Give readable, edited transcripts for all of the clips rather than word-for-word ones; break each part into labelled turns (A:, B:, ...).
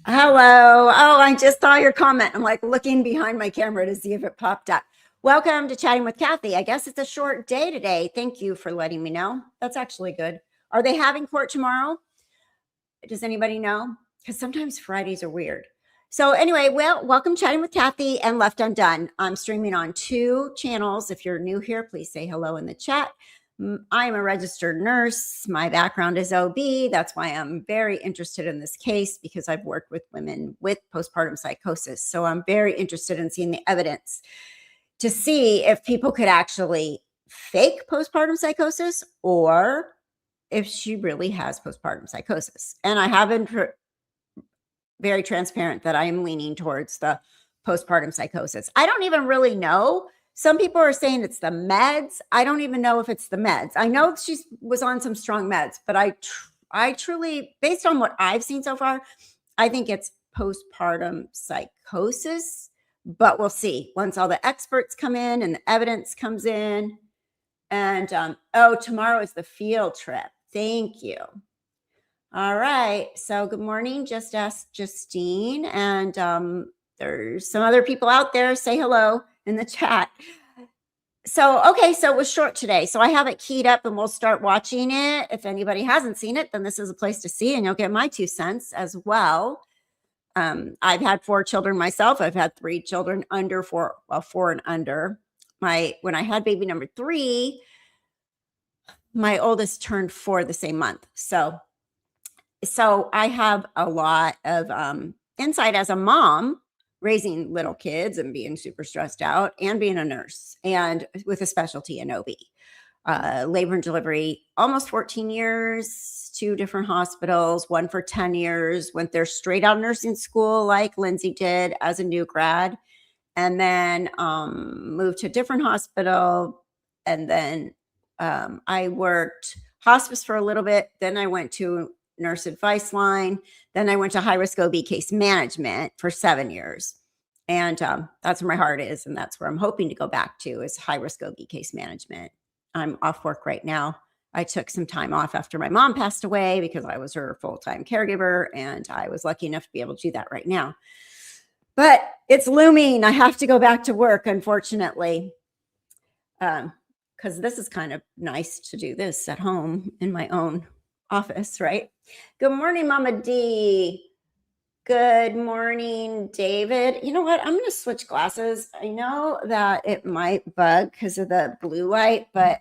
A: Hello. Oh, I just saw your comment. I'm like looking behind my camera to see if it popped up. Welcome to Chatting with Kathy. I guess it's a short day today. Thank you for letting me know. That's actually good. Are they having court tomorrow? Does anybody know? Because sometimes Fridays are weird. So anyway, welcome Chatting with Kathy and Left Undone. I'm streaming on 2 channels. If you're new here, please say hello in the chat. I'm a registered nurse. My background is OB. That's why I'm very interested in this case, because I've worked with women with postpartum psychosis. So I'm very interested in seeing the evidence to see if people could actually fake postpartum psychosis or if she really has postpartum psychosis. And I have been very transparent that I am leaning towards the postpartum psychosis. I don't even really know. Some people are saying it's the meds. I don't even know if it's the meds. I know she was on some strong meds, but I truly, based on what I've seen so far, I think it's postpartum psychosis, but we'll see once all the experts come in and the evidence comes in. And tomorrow is the field trip. Thank you. All right. So good morning. Just ask Justine. And there's some other people out there. Say hello in the chat. So, okay. So it was short today. So I have it keyed up and we'll start watching it. If anybody hasn't seen it, then this is a place to see and you'll get my 2 cents as well. I've had 4 children myself. I've had 3 children under 4, well, 4 and under. When I had baby number 3, my oldest turned 4 the same month. So I have a lot of insight as a mom raising little kids and being super stressed out and being a nurse and with a specialty in OB. Labor and delivery, almost 14 years, 2 different hospitals, one for 10 years, went there straight out of nursing school like Lindsay did as a new grad, and then moved to a different hospital. And then I worked hospice for a little bit. Then I went to nurse advice line. Then I went to high risk OB case management for 7 years. And that's where my heart is. And that's where I'm hoping to go back to, is high risk OB case management. I'm off work right now. I took some time off after my mom passed away because I was her full-time caregiver. And I was lucky enough to be able to do that right now. But it's looming. I have to go back to work, unfortunately. Because this is kind of nice to do this at home in my own office, right? Good morning, Mama D. Good morning, David. You know what? I'm going to switch glasses. I know that it might bug because of the blue light, but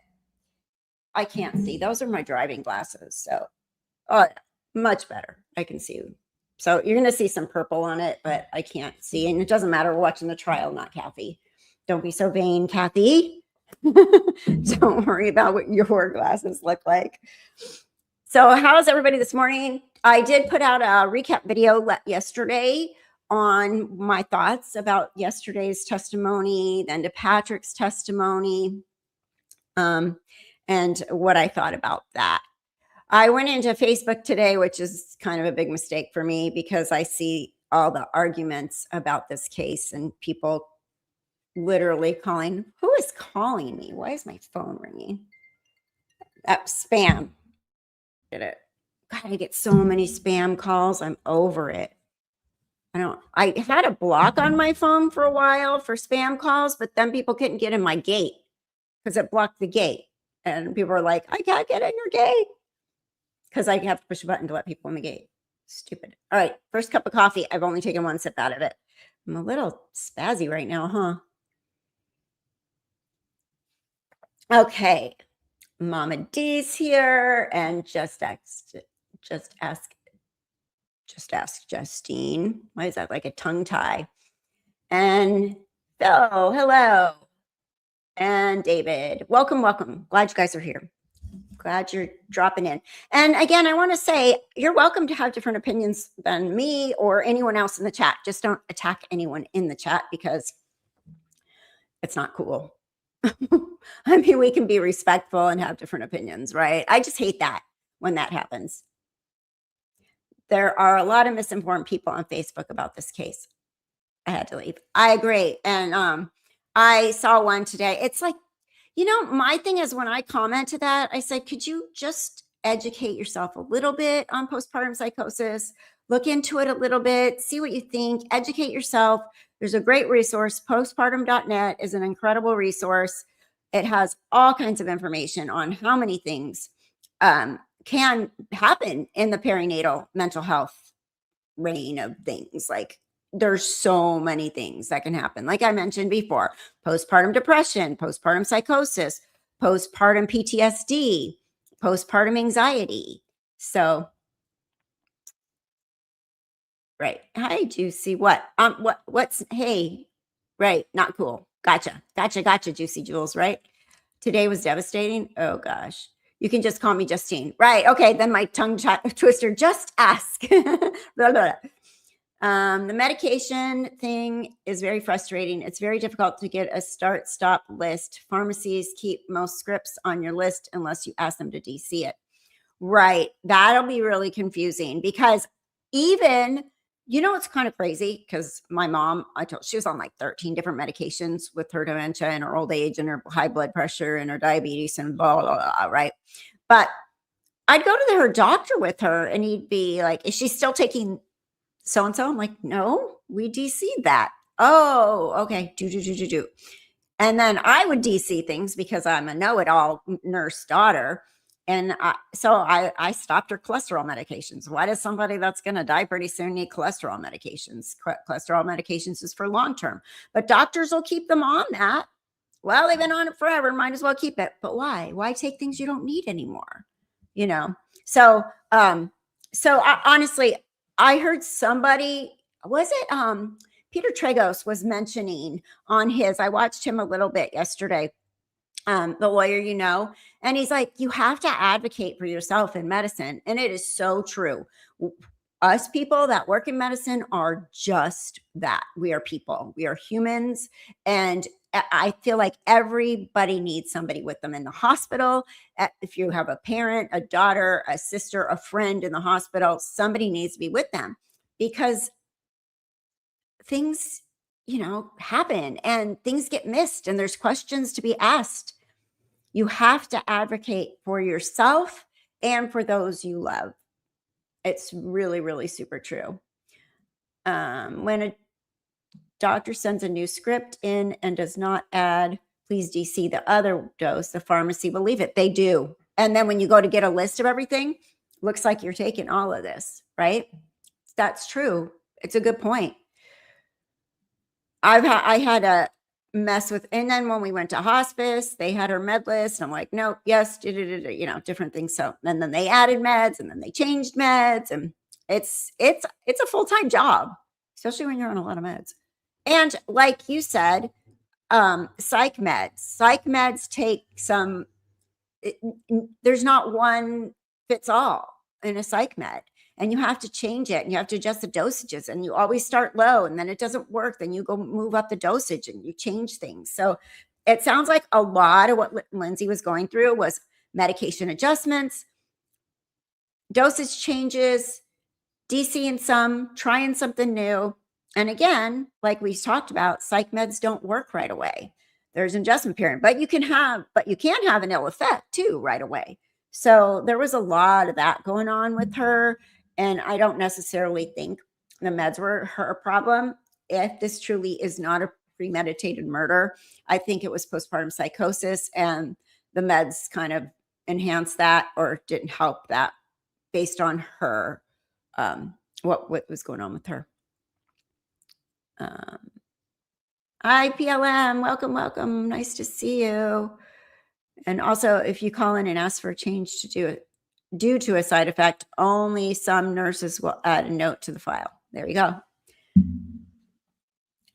A: I can't see. Those are my driving glasses. So, much better. I can see. So you're going to see some purple on it, but I can't see. And it doesn't matter. We're watching the trial, not Kathy. Don't be so vain, Kathy. Don't worry about what your glasses look like. So how's everybody this morning? I did put out a recap video yesterday on my thoughts about yesterday's testimony, then to Patrick's testimony, and what I thought about that. I went into Facebook today, which is kind of a big mistake for me because I see all the arguments about this case and people literally calling. Who is calling me? Why is my phone ringing? Spam. Did it? God, I get so many spam calls. I'm over it. I had a block on my phone for a while for spam calls, but then people couldn't get in my gate because it blocked the gate. And people were like, I can't get in your gate because I have to push a button to let people in the gate. Stupid. All right. First cup of coffee. I've only taken 1 sip out of it. I'm a little spazzy right now, huh? Okay. Mama D's here, and just ask Justine. Why is that like a tongue tie? And Phil, hello. And David, welcome. Glad you guys are here. Glad you're dropping in. And again, I want to say you're welcome to have different opinions than me or anyone else in the chat. Just don't attack anyone in the chat because it's not cool. I mean, we can be respectful and have different opinions, right? I just hate that when that happens. There are a lot of misinformed people on Facebook about this case. I had to leave. I agree. And I saw one today. It's like, my thing is when I comment to that, I said, could you just educate yourself a little bit on postpartum psychosis. Look into it a little bit, see what you think, educate yourself. There's a great resource. Postpartum.net is an incredible resource. It has all kinds of information on how many things can happen in the perinatal mental health reign of things. Like, there's so many things that can happen. Like I mentioned before, postpartum depression, postpartum psychosis, postpartum PTSD, postpartum anxiety. So, right. Hi, Juicy. Hey, right. Not cool. Gotcha, Juicy Jules, right? Today was devastating. Oh gosh. You can just call me Justine. Right. Okay. Then my tongue twister, just ask. Blah, blah. The medication thing is very frustrating. It's very difficult to get a start-stop list. Pharmacies keep most scripts on your list unless you ask them to DC it. Right. That'll be really confusing because even, it's kind of crazy because my mom, she was on like 13 different medications with her dementia and her old age and her high blood pressure and her diabetes and blah, blah, blah, right? But I'd go to her doctor with her and he'd be like, is she still taking so-and-so? I'm like, no, we DC'd that. Oh, okay. Do. And then I would DC things because I'm a know-it-all nurse daughter. And so I stopped her cholesterol medications. Why does somebody that's going to die pretty soon need cholesterol medications? Cholesterol medications is for long-term, but doctors will keep them on that. Well, they've been on it forever. Might as well keep it. But why? Why take things you don't need anymore? So honestly, I heard somebody, was it Peter Tragos was mentioning on his, I watched him a little bit yesterday, the lawyer, and he's like, you have to advocate for yourself in medicine. And it is so true. Us people that work in medicine are just that. We are people. We are humans. And I feel like everybody needs somebody with them in the hospital. If you have a parent, a daughter, a sister, a friend in the hospital, somebody needs to be with them because things, happen and things get missed and there's questions to be asked. You have to advocate for yourself and for those you love. It's really, really super true. When a doctor sends a new script in and does not add, please DC the other dose, the pharmacy will leave it. They do. And then when you go to get a list of everything, looks like you're taking all of this, right? That's true. It's a good point. I had a mess with, and then when we went to hospice, they had her med list. I'm like, nope, yes, different things. So, and then they added meds and then they changed meds, and it's a full-time job, especially when you're on a lot of meds. And like you said, psych meds take some, there's not one fits all in a psych med. And you have to change it and you have to adjust the dosages and you always start low and then it doesn't work. Then you go move up the dosage and you change things. So it sounds like a lot of what Lindsay was going through was medication adjustments, dosage changes, DCing some, trying something new. And again, like we talked about, psych meds don't work right away. There's an adjustment period, but you can have an ill effect too right away. So there was a lot of that going on with her. And I don't necessarily think the meds were her problem. If this truly is not a premeditated murder, I think it was postpartum psychosis and the meds kind of enhanced that or didn't help that based on her, what was going on with her. Hi, PLM. Welcome. Nice to see you. And also, if you call in and ask for a change to do it due to a side effect, only some nurses will add a note to the file. There you go.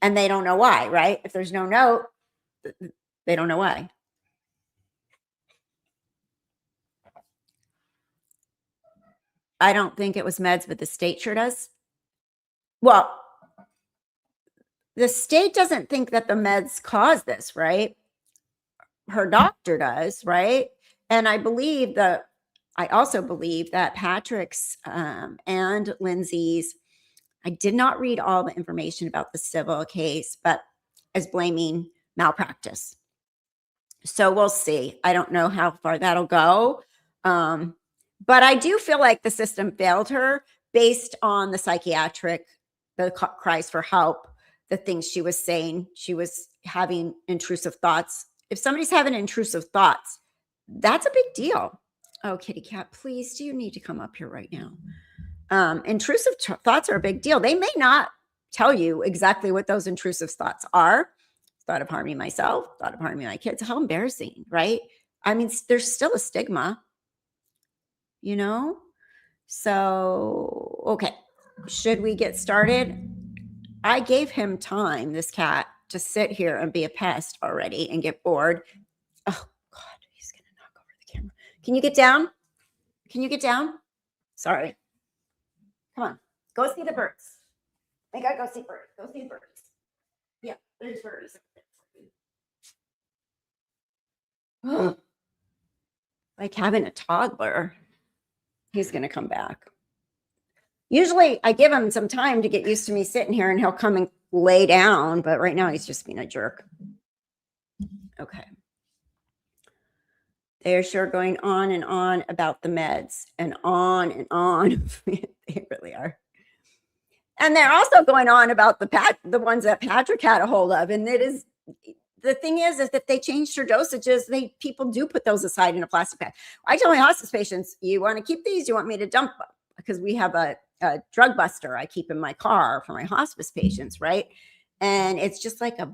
A: And they don't know why, right? If there's no note, they don't know why. I don't think it was meds, but the state sure does. Well, the state doesn't think that the meds cause this, right? Her doctor does, right? And I also believe that Patrick's and Lindsay's, I did not read all the information about the civil case, but is blaming malpractice. So we'll see. I don't know how far that'll go. But I do feel like the system failed her based on the psychiatric, the cries for help, the things she was saying. She was having intrusive thoughts. If somebody's having intrusive thoughts, that's a big deal. Oh, kitty cat, please, do you need to come up here right now? Intrusive thoughts are a big deal. They may not tell you exactly what those intrusive thoughts are. Thought of harming myself, thought of harming my kids. How embarrassing, right? I mean, there's still a stigma, you know? So, okay. Should we get started? I gave him time, this cat, to sit here and be a pest already and get bored. Oh, God, he's going to knock over the camera. Can you get down? Can you get down? Sorry. Come on. Go see the birds. I got to go see birds. Go see the birds. Yeah, there's birds. Like having a toddler. He's going to come back. Usually I give him some time to get used to me sitting here and he'll come and lay down, but right now he's just being a jerk. Okay. They're sure going on and on about the meds and on and on. They really are. And they're also going on about the ones that Patrick had a hold of. And it is, the thing is that they changed her dosages. People do put those aside in a plastic bag. I tell my hospice patients, you want to keep these? You want me to dump them? Because we have a drug buster I keep in my car for my hospice patients, right? And it's just like it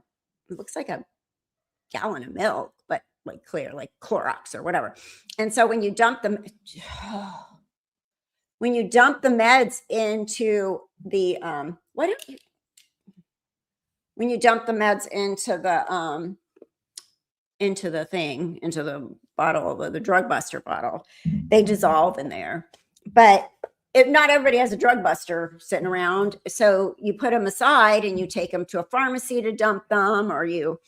A: looks like a gallon of milk, but like clear, like Clorox or whatever. And so when you dump them, when you dump the meds into the when you dump the meds into the bottle, the drug buster bottle, they dissolve in there. But not everybody has a drug buster sitting around. So you put them aside and you take them to a pharmacy to dump them, or you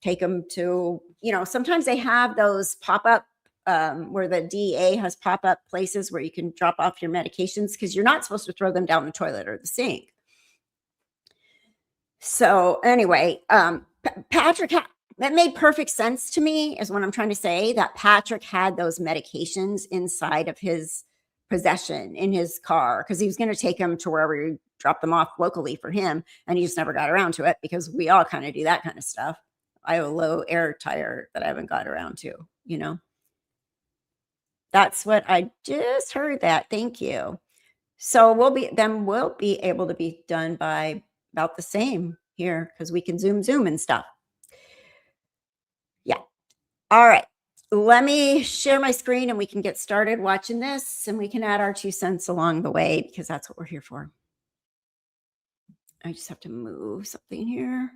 A: take them to, sometimes they have those pop-up where the DEA has pop-up places where you can drop off your medications, because you're not supposed to throw them down the toilet or the sink. So anyway, Patrick, that made perfect sense to me, is what I'm trying to say, that Patrick had those medications inside of his possession in his car, because he was going to take them to wherever you drop them off locally for him. And he just never got around to it, because we all kind of do that kind of stuff. I have a low air tire that I haven't got around to, That's what I just heard that. Thank you. So we'll be able to be done by about the same here, because we can zoom and stuff. Yeah. All right. Let me share my screen and we can get started watching this, and we can add our 2 cents along the way, because that's what we're here for. I just have to move something here.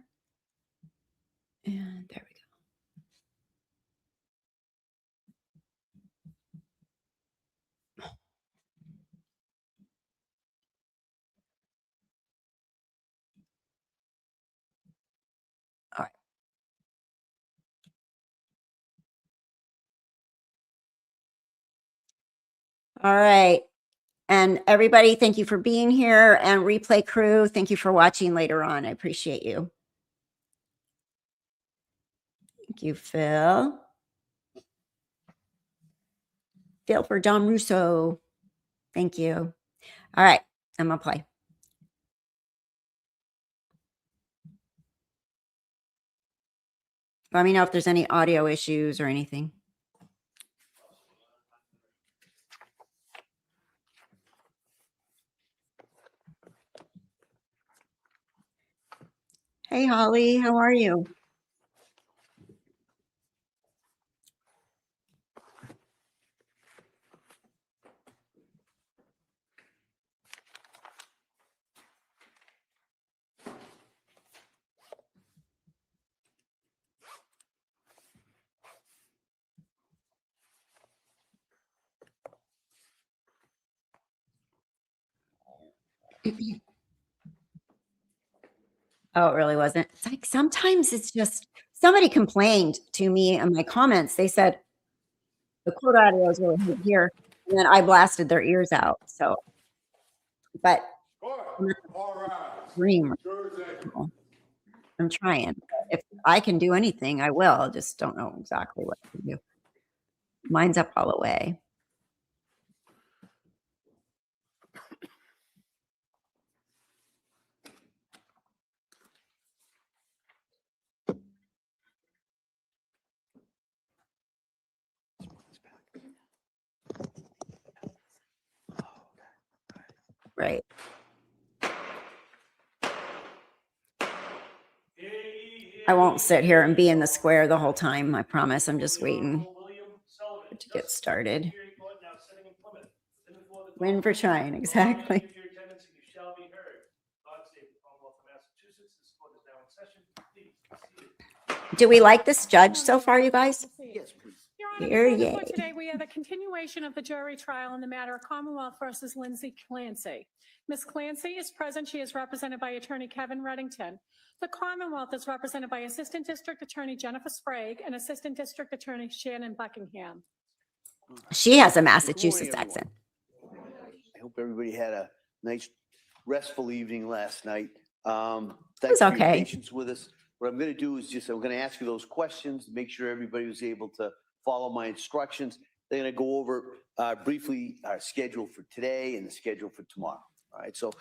A: And there we go. All right. All right. And everybody, thank you for being here. And replay crew, thank you for watching later on. I appreciate you. Thank you, Phil. Phil for Don Russo. Thank you. All right. I'm going to play. Let me know if there's any audio issues or anything. Hey, Holly, how are you? Oh, it really wasn't. It's like sometimes it's just somebody complained to me in my comments. They said the quote audio is really hard here, and then I blasted their ears out. So, but dream. I'm trying. If I can do anything, I will. I just don't know exactly what to do. Mine's up all the way. Right. I won't sit here and be in the square the whole time. I promise. I'm just waiting to get started. Win for trying, exactly. Do we like this judge so far, you guys?
B: Yes, please.
C: Your Honor,
A: Here,
C: before the
A: yay.
C: court today, we have a continuation of the jury trial in the matter of Commonwealth versus Lindsay Clancy. Ms. Clancy is present. She is represented by Attorney Kevin Reddington. The Commonwealth is represented by Assistant District Attorney Jennifer Sprague and Assistant District Attorney Shannon Buckingham.
A: She has a Massachusetts accent.
B: I hope everybody had a nice, restful evening last night.
A: was
B: Thanks for your
A: okay.
B: patience with us. What I'm going to do is I'm going to ask you those questions, make sure everybody was able to follow my instructions. They're going to go over briefly our schedule for today and the schedule for tomorrow. All right. So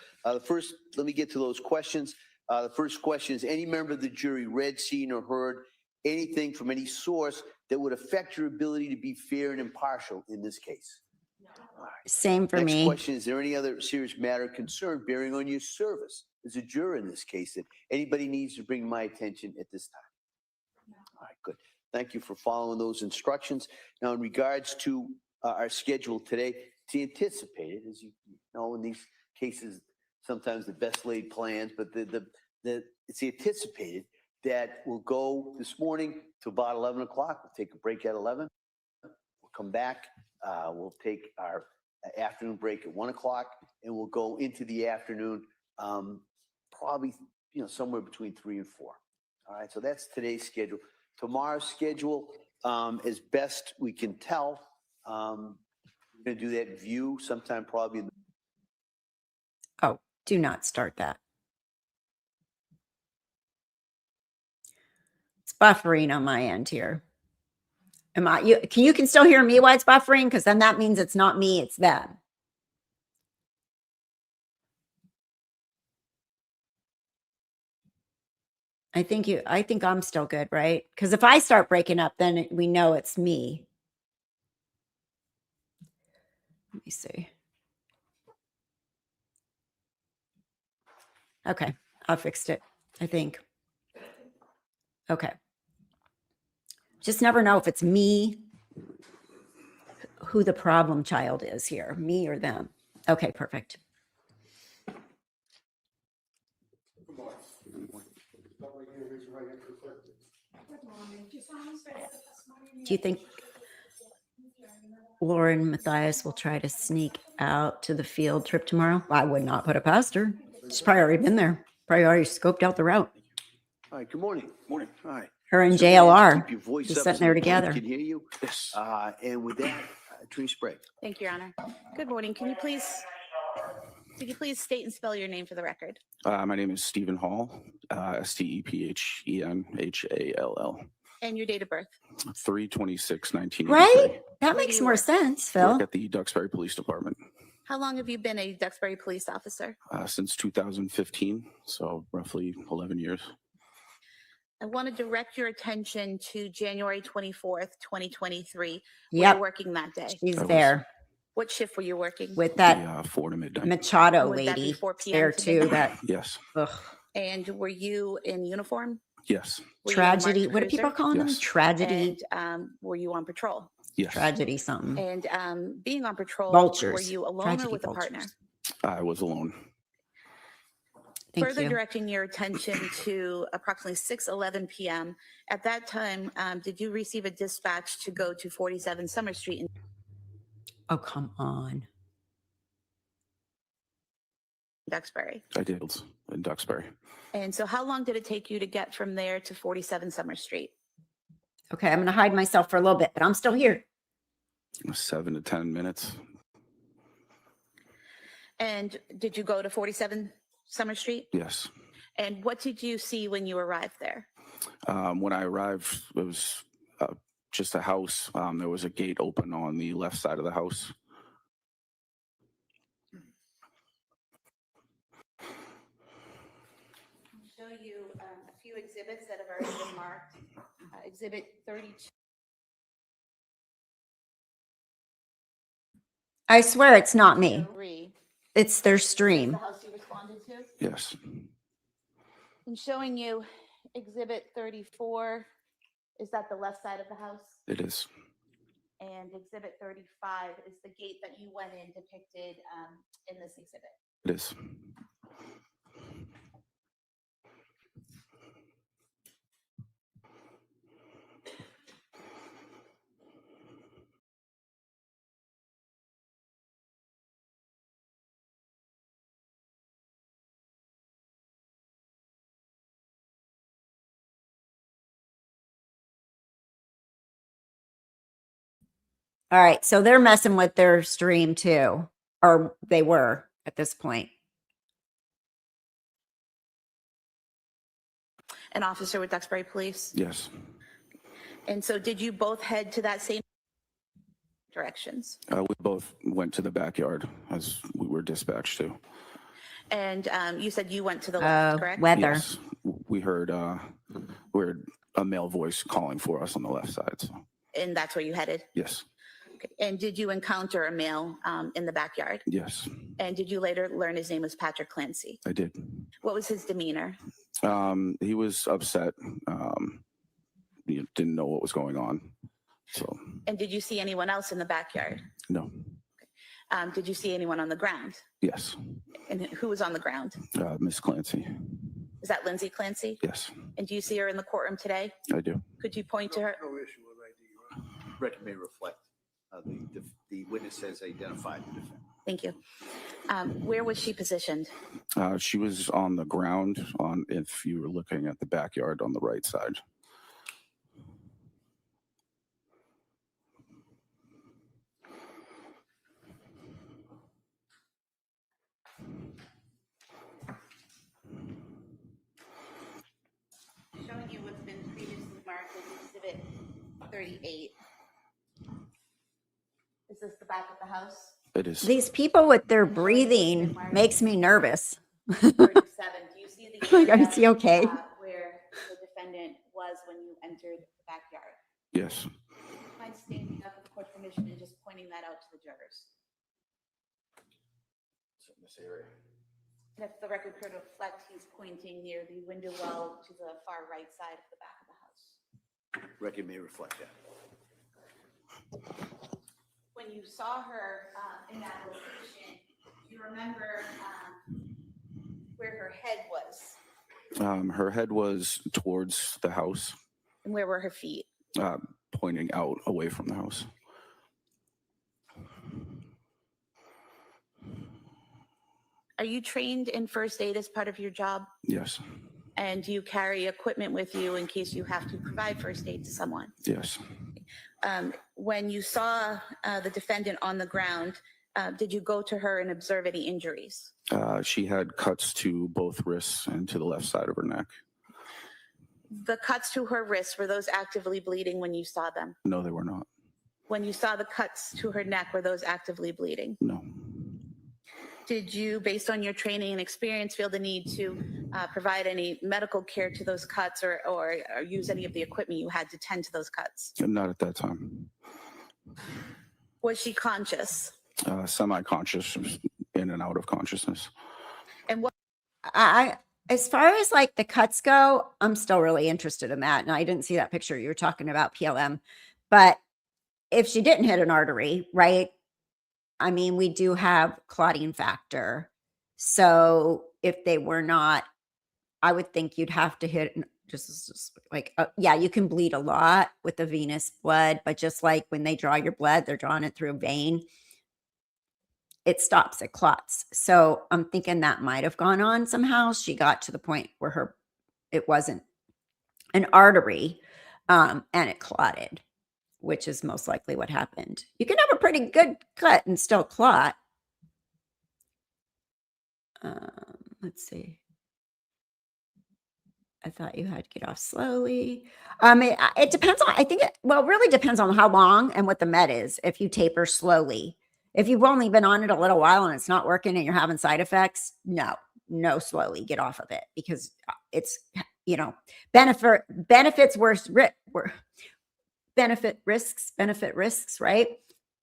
B: first, let me get to those questions. The first question is: any member of the jury read, seen, or heard anything from any source that would affect your ability to be fair and impartial in this case? All right.
A: Same for
B: Next
A: me.
B: question: is there any other serious matter of concern bearing on your service as a juror in this case that anybody needs to bring to my attention at this time? All right, good. Thank you for following those instructions. Now, in regards to our schedule today, it's anticipated, as you know, in these cases, sometimes the best laid plans, but it's anticipated that we'll go this morning to about 11 o'clock. We'll take a break at 11. We'll come back. We'll take our afternoon break at 1 o'clock, and we'll go into the afternoon, probably somewhere between 3 and 4. All right, so that's today's schedule. Tomorrow's schedule, as best we can tell, we're going to do that view sometime probably.
A: Oh, do not start that. It's buffering on my end here. You can still hear me while it's buffering? Because then that means it's not me, it's them. I think I'm still good, right? Because if I start breaking up, then we know it's me. Let me see. Okay, I fixed it, I think. Okay. Just never know if it's me, who the problem child is here, me or them. Okay, perfect. Do you think Lauren Matthias will try to sneak out to the field trip tomorrow? I would not put it past her. She's probably already been there. Probably already scoped out the route.
B: All right, good morning. Morning. Hi.
A: Her and
B: So
A: JLR,
B: keep your voice
A: just
B: up
A: sitting
B: so
A: there
B: the public
A: together.
B: can hear you. Yes. And with that, Attorney Sprague.
D: Thank you, Your Honor. Good morning. Could you please state and spell your name for the record?
E: My name is Stephen Hall, Stephenhall,
D: And your date of birth?
E: 3/26/1983.
A: Right? That
D: Where do
A: makes
D: you
A: more
D: work?
A: sense,
E: Work
A: Phil.
E: at the Duxbury Police Department
D: How long have you been a Duxbury police officer?
E: since 2015, so roughly 11 years.
D: I want to direct your attention to January 24th, 2023. Were
A: Yep.
D: you working that day?
A: She's
E: I was-
A: there
D: What shift were you working?
A: with that
E: The 4 to midnight.
A: Machado
D: Would that be
A: lady
D: 4 p.m.
A: there
D: to
A: too.
D: midnight?
A: That
E: Yes.
A: ugh,
D: And were you in uniform?
E: Yes.
D: Were you in a marked
A: tragedy. What do people
D: cruiser?
A: call them?
E: Yes.
A: Tragedy.
D: And were you on patrol?
E: Yes.
A: Tragedy something.
D: And being on patrol,
A: Vultures.
D: were you alone
A: Tragedy
D: or with
A: vultures.
D: a partner?
E: I was alone.
A: Thank
D: Further
A: you.
D: directing your attention to approximately 6:11 p.m. At that time, did you receive a dispatch to go to 47 Summer Street in
A: Oh, come on.
D: Duxbury?
E: I did in Duxbury.
D: And so how long did it take you to get from there to 47 Summer Street?
A: Okay, I'm going to hide myself for a little bit, but I'm still here.
E: 7 to 10 minutes.
D: And did you go to 47 Summer Street?
E: Yes.
D: And what did you see when you arrived there?
E: When I arrived, it was just a house. There was a gate open on the left side of the house.
D: I'll show you a few exhibits that have already been marked. Exhibit 32.
A: I swear it's not me. It's their
D: Is this
A: stream.
D: the house you responded to?
E: Yes,
D: And showing you exhibit 34, is that the left side of the house?
E: it is.
D: And exhibit 35 is the gate that you went in depicted in this exhibit.
E: It is.
A: All right. So they're messing with their stream too, or they were at this point.
D: An officer with Duxbury Police.
E: Yes.
D: And so did you both head to that same directions?
E: We both went to the backyard as we were dispatched to.
D: And you said you went to the left, correct?
A: Weather.
E: Yes, we heard a male voice calling for us on the left side. So
D: And that's where you headed?
E: yes,
D: Okay. And did you encounter a male in the backyard?
E: yes,
D: And did you later learn his name was Patrick Clancy?
E: I did.
D: What was his demeanor?
E: He was upset. He didn't know what was going on. So
D: And did you see anyone else in the backyard?
E: no,
D: Did you see anyone on the ground?
E: yes,
D: And who was on the ground?
E: Miss Clancy.
D: Is that Lindsay Clancy?
E: Yes,
D: And do you see her in the courtroom today?
E: I do.
D: Could you point to her?
B: No issue with ID, Your Honor. Record may reflect. The witness has identified the defendant.
D: Thank you. Where was she positioned?
E: She was on the ground if you were looking at the backyard on the right side.
D: Showing you what's been previously marked as exhibit 38. Is this the back of the house?
E: It is.
A: These people with their breathing makes me nervous.
D: 37. Do you see the
A: Like,
D: area,
A: is he okay?
D: where the defendant was when you entered the backyard?
E: Yes.
D: Mind standing up with the court permission and just pointing that out to the jurors?
B: So in this area.
D: And if the record could reflect, he's pointing near the window well to the far right side of the back of the house.
B: Record may reflect that.
D: When you saw her in that location, do you remember where her head was?
E: Her head was towards the house,
D: And where were her feet?
E: pointing out away from the house.
D: Are you trained in first aid as part of your job?
E: Yes.
D: And do you carry equipment with you in case you have to provide first aid to someone?
E: Yes.
D: When you saw the defendant on the ground, did you go to her and observe any injuries?
E: She had cuts to both wrists and to the left side of her neck.
D: The cuts to her wrists, were those actively bleeding when you saw them?
E: No, they were not.
D: When you saw the cuts to her neck, were those actively bleeding?
E: No.
D: Did you, based on your training and experience, feel the need to provide any medical care to those cuts or use any of the equipment you had to tend to those cuts?
E: Not at that time.
D: Was she conscious?
E: Semi-conscious, in and out of consciousness.
D: And what
A: As far as like the cuts go, I'm still really interested in that. And I didn't see that picture you were talking about, PLM. But if she didn't hit an artery, right? I mean, we do have clotting factor. So if they were not, I would think you'd have to hit just like, yeah, you can bleed a lot with the venous blood, but just like when they draw your blood, they're drawing it through a vein. It stops, it clots. So I'm thinking that might have gone on somehow. She got to the point where it wasn't an artery and it clotted, which is most likely what happened. You can have a pretty good cut and still clot. Let's see. I thought you had to get off slowly. It depends on, it really depends on how long and what the med is. If you taper slowly, if you've only been on it a little while and it's not working and you're having side effects, no, slowly get off of it because it's, benefit risks, right?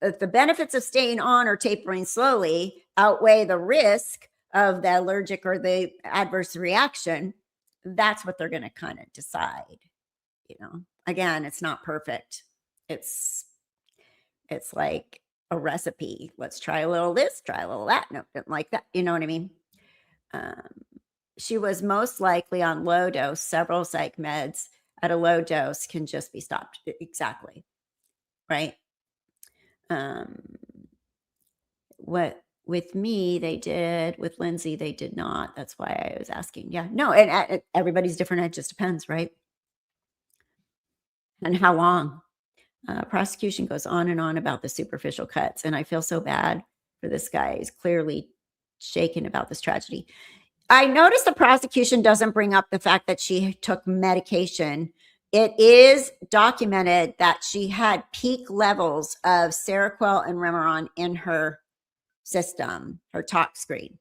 A: if the benefits of staying on or tapering slowly outweigh the risk of the allergic or the adverse reaction, that's what they're going to kind of decide. You know, again, it's not perfect. It's like a recipe. Let's try a little this, try a little that. No, didn't like that. You know what I mean? She was most likely on low dose. Several psych meds at a low dose can just be stopped. Exactly. Right. What with me they did, with Lindsay they did not. That's why I was asking. Yeah, no, and everybody's different. It just depends, right? And how long. Prosecution goes on and on about the superficial cuts, and I feel so bad for this guy. He's clearly shaken about this tragedy. I noticed the prosecution doesn't bring up the fact that she took medication. It is documented that she had peak levels of Seroquel and Remeron in her system, her tox screen.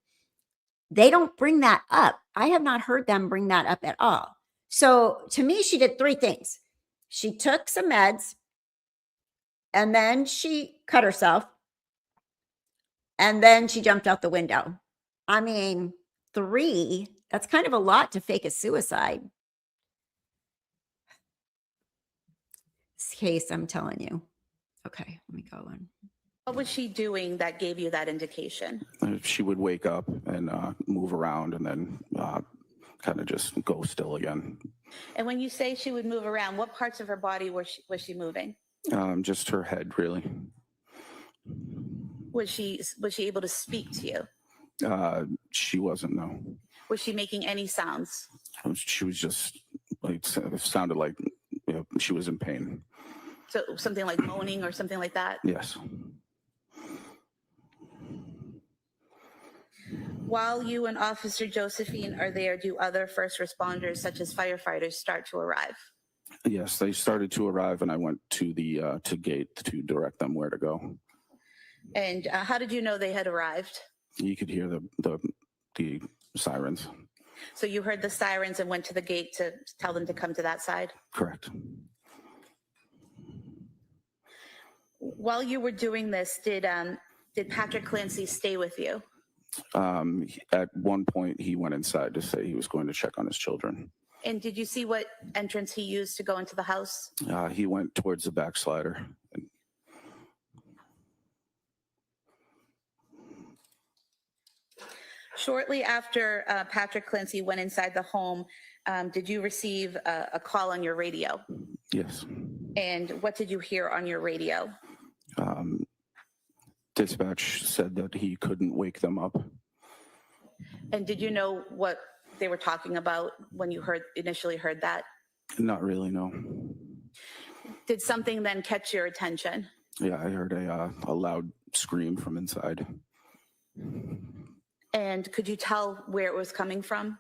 A: They don't bring that up. I have not heard them bring that up at all. So to me, she did three things. She took some meds, and then she cut herself, and then she jumped out the window. I mean, 3, that's kind of a lot to fake a suicide. This case, I'm telling you. Okay, let me go on.
D: What was she doing that gave you that indication?
E: She would wake up and move around and then kind of just go still again.
D: And when you say she would move around, what parts of her body was she moving?
E: Just her head, really.
D: Was she able to speak to you?
E: She wasn't, no.
D: Was she making any sounds?
E: She was just like, it sounded like, you know, she was in pain.
D: So something like moaning or something like that?
E: Yes.
D: While you and Officer Josephine are there, do other first responders, such as firefighters, start to arrive?
E: Yes, they started to arrive, and I went to the to gate to direct them where to go.
D: And how did you know they had arrived?
E: You could hear the sirens.
D: So you heard the sirens and went to the gate to tell them to come to that side?
E: Correct.
D: While you were doing this, did Patrick Clancy stay with you?
E: At one point, he went inside to say he was going to check on his children.
D: And did you see what entrance he used to go into the house?
E: He went towards the backslider.
D: Shortly after Patrick Clancy went inside the home, did you receive a call on your radio?
E: Yes.
D: And what did you hear on your radio?
E: Dispatch said that he couldn't wake them up.
D: And did you know what they were talking about when you initially heard that?
E: Not really, no.
D: Did something then catch your attention?
E: Yeah, I heard a loud scream from inside.
D: And could you tell where it was coming from?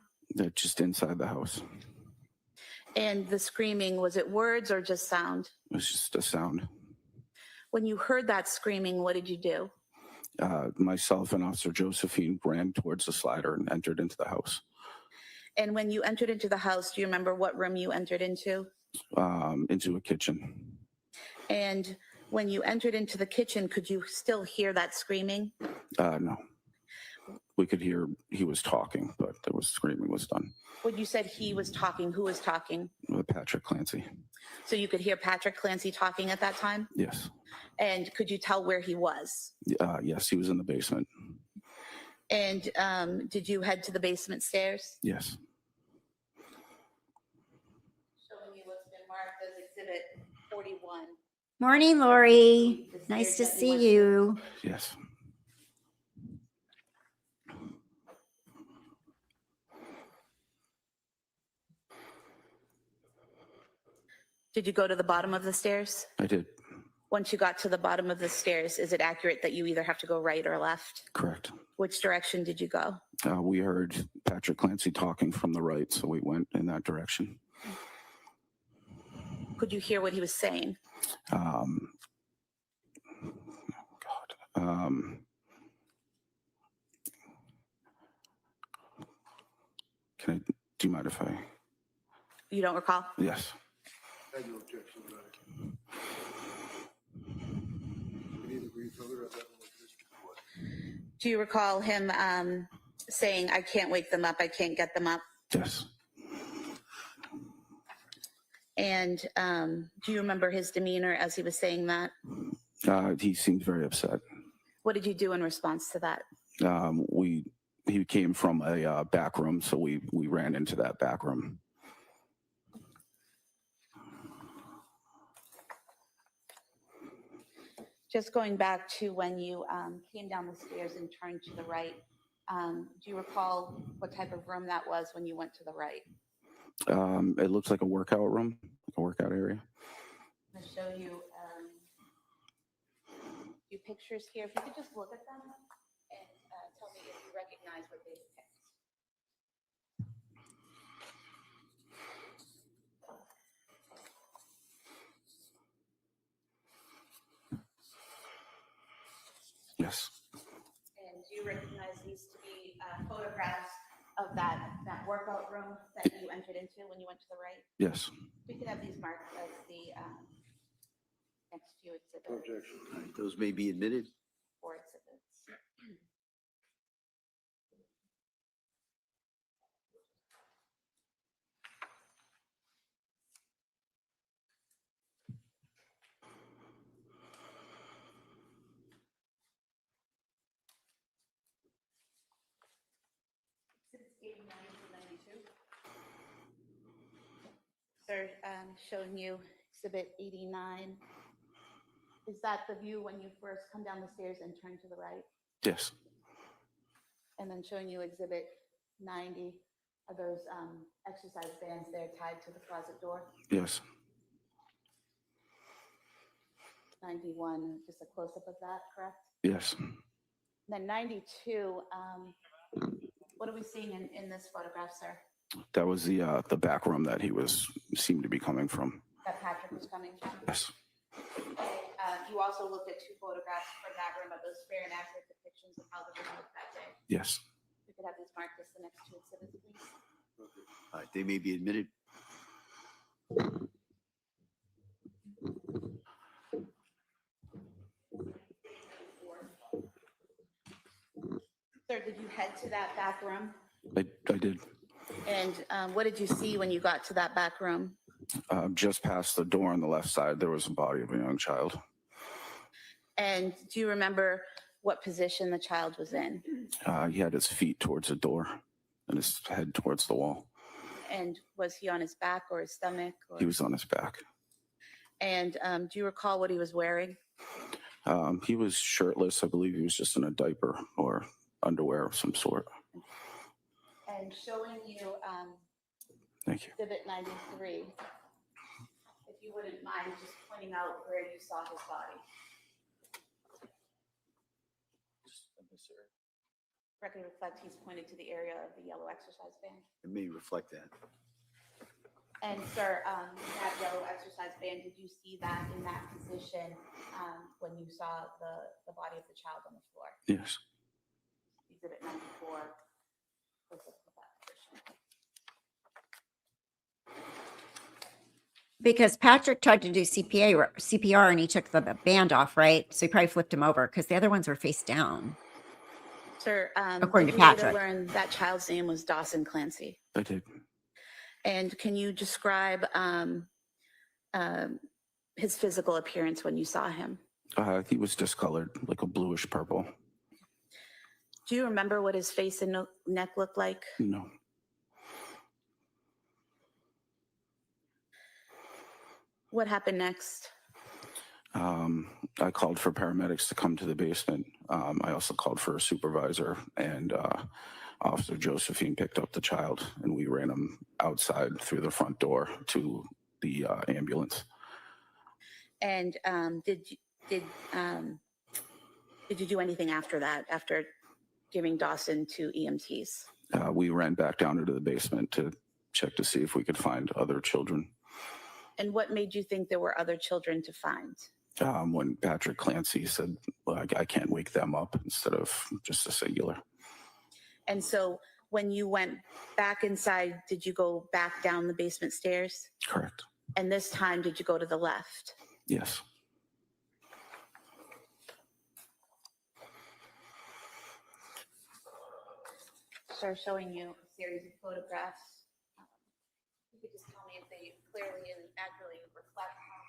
E: Just inside the house.
D: And the screaming, was it words or just sound?
E: It was just a sound.
D: When you heard that screaming, what did you do?
E: Myself and Officer Josephine ran towards the slider and entered into the house.
D: And when you entered into the house, do you remember what room you entered into?
E: Into a kitchen.
D: And when you entered into the kitchen, could you still hear that screaming?
E: No. We could hear he was talking, but there was screaming was done.
D: When you said he was talking, who was talking?
E: Patrick Clancy.
D: So you could hear Patrick Clancy talking at that time?
E: Yes.
D: And could you tell where he was?
E: Yes, he was in the basement.
D: And did you head to the basement stairs?
E: Yes.
D: Showing you what's been marked as Exhibit 41.
A: Morning, Lori. Nice to see you.
E: Yes.
D: Did you go to the bottom of the stairs?
E: I did.
D: Once you got to the bottom of the stairs, is it accurate that you either have to go right or left?
E: Correct.
D: Which direction did you go?
E: We heard Patrick Clancy talking from the right, so we went in that direction.
D: Could you hear what he was saying?
E: Do you mind if I?
D: You don't recall?
E: Yes.
D: Do you recall him saying, I can't wake them up, I can't get them up?
E: Yes.
D: And do you remember his demeanor as he was saying that?
E: He seemed very upset.
D: What did you do in response to that?
E: He came from a back room, so we ran into that back room.
D: Just going back to when you came down the stairs and turned to the right, do you recall what type of room that was when you went to the right?
E: It looks like a workout room, like a workout area.
D: I'm going to show you a few pictures here. If you could just look at them and tell me if you recognize what they depict.
E: Yes.
D: And do you recognize these to be photographs of that workout room that you entered into when you went to the right?
E: Yes.
D: We could have these marked as the next few exhibits.
B: All right, those may be admitted.
D: 4 exhibits. Sir, showing you exhibit 89. Is that the view when you first come down the stairs and turn to the right?
E: Yes.
D: And then showing you exhibit 90. Are those exercise bands there tied to the closet door?
E: Yes.
D: 91, just a close-up of that, correct?
E: Yes.
D: Then 92, what are we seeing in this photograph, sir?
E: That was the back room that he seemed to be coming from.
D: That Patrick was coming from?
E: Yes.
D: You also looked at 2 photographs from that room of those fair and accurate depictions of how the room looked that day.
E: Yes.
D: We could have these marked as the next 2 exhibits, please.
B: All right, they may be admitted.
D: Sir, did you head to that back room?
E: I did.
D: And what did you see when you got to that back room?
E: Just past the door on the left side, there was a body of a young child.
D: And do you remember what position the child was in?
E: He had his feet towards the door and his head towards the wall.
D: And was he on his back or his stomach? Or...
E: He was on his back.
D: And do you recall what he was wearing?
E: He was shirtless. I believe he was just in a diaper or underwear of some sort.
D: And showing you
E: Thank you.
D: exhibit 93, if you wouldn't mind just pointing out where you saw his body. Record reflect he's pointed to the area of the yellow exercise band.
B: It may reflect that.
D: And sir, that yellow exercise band, did you see that in that position when you saw the body of the child on the floor?
E: Yes.
D: Exhibit 94.
A: Because Patrick tried to do CPR and he took the band off, right? So he probably flipped him over because the other ones were face down.
D: Sir,
A: According
D: did
A: to
D: you later
A: Patrick.
D: learn that child's name was Dawson Clancy?
E: I did.
D: And can you describe his physical appearance when you saw him?
E: He was discolored, like a bluish purple.
D: Do you remember what his face and neck looked like?
E: No.
D: What happened next?
E: I called for paramedics to come to the basement. I also called for a supervisor, and Officer Josephine picked up the child, and we ran him outside through the front door to the ambulance.
D: And did you do anything after that, after giving Dawson to EMTs?
E: We ran back down into the basement to check to see if we could find other children.
D: And what made you think there were other children to find?
E: When Patrick Clancy said, well, I can't wake them up, instead of just a singular.
D: And so when you went back inside, did you go back down the basement stairs?
E: Correct.
D: And this time, did you go to the left?
E: Yes.
D: sir showing you a series of photographs. You could just tell me if they clearly and accurately reflect how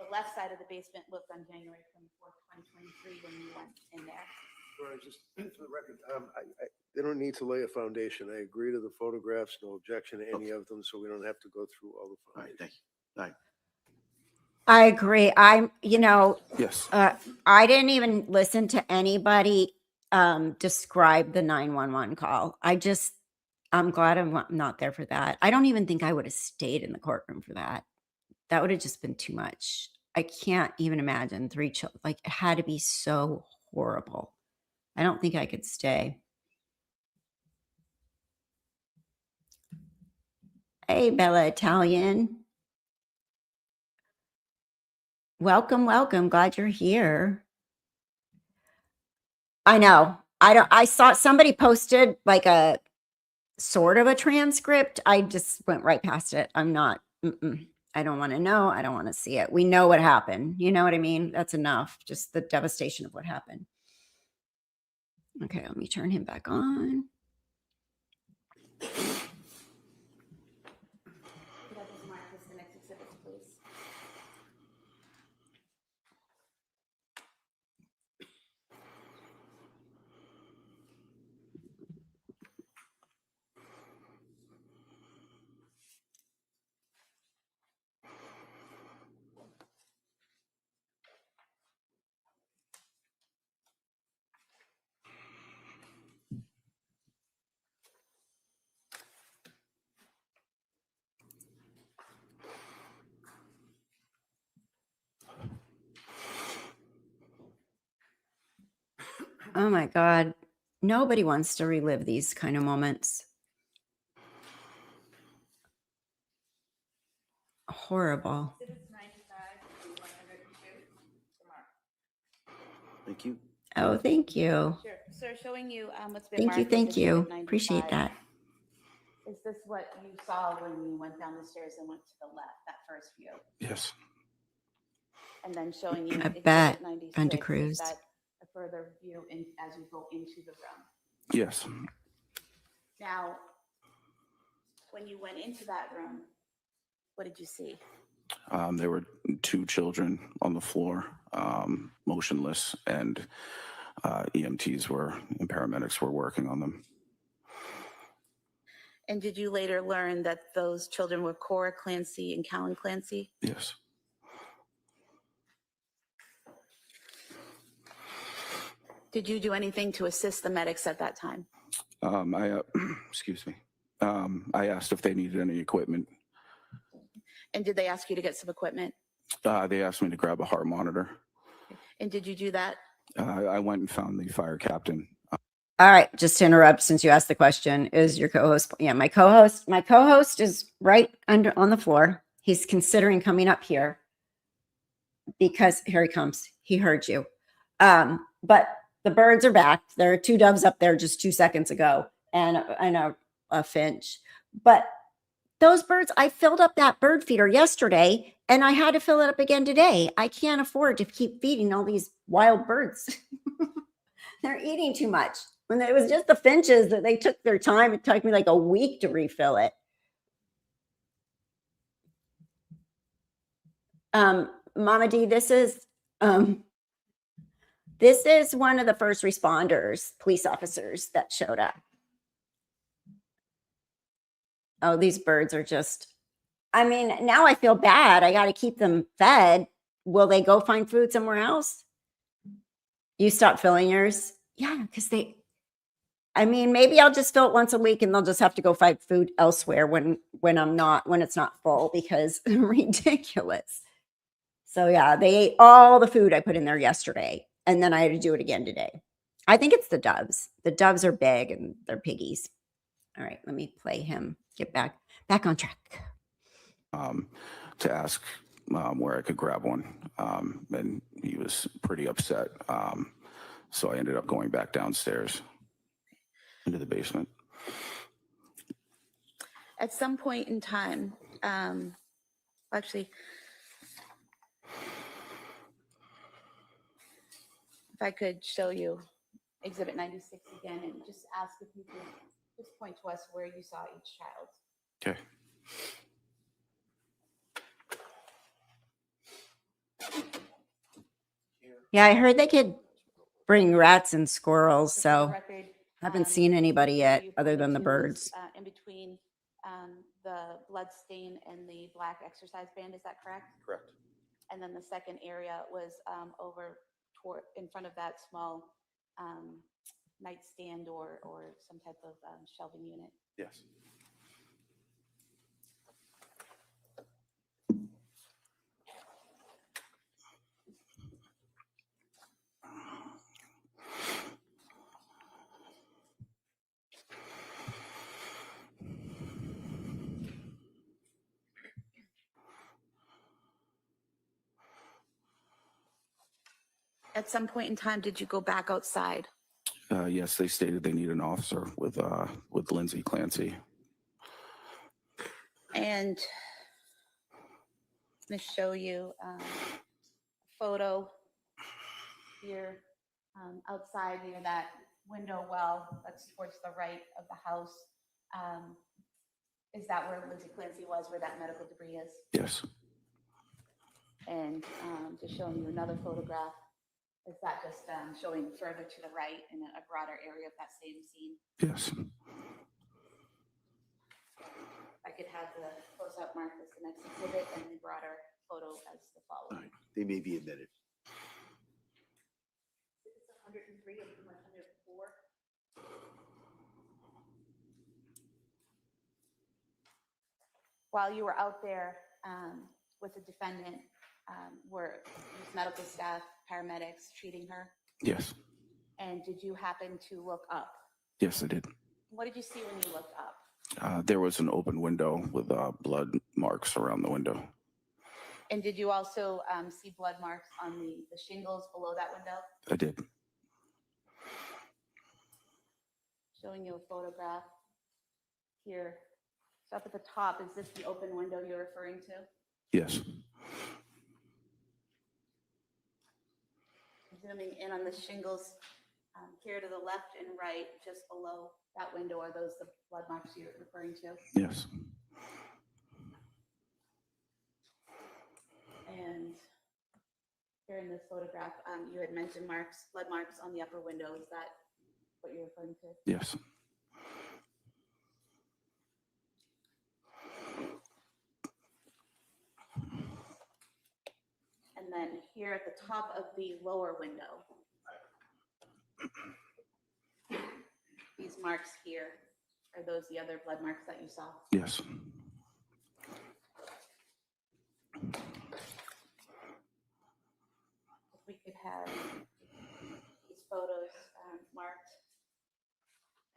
D: the left side of the basement looked on January 24th, 2023 when you went in there.
F: Right, just for the record, they don't need to lay a foundation. I agree to the photographs, no objection to any of them, so we don't have to go through all the
B: All right,
F: foundations.
B: thank you. All right.
A: I agree.
E: Yes.
A: I didn't even listen to anybody describe the 911 call. I'm glad I'm not there for that. I don't even think I would have stayed in the courtroom for that. That would have just been too much. I can't even imagine 3 children. Like, it had to be so horrible. I don't think I could stay. Hey, Bella Italian. Welcome, welcome. Glad you're here. I know. I saw somebody posted like a sort of a transcript. I just went right past it. I'm not, I don't want to know. I don't want to see it. We know what happened. You know what I mean? That's enough. Just the devastation of what happened. Okay, let me turn him back on.
D: Could I just mark this the next exhibit, please?
A: Oh my God. Nobody wants to relive these kind of moments. Horrible.
D: Exhibits 95 and 102.
B: Thank you.
A: Oh, thank you.
D: Sure. Sir, showing you what's been
A: Thank
D: marked
A: you.
D: as
A: Thank
D: Exhibit
A: you.
D: 95.
A: Appreciate that.
D: Is this what you saw when you went down the stairs and went to the left, that first view?
E: Yes.
D: And then showing you
A: I
D: Exhibit
A: bet.
D: 96.
A: Brenda
D: Is
A: Cruz.
D: that a further view as you go into the room?
E: Yes.
D: Now, when you went into that room, what did you see?
E: There were 2 children on the floor, motionless, and EMTs and paramedics were working on them.
D: And did you later learn that those children were Cora Clancy and Callan Clancy?
E: Yes.
D: Did you do anything to assist the medics at that time?
E: Excuse me. I asked if they needed any equipment.
D: And did they ask you to get some equipment?
E: They asked me to grab a heart monitor.
D: And did you do that?
E: I went and found the fire captain.
A: All right, just to interrupt, since you asked the question, is your co-host? Yeah, my co-host is right under on the floor. He's considering coming up here because here he comes. He heard you. But the birds are back. There are 2 doves up there just 2 seconds ago, and a finch. But those birds, I filled up that bird feeder yesterday, and I had to fill it up again today. I can't afford to keep feeding all these wild birds. They're eating too much. When it was just the finches that they took their time, it took me like a week to refill it. Mama D, this is one of the first responders, police officers that showed up. Oh, these birds are just, I mean, now I feel bad. I got to keep them fed. Will they go find food somewhere else? You stop filling yours? Yeah, because maybe I'll just fill it once a week and they'll just have to go find food elsewhere when it's not full, because ridiculous. So yeah, they ate all the food I put in there yesterday, and then I had to do it again today. I think it's the doves. The doves are big and they're piggies. All right, let me play him. Get back on track.
E: To ask where I could grab one, and he was pretty upset. So I ended up going back downstairs into the basement.
D: At some point in time, actually, if I could show you Exhibit 96 again and just ask if you could just point to us where you saw each child.
E: Okay.
A: Yeah, I heard they could bring rats and squirrels,
D: Just for the
A: so
D: record,
A: haven't seen anybody yet
D: you
A: other
D: photo
A: than the
D: 2 was,
A: birds.
D: in between the blood stain and the black exercise band. Is that correct?
E: Correct.
D: And then the second area was over toward in front of that small nightstand or some type of shelving unit.
E: Yes.
D: At some point in time, did you go back outside?
E: Yes, they stated they need an officer with Lindsay Clancy.
D: And I'm going to show you a photo here outside near that window well that's towards the right of the house. Is that where Lindsay Clancy was, where that medical debris is?
E: Yes.
D: And just showing you another photograph. Is that just showing further to the right in a broader area of that same scene?
E: Yes.
D: I could have the close-up mark as the next exhibit and the broader photo as the
B: All
D: following.
B: right, they may be admitted.
D: It's 103 and 104. While you were out there with the defendant, were these medical staff, paramedics treating her?
E: Yes.
D: And did you happen to look up?
E: Yes, I did.
D: What did you see when you looked up?
E: There was an open window with blood marks around the window.
D: And did you also see blood marks on the shingles below that window?
E: I did.
D: Showing you a photograph here. So up at the top, is this the open window you're referring to?
E: Yes.
D: Zooming in on the shingles here to the left and right, just below that window, are those the blood marks you're referring to?
E: Yes.
D: And here in this photograph, you had mentioned blood marks on the upper window. Is that what you're referring to?
E: Yes.
D: And then here at the top of the lower window, these marks here, are those the other blood marks that you saw?
E: Yes.
D: If we could have these photos marked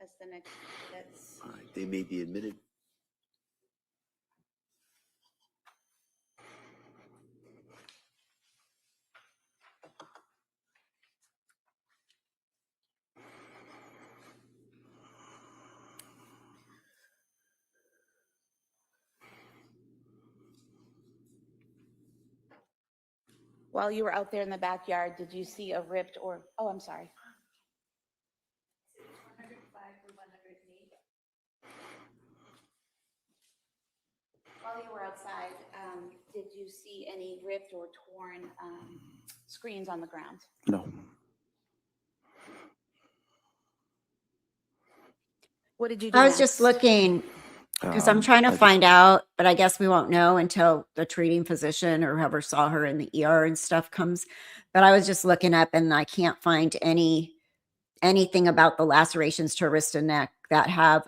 D: as the next exhibits.
B: All right, they may be admitted.
D: While you were out there in the backyard, did you see a ripped or, oh, I'm sorry. 105 through 108. While you were outside, did you see any ripped or torn screens on the ground?
E: No.
D: What did you do
A: I was just
D: next?
A: looking because I'm trying to
E: I-
A: find out, but I guess we won't know until the treating physician or whoever saw her in the ER and stuff comes. But I was just looking up and I can't find anything about the lacerations to her wrist and neck that have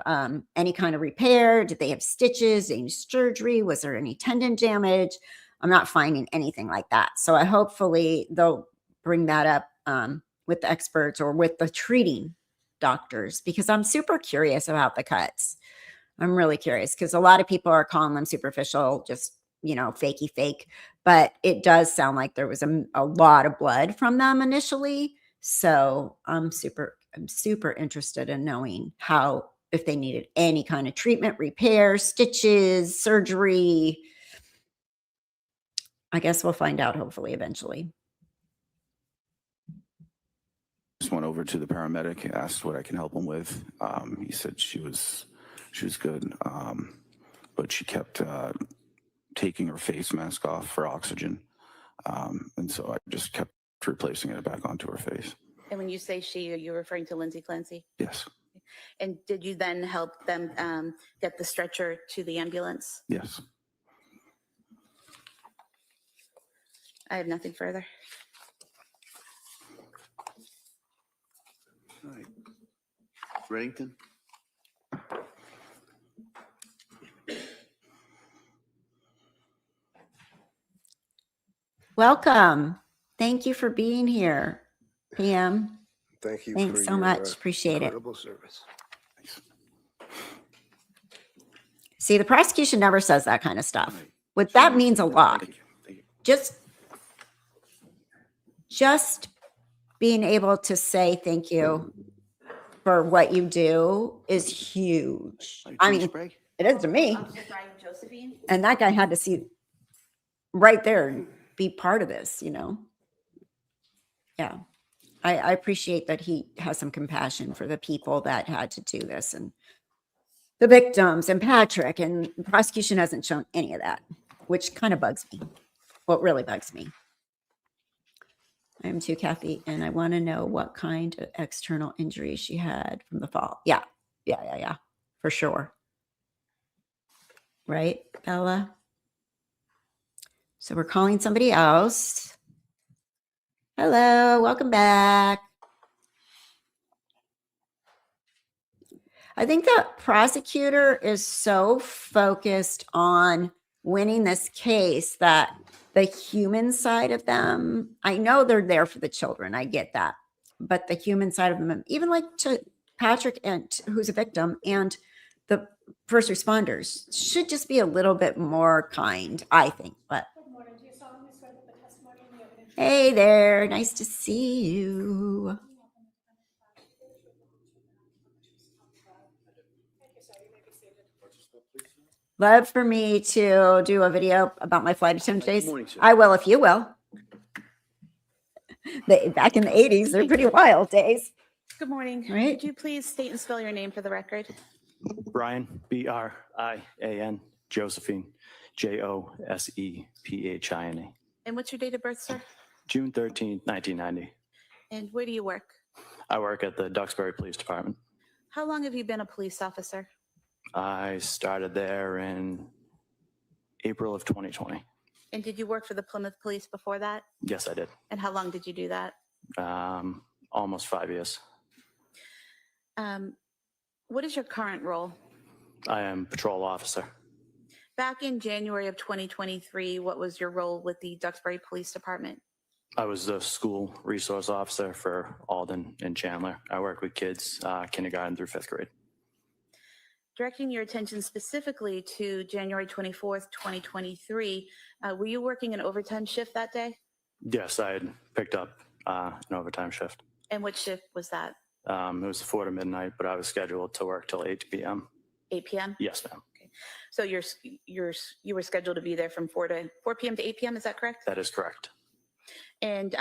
A: any kind of repair. Did they have stitches, any surgery? Was there any tendon damage? I'm not finding anything like that. So I hopefully they'll bring that up with the experts or with the treating doctors, because I'm super curious about the cuts. I'm really curious because a lot of people are calling them superficial, just, fakey fake, but it does sound like there was a lot of blood from them initially. So I'm super interested in knowing if they needed any kind of treatment, repair, stitches, surgery. I guess we'll find out hopefully eventually.
E: just went over to the paramedic, asked what I can help him with. He said she was good, but she kept taking her face mask off for oxygen, and so I just kept replacing it back onto her face.
D: And when you say she, are you referring to Lindsay Clancy?
E: Yes,
D: And did you then help them get the stretcher to the ambulance?
E: yes.
D: I have nothing further.
B: All right. Reddington?
A: Welcome. Thank you for being here, PM.
F: Thank you.
A: Thanks
F: for
A: so
F: your,
A: much. Appreciate it.
F: incredible service.
A: See, the prosecution never says that kind of stuff.
B: Right.
A: What that means a lot.
B: Thank you. Thank you.
A: Just being able to say thank you for what you do is huge. I mean,
B: Sprague?
A: it is to me.
D: Officer Brian Josephine.
A: And that guy had to see right there and be part of this, you know? Yeah. I appreciate that he has some compassion for the people that had to do this and the victims and Patrick, and the prosecution hasn't shown any of that, which kind of bugs me. What really bugs me. I am too, Kathy, and I want to know what kind of external injury she had from the fall. Yeah, for sure. Right, Bella? So we're calling somebody else. Hello, welcome back. I think the prosecutor is so focused on winning this case that the human side of them, I know they're there for the children. I get that. But the human side of them, even like to Patrick, and who's a victim, and the first responders, should just be a little bit more kind, I think. But
C: Good morning. Do you solemnly swear that the testimony and the evidence
A: hey there, nice to see you. Love for me to do a video about my flight attendant
B: Good
A: days.
B: morning, sir.
A: I will if you will. Back in the 80s, they're pretty wild days.
D: Good morning.
A: Right.
D: Could you please state and spell your name for the record?
G: Brian, Brian, Josephine, Josephiane.
D: And what's your date of birth, sir?
G: June 13th, 1990.
D: And where do you work?
G: I work at the Duxbury Police Department.
D: How long have you been a police officer?
G: I started there in April of 2020.
D: And did you work for the Plymouth Police before that?
G: Yes, I did.
D: And how long did you do that?
G: Almost 5 years.
D: What is your current role?
G: I am patrol officer.
D: Back in January of 2023, what was your role with the Duxbury Police Department?
G: I was the school resource officer for Alden and Chandler. I work with kids, kindergarten through 5th grade.
D: Directing your attention specifically to January 24th, 2023, were you working an overtime shift that day?
G: Yes, I had picked up an overtime shift.
D: And what shift was that?
G: It was 4 to midnight, but I was scheduled to work till 8 p.m.
D: 8 p.m.?
G: Yes, ma'am.
D: So you were scheduled to be there from 4 p.m. to 8 p.m., is that correct?
G: That is correct.
D: And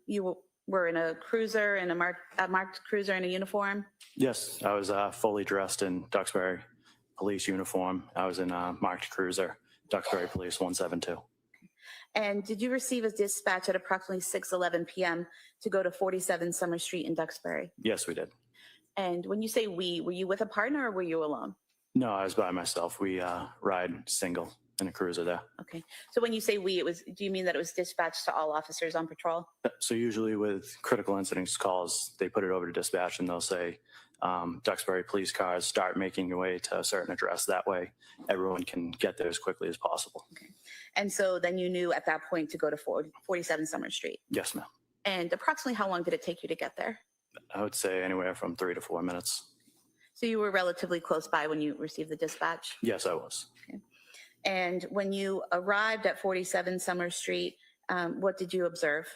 D: you were in a cruiser, in a marked cruiser in a uniform?
G: Yes, I was fully dressed in Duxbury Police uniform. I was in a marked cruiser, Duxbury Police 172.
D: And did you receive a dispatch at approximately 6:11 p.m. to go to 47 Summer Street in Duxbury?
G: Yes, we did.
D: And when you say we, were you with a partner or were you alone?
G: No, I was by myself. We ride single in a cruiser there.
D: Okay. So when you say we, do you mean that it was dispatched to all officers on patrol?
G: So usually with critical incidents calls, they put it over to dispatch and they'll say, Duxbury police cars, start making your way to a certain address. That way everyone can get there as quickly as possible.
D: Okay. And so then you knew at that point to go to 47 Summer Street.
G: Yes, ma'am.
D: And approximately how long did it take you to get there?
G: I would say anywhere from 3 to 4 minutes.
D: So you were relatively close by when you received the dispatch?
G: Yes, I was.
D: Okay. And when you arrived at 47 Summer Street, what did you observe?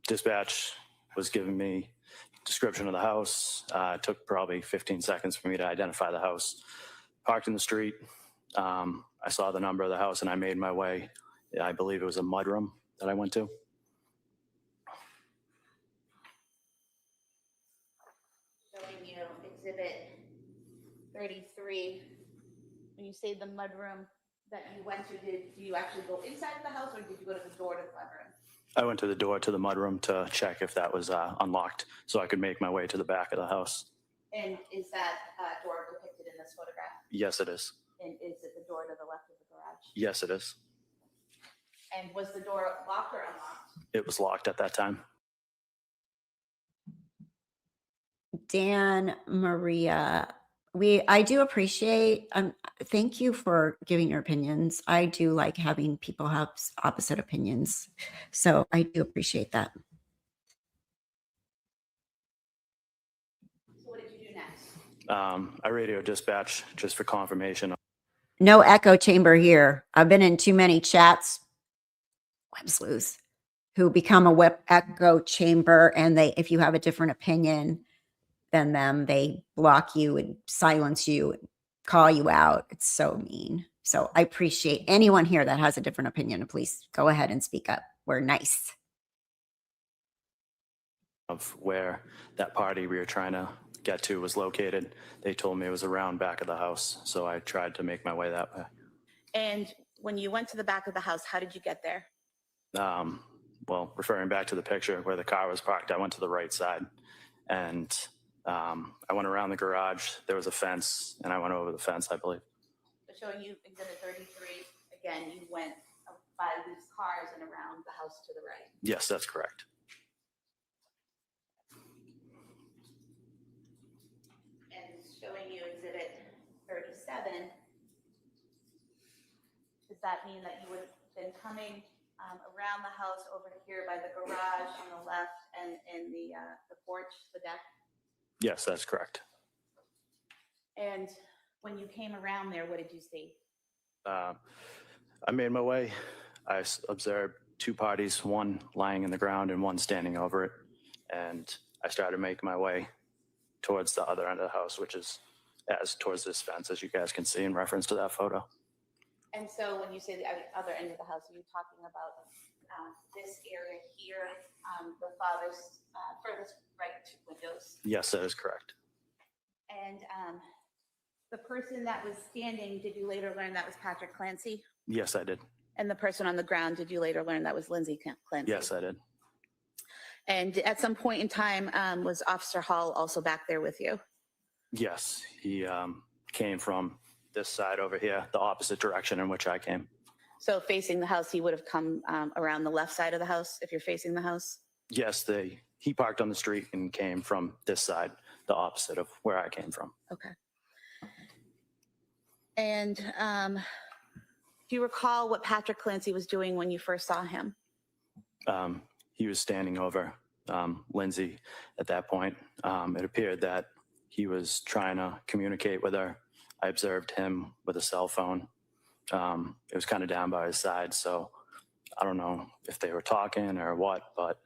G: Dispatch was giving me description of the house. It took probably 15 seconds for me to identify the house. Parked in the street. I saw the number of the house and I made my way. I believe it was a mudroom that I went to.
D: Exhibit 33, when you say the mudroom that you went to, did you actually go inside of the house or did you go to the door to the mudroom?
G: I went to the door to the mudroom to check if that was unlocked so I could make my way to the back of the house.
D: And is that door depicted in this photograph?
G: Yes, it is.
D: And is it the door to the left of the garage?
G: Yes, it is.
D: And was the door locked or unlocked?
G: It was locked at that time.
A: Dan, Maria, I do appreciate, thank you for giving your opinions. I do like having people have opposite opinions. So I do appreciate that.
D: So what did you do next?
G: I radio dispatch just for confirmation.
A: No echo chamber here. I've been in too many chats, web sleuths, who become a web echo chamber, and if you have a different opinion than them, they block you and silence you and call you out. It's so mean. So I appreciate anyone here that has a different opinion. Please go ahead and speak up. We're nice.
G: Of where that party we were trying to get to was located. They told me it was around back of the house, so I tried to make my way that way.
D: And when you went to the back of the house, how did you get there?
G: Well, referring back to the picture where the car was parked, I went to the right side, and I went around the garage. There was a fence, and I went over the fence, I believe.
D: So showing you Exhibit 33, again, you went by these cars and around the house to the right.
G: Yes, that's correct.
D: And showing you Exhibit 37, does that mean that you would have been coming around the house over here by the garage on the left and in the porch, the deck?
G: Yes, that's correct.
D: And when you came around there, what did you see?
G: I made my way. I observed two parties, one lying in the ground and one standing over it. And I started making my way towards the other end of the house, which is towards this fence, as you guys can see in reference to that photo.
D: And so when you say the other end of the house, are you talking about this area here, the father's furthest right two windows?
G: Yes, that is correct.
D: And the person that was standing, did you later learn that was Patrick Clancy?
G: Yes, I did.
D: And the person on the ground, did you later learn that was Lindsay Clancy?
G: Yes, I did.
D: And at some point in time, was Officer Hall also back there with you?
G: Yes, he came from this side over here, the opposite direction in which I came.
D: So facing the house, he would have come around the left side of the house if you're facing the house?
G: Yes, he parked on the street and came from this side, the opposite of where I came from.
D: Okay. And do you recall what Patrick Clancy was doing when you first saw him?
G: He was standing over Lindsay at that point. It appeared that he was trying to communicate with her. I observed him with a cell phone. It was kind of down by his side, so I don't know if they were talking or what, but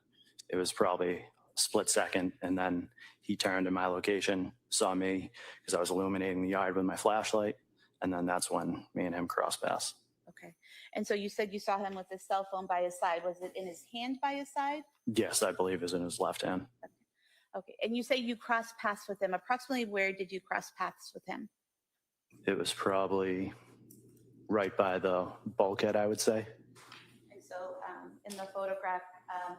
G: it was probably a split second, and then he turned in my location, saw me because I was illuminating the yard with my flashlight, and then that's when me and him crossed paths.
D: Okay. And so you said you saw him with his cell phone by his side. Was it in his hand by his side?
G: Yes, I believe it was in his left hand.
D: Okay. And you say you crossed paths with him. Approximately where did you cross paths with him?
G: It was probably right by the bulkhead, I would say.
D: And so in the photograph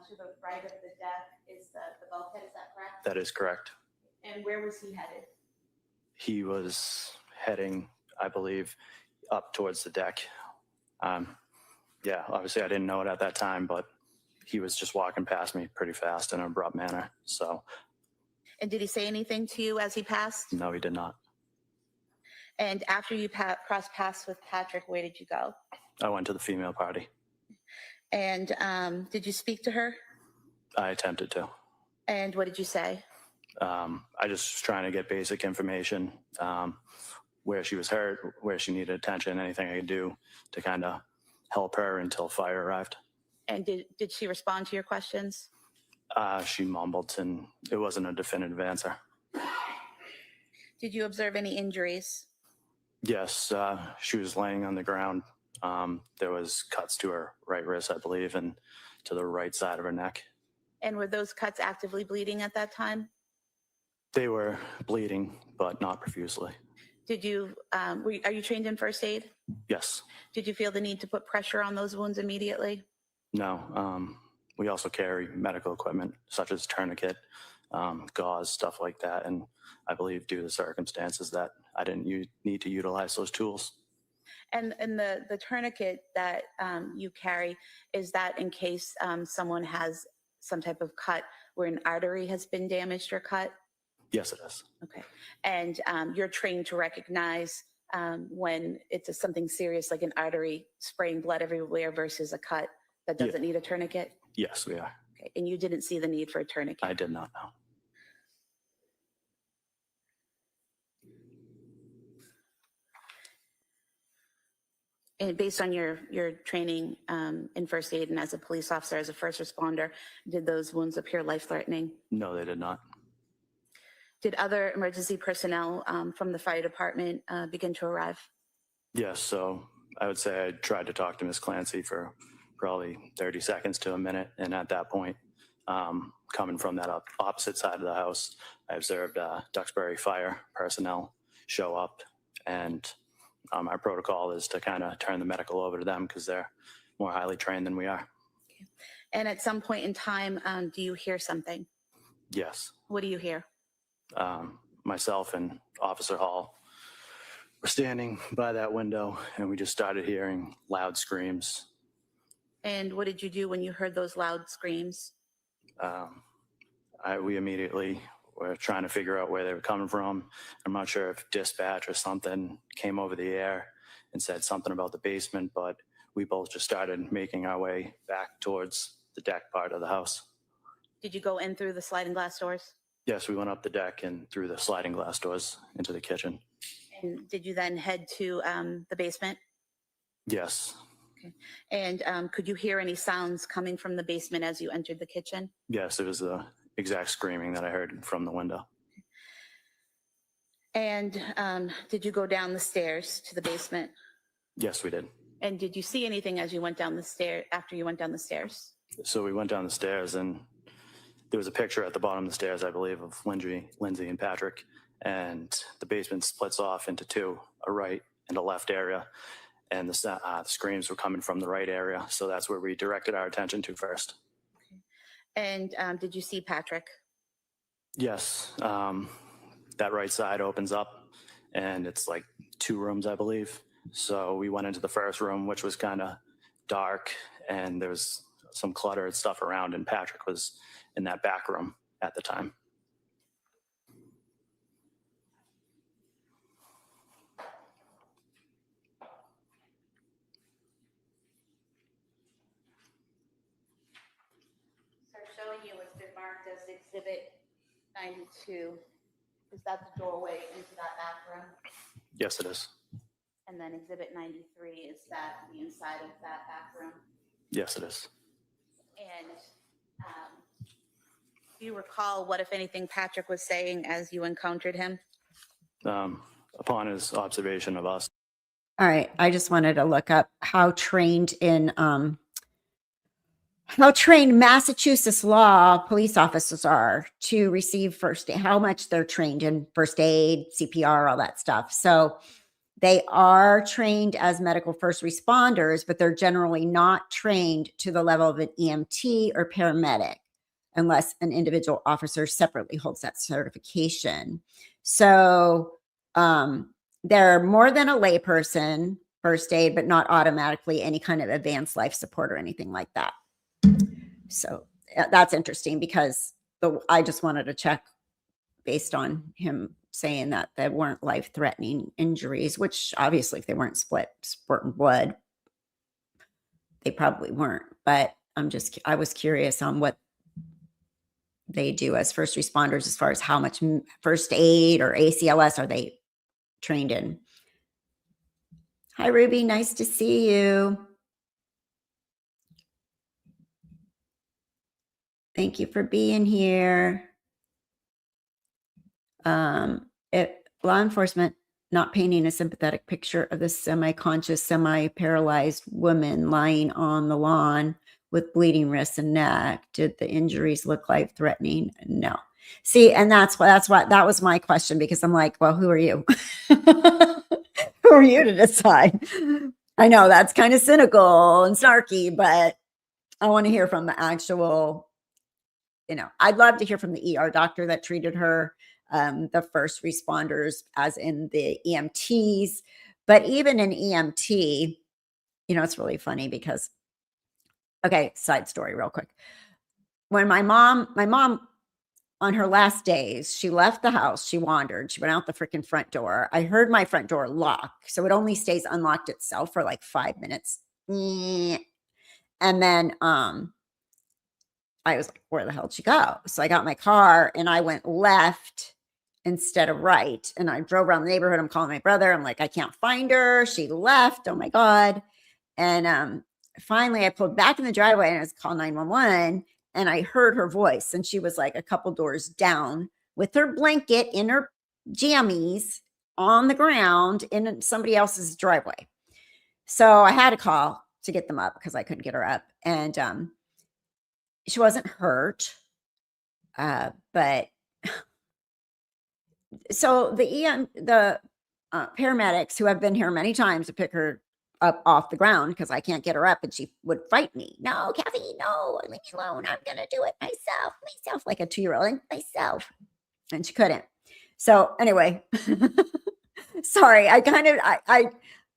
D: to the right of the deck is the bulkhead, is that correct?
G: That is correct.
D: And where was he headed?
G: He was heading, I believe, up towards the deck. Yeah, obviously I didn't know it at that time, but he was just walking past me pretty fast in an abrupt manner. So.
D: And did he say anything to you as he passed?
G: No, he did not.
D: And after you crossed paths with Patrick, where did you go?
G: I went to the female party.
D: And did you speak to her?
G: I attempted to.
D: And what did you say?
G: I just was trying to get basic information, where she was hurt, where she needed attention, anything I could do to kind of help her until fire arrived.
D: And did she respond to your questions?
G: She mumbled, and it wasn't a definitive answer.
D: Did you observe any injuries?
G: Yes, she was laying on the ground. There was cuts to her right wrist, I believe, and to the right side of her neck.
D: And were those cuts actively bleeding at that time?
G: They were bleeding, but not profusely.
D: Did you, are you trained in first aid?
G: Yes.
D: Did you feel the need to put pressure on those wounds immediately?
G: No. We also carry medical equipment such as tourniquet, gauze, stuff like that. And I believe due to the circumstances that I didn't need to utilize those tools.
D: And the tourniquet that you carry, is that in case someone has some type of cut where an artery has been damaged or cut?
G: Yes, it is.
D: Okay. And you're trained to recognize when it's something serious like an artery spraying blood everywhere versus a cut that
G: Yeah.
D: doesn't need a tourniquet?
G: Yes, we are.
D: Okay. And you didn't see the need for a tourniquet?
G: I did not know.
D: And based on your training in first aid and as a police officer, as a first responder, did those wounds appear life-threatening?
G: No, they did not.
D: Did other emergency personnel from the fire department begin to arrive?
G: Yes, so I would say I tried to talk to Ms. Clancy for probably 30 seconds to a minute. And at that point, coming from that opposite side of the house, I observed Duxbury fire personnel show up. And our protocol is to kind of turn the medical over to them because they're more highly trained than we are.
D: Okay. And at some point in time, do you hear something?
G: Yes.
D: What do you hear?
G: Myself and Officer Hall were standing by that window and we just started hearing loud screams.
D: And what did you do when you heard those loud screams?
G: We immediately were trying to figure out where they were coming from. I'm not sure if dispatch or something came over the air and said something about the basement, but we both just started making our way back towards the deck part of the house.
D: Did you go in through the sliding glass doors?
G: Yes, we went up the deck and through the sliding glass doors into the kitchen.
D: And did you then head to the basement?
G: Yes.
D: Okay. And could you hear any sounds coming from the basement as you entered the kitchen?
G: Yes, it was the exact screaming that I heard from the window.
D: And did you go down the stairs to the basement?
G: Yes, we did.
D: And did you see anything as you went down the stair after you went down the stairs?
G: So we went down the stairs and there was a picture at the bottom of the stairs, I believe, of Lindsay and Patrick. And the basement splits off into two, a right and a left area. And the screams were coming from the right area. So that's where we directed our attention to first.
D: Okay. And did you see Patrick?
G: Yes. That right side opens up and it's like 2 rooms, I believe. So we went into the first room, which was kind of dark and there was some cluttered stuff around and Patrick was in that back room at the time.
D: So showing you what's been marked as Exhibit 92. Is that the doorway into that back room?
G: Yes, it is.
D: And then Exhibit 93, is that the inside of that back room?
G: Yes, it is.
D: And do you recall what, if anything, Patrick was saying as you encountered him?
G: Upon his observation of us.
A: All right. I just wanted to look up how trained Massachusetts law police officers are to receive first aid, how much they're trained in first aid, CPR, all that stuff. So they are trained as medical first responders, but they're generally not trained to the level of an EMT or paramedic unless an individual officer separately holds that certification. So they're more than a layperson, first aid, but not automatically any kind of advanced life support or anything like that. So that's interesting because I just wanted to check based on him saying that there weren't life-threatening injuries, which obviously if they weren't spurting blood, they probably weren't. But I was curious on what they do as first responders as far as how much first aid or ACLS are they trained in. Hi, Ruby. Nice to see you. Thank you for being here. Law enforcement not painting a sympathetic picture of the semi-conscious, semi-paralyzed woman lying on the lawn with bleeding wrists and neck. Did the injuries look life-threatening? No. See, and that's what that was my question, because I'm like, well, who are you? Who are you to decide? I know that's kind of cynical and snarky, but I want to hear from the actual, I'd love to hear from the ER doctor that treated her, the first responders, as in the EMTs. But even in EMT, it's really funny because, okay, side story real quick. When my mom on her last days, she left the house, she wandered, she went out the freaking front door. I heard my front door lock, so it only stays unlocked itself for like 5 minutes. And then I was like, where the hell did she go? So I got my car and I went left instead of right. And I drove around the neighborhood. I'm calling my brother. I'm like, I can't find her. She left. Oh my God. And finally I pulled back in the driveway and I was calling 911, and I heard her voice, and she was like a couple doors down with her blanket in her jammies on the ground in somebody else's driveway. So I had to call to get them up because I couldn't get her up. And she wasn't hurt. But so the paramedics who have been here many times to pick her up off the ground, because I can't get her up, and she would fight me. No, Kathy, no, leave me alone. I'm going to do it myself, like a 2-year-old, myself. And she couldn't. So anyway, sorry. I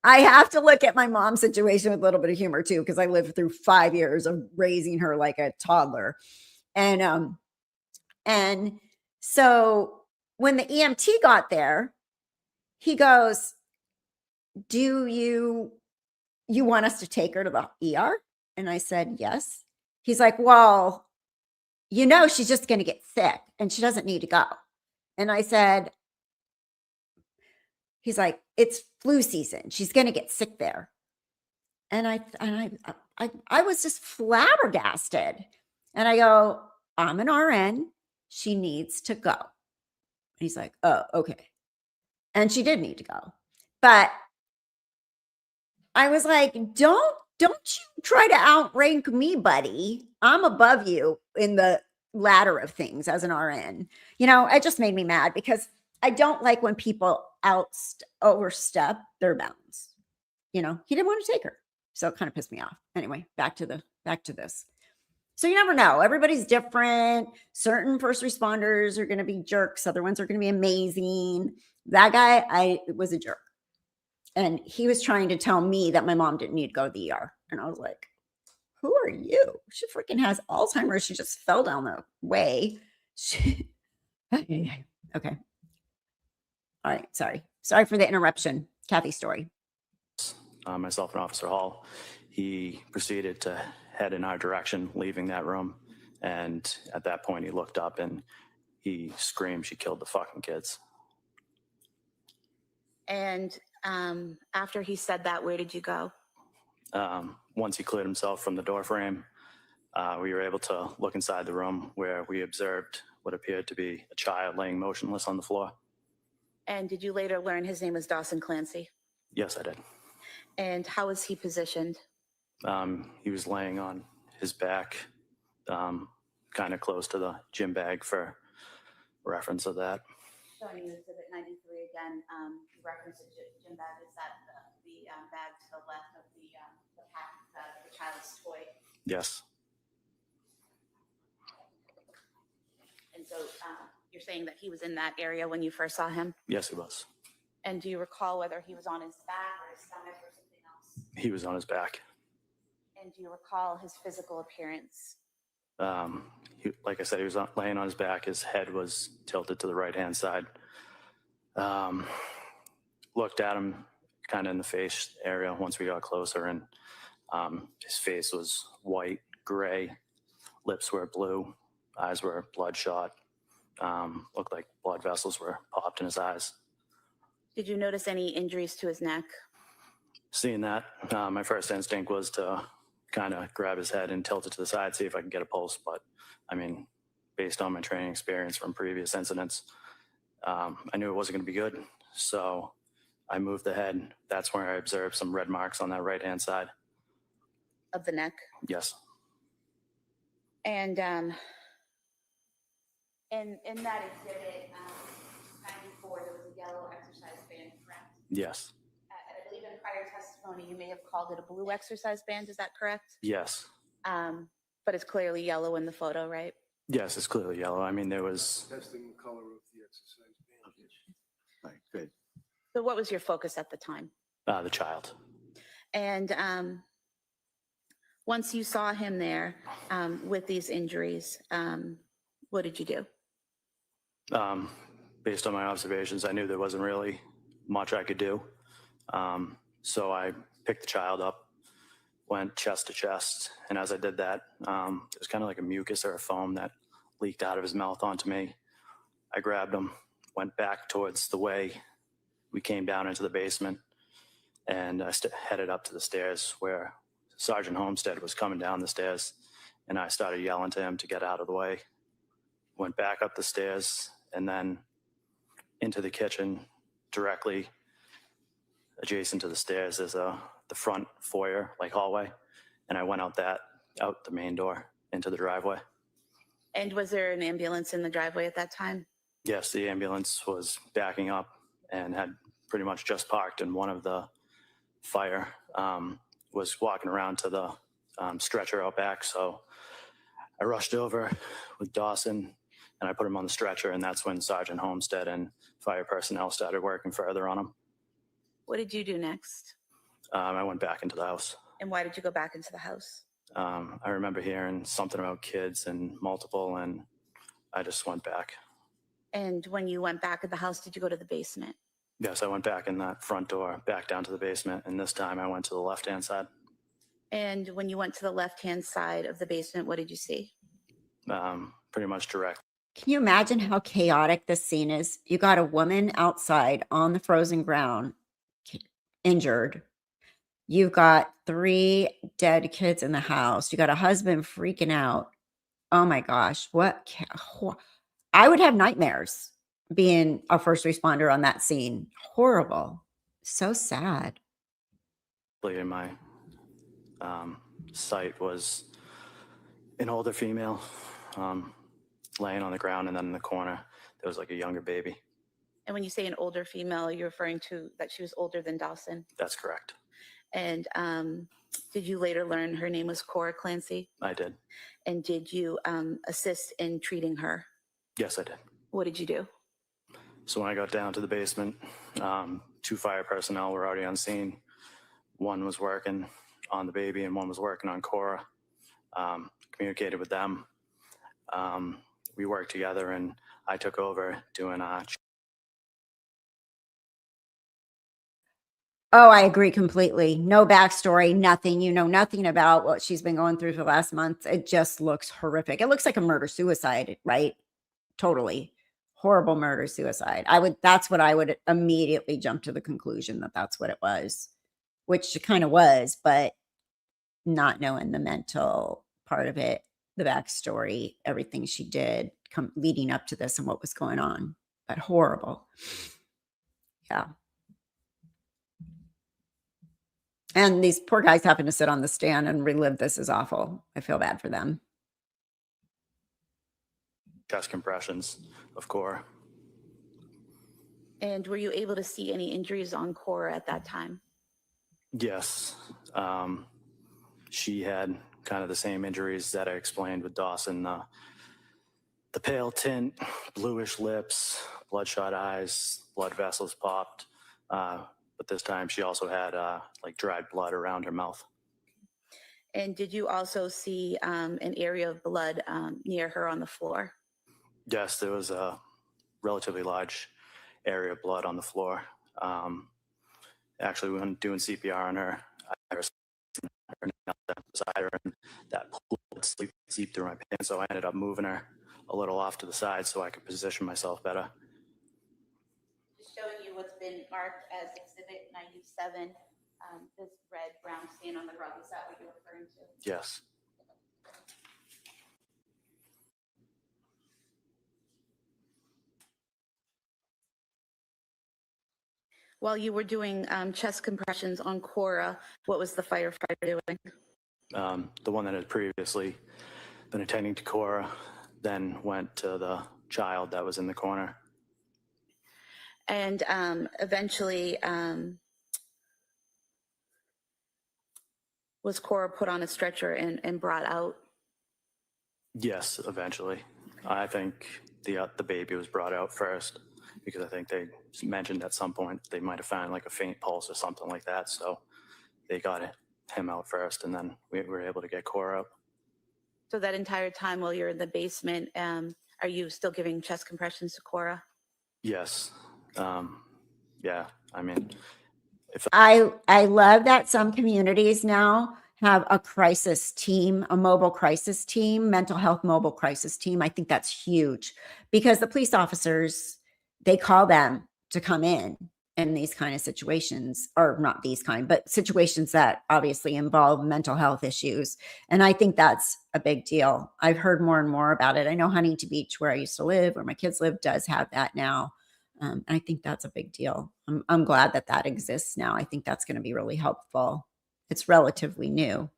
A: have to look at my mom's situation with a little bit of humor too, because I lived through 5 years of raising her like a toddler. And so when the EMT got there, he goes, do you want us to take her to the ER? And I said, yes. He's like, well, she's just going to get sick and she doesn't need to go. And I said, he's like, it's flu season. She's going to get sick there. And I was just flabbergasted. And I go, I'm an RN. She needs to go. And he's like, oh, okay. And she did need to go. But I was like, don't you try to outrank me, buddy. I'm above you in the ladder of things as an RN. It just made me mad because I don't like when people overstep their bounds. He didn't want to take her. So it kind of pissed me off. Anyway, back to this. So you never know. Everybody's different. Certain first responders are going to be jerks. Other ones are going to be amazing. That guy, was a jerk. And he was trying to tell me that my mom didn't need to go to the ER. And I was like, who are you? She freaking has Alzheimer's. She just fell down the way. Okay. All right. Sorry for the interruption. Kathy, story.
G: Myself and Officer Hall, he proceeded to head in our direction, leaving that room. And at that point, he looked up and he screamed, she killed the fucking kids.
D: And after he said that, where did you go?
G: Once he cleared himself from the door frame, we were able to look inside the room where we observed what appeared to be a child laying motionless on the floor.
D: And did you later learn his name was Dawson Clancy?
G: Yes, I did.
D: And how was he positioned?
G: He was laying on his back, kind of close to the gym bag for reference of that.
D: Showing you Exhibit 93 again, reference to gym bag, is that the bag to the left of the pack, the child's toy?
G: Yes.
D: And so you're saying that he was in that area when you first saw him?
G: Yes, he was.
D: And do you recall whether he was on his back or his stomach or something else?
G: He was on his back.
D: And do you recall his physical appearance?
G: Like I said, he was laying on his back. His head was tilted to the right-hand side. Looked at him kind of in the face area once we got closer, and his face was white, gray, lips were blue, eyes were bloodshot. Looked like blood vessels were popped in his eyes.
D: Did you notice any injuries to his neck?
G: Seeing that, my first instinct was to kind of grab his head and tilt it to the side, see if I can get a pulse. But I mean, based on my training experience from previous incidents, I knew it wasn't going to be good. So I moved the head. That's where I observed some red marks on that right-hand side.
D: Of the neck?
G: Yes.
D: And In that exhibit, 94, there was a yellow exercise band, correct?
G: Yes.
D: And I believe in prior testimony, you may have called it a blue exercise band. Is that correct?
G: Yes.
D: But it's clearly yellow in the photo, right?
G: Yes, it's clearly yellow. I mean, there was,
F: Testing the color of the exercise band.
B: All right, good.
D: So what was your focus at the time?
G: the child.
D: And once you saw him there with these injuries, what did you do?
G: Based on my observations, I knew there wasn't really much I could do. So I picked the child up, went chest to chest. And as I did that, it was kind of like a mucus or a foam that leaked out of his mouth onto me. I grabbed him, went back towards the way we came down into the basement, and I headed up to the stairs where Sergeant Homestead was coming down the stairs, and I started yelling to him to get out of the way. Went back up the stairs and then into the kitchen, directly adjacent to the stairs is the front foyer, like hallway, and I went out the main door into the driveway.
D: And was there an ambulance in the driveway at that time?
G: Yes, the ambulance was backing up and had pretty much just parked, and one of the fire was walking around to the stretcher out back. So I rushed over with Dawson and I put him on the stretcher, and that's when Sergeant Homestead and fire personnel started working further on him.
D: What did you do next?
G: I went back into the house.
D: And why did you go back into the house?
G: I remember hearing something about kids and multiple, and I just went back.
D: And when you went back in the house, did you go to the basement?
G: Yes, I went back in that front door, back down to the basement, and this time I went to the left-hand side.
D: And when you went to the left-hand side of the basement, what did you see?
G: Pretty much direct.
A: Can you imagine how chaotic this scene is? You got a woman outside on the frozen ground, injured. You've got 3 dead kids in the house. You got a husband freaking out. Oh my gosh. I would have nightmares being a first responder on that scene. Horrible. So sad.
G: In my sight was an older female laying on the ground, and then in the corner there was like a younger baby.
D: And when you say an older female, you're referring to that she was older than Dawson?
G: That's correct.
D: And did you later learn her name was Cora Clancy?
G: I did.
D: And did you assist in treating her?
G: Yes, I did.
D: What did you do?
G: So when I got down to the basement, 2 fire personnel were already on scene. One was working on the baby and one was working on Cora. Communicated with them. We worked together, and I took over doing
A: Oh, I agree completely. No backstory, nothing. You know nothing about what she's been going through for the last month. It just looks horrific. It looks like a murder-suicide, right? Totally. Horrible murder-suicide. That's what I would immediately jump to the conclusion that that's what it was, which it kind of was, but not knowing the mental part of it, the backstory, everything she did leading up to this and what was going on. But horrible. Yeah. And these poor guys happen to sit on the stand and relive this is awful. I feel bad for them.
G: chest compressions of Cora.
D: And were you able to see any injuries on Cora at that time?
G: Yes. She had kind of the same injuries that I explained with Dawson. The pale tint, bluish lips, bloodshot eyes, blood vessels popped. But this time she also had like dried blood around her mouth.
D: And did you also see an area of blood near her on the floor?
G: Yes, there was a relatively large area of blood on the floor. Actually, when doing CPR on her, I was beside her, and that blood seeped through my pants. So I ended up moving her a little off to the side so I could position myself better.
D: Just showing you what's been marked as Exhibit 97. This red-brown stain on the rug, is that what you're referring to?
G: Yes.
D: While you were doing chest compressions on Cora, what was the firefighter doing?
G: The one that had previously been attending to Cora then went to the child that was in the corner.
D: And eventually, was Cora put on a stretcher and brought out?
G: Yes, eventually. I think the baby was brought out first because I think they mentioned at some point they might have found like a faint pulse or something like that. So they got him out first, and then we were able to get Cora up.
D: So that entire time while you're in the basement, are you still giving chest compressions to Cora?
G: Yes. Yeah. I mean,
A: I love that some communities now have a crisis team, a mobile crisis team, mental health mobile crisis team. I think that's huge because the police officers, they call them to come in these kind of situations, or not these kind, but situations that obviously involve mental health issues. And I think that's a big deal. I've heard more and more about it. I know Huntington Beach, where I used to live, where my kids live, does have that now. I think that's a big deal. I'm glad that that exists now. I think that's going to be really helpful. It's relatively new.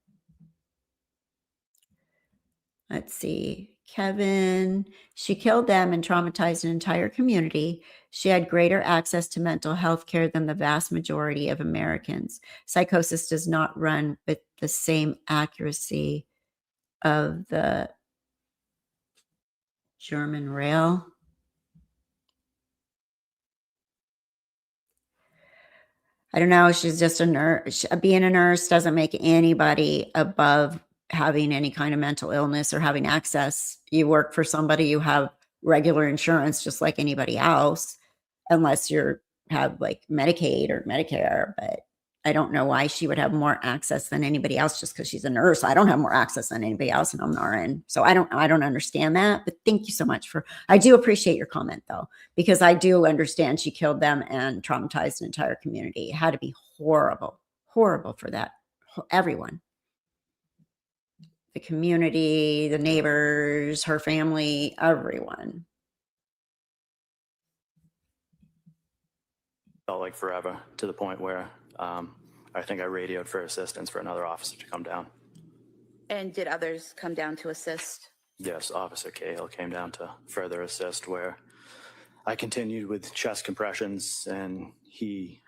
A: Let's see. Kevin, she killed them and traumatized an entire community. She had greater access to mental health care than the vast majority of Americans. Psychosis does not run with the same accuracy of the German rail. I don't know. She's just a nurse. Being a nurse doesn't make anybody above having any kind of mental illness or having access. You work for somebody, you have regular insurance just like anybody else, unless you have like Medicaid or Medicare. But I don't know why she would have more access than anybody else just because she's a nurse. I don't have more access than anybody else, and I'm an RN. So I don't understand that. But thank you so much I do appreciate your comment though, because I do understand she killed them and traumatized an entire community. It had to be horrible, horrible for that. Everyone, the community, the neighbors, her family, everyone.
G: felt like forever, to the point where I think I radioed for assistance for another officer to come down.
D: And did others come down to assist?
G: Yes, Officer Cahill came down to further assist, where I continued with chest compressions, and he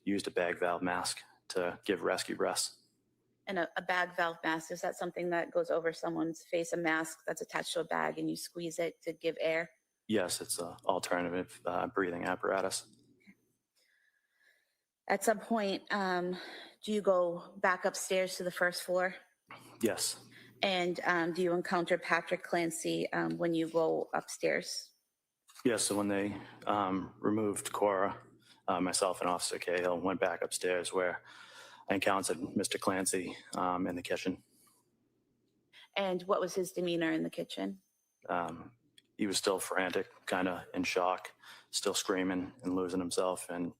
G: used a bag valve mask to give rescue breaths.
D: And a bag valve mask, is that something that goes over someone's face, a mask that's attached to a bag and you squeeze it to give air?
G: Yes, it's an alternative breathing apparatus.
D: At some point, do you go back upstairs to the first floor?
G: Yes.
D: And do you encounter Patrick Clancy when you go upstairs?
G: Yes, so when they removed Cora, myself and Officer Cahill went back upstairs, where I encountered Mr. Clancy in the kitchen.
D: And what was his demeanor in the kitchen?
G: He was still frantic, kind of in shock, still screaming and losing himself. And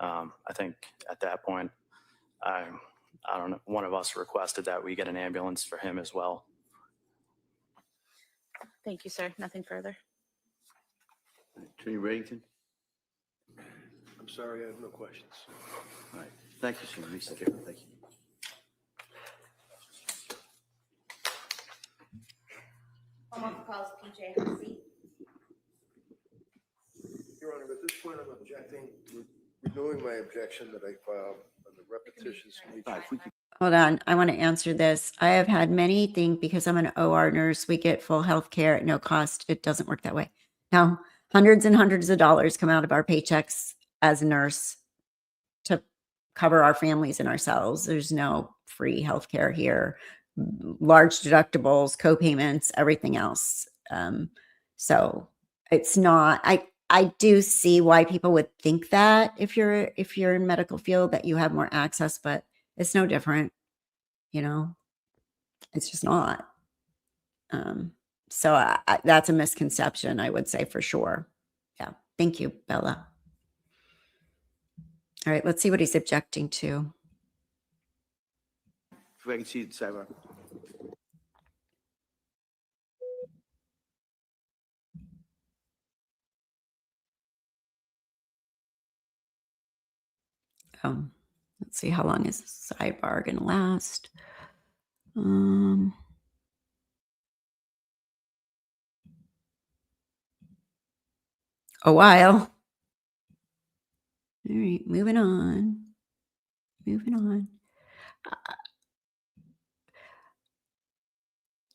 G: I think at that point, I don't know, one of us requested that we get an ambulance for him as well.
D: Thank you, sir. Nothing further.
B: Attorney Reddington?
F: I'm sorry, I have no questions.
B: All right. Thank you, sir. Lisa. Thank you.
D: Calls PJ Hussey.
F: Your Honor, at this point, I'm objecting, renewing my objection that I filed on the repetitious nature.
B: All right, if we could-
A: Hold on. I want to answer this. I have had many think because I'm an OR nurse, we get full health care at no cost. It doesn't work that way. Now, hundreds and hundreds of dollars come out of our paychecks as a nurse to cover our families and ourselves. There's no free health care here. Large deductibles, co-payments, everything else. So it's not, I do see why people would think that if you're in medical field that you have more access, but it's no different, it's just not. So that's a misconception, I would say, for sure. Yeah. Thank you, Bella. All right, let's see what he's objecting to.
B: if I can see the sidebar.
A: Let's see, how long is the sidebar going to last? a while. All right, moving on. Moving on.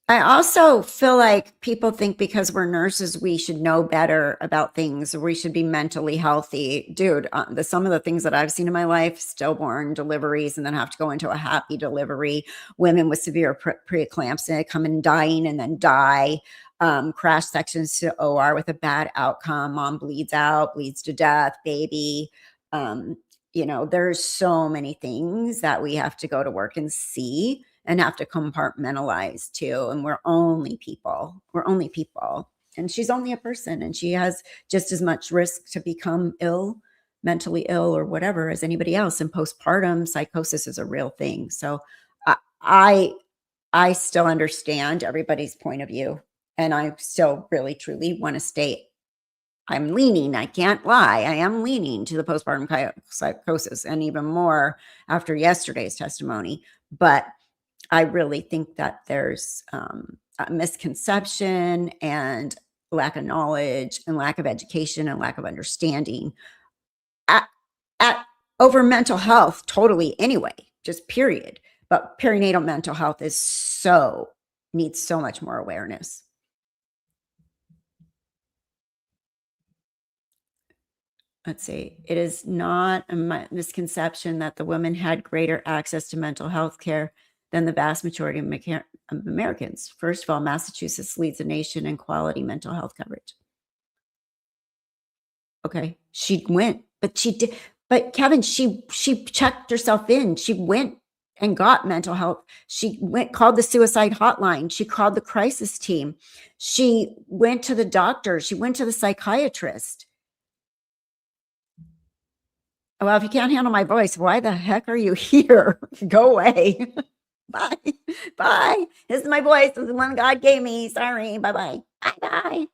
A: I also feel like people think because we're nurses, we should know better about things, or we should be mentally healthy. Dude, some of the things that I've seen in my life, stillborn deliveries, and then have to go into a happy delivery, women with severe preeclampsia come in dying and then die, crash sections to OR with a bad outcome, mom bleeds out, bleeds to death, baby. There's so many things that we have to go to work and see and have to compartmentalize too. And we're only people. We're only people. And she's only a person, and she has just as much risk to become ill, mentally ill or whatever, as anybody else. And postpartum psychosis is a real thing. So I still understand everybody's point of view. And I still really, truly want to stay. I'm leaning, I can't lie. I am leaning to the postpartum psychosis, and even more after yesterday's testimony. But I really think that there's a misconception and lack of knowledge and lack of education and lack of understanding at over mental health totally anyway, just period. But perinatal mental health needs so much more awareness. Let's see. It is not a misconception that the women had greater access to mental health care than the vast majority of Americans. First of all, Massachusetts leads the nation in quality mental health coverage. Okay, she went, but she did. But Kevin, she checked herself in. She went and got mental health. She called the suicide hotline. She called the crisis team. She went to the doctor. She went to the psychiatrist. Well, if you can't handle my voice, why the heck are you here? Go away. Bye. Bye. This is my voice. This is the one God gave me. Sorry. Bye-bye. Bye-bye.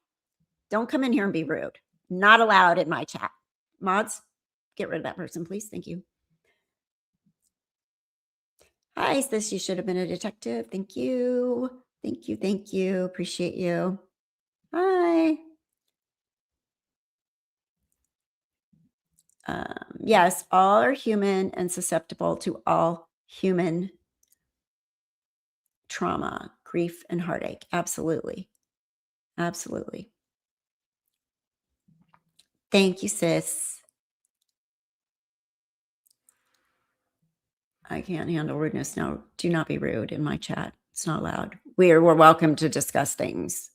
A: Don't come in here and be rude. Not allowed in my chat. Mods, get rid of that person, please. Thank you. Hi, sis. You should have been a detective. Thank you. Thank you. Thank you. Appreciate you. Hi. Yes, all are human and susceptible to all human trauma, grief, and heartache. Absolutely. Absolutely. Thank you, sis. I can't handle rudeness. No, do not be rude in my chat. It's not allowed. We're welcome to discuss things,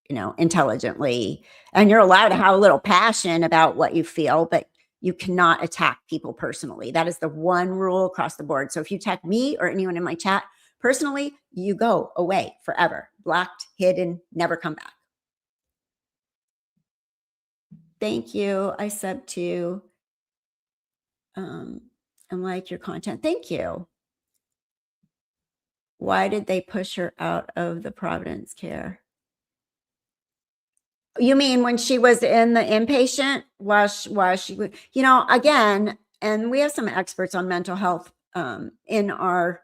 A: intelligently. And you're allowed to have a little passion about what you feel, but you cannot attack people personally. That is the one rule across the board. So if you attack me or anyone in my chat personally, you go away forever. Blocked, hidden, never come back. Thank you. I sub to and like your content. Thank you. Why did they push her out of the Providence care? You mean when she was in the inpatient while she would, again, and we have some experts on mental health in our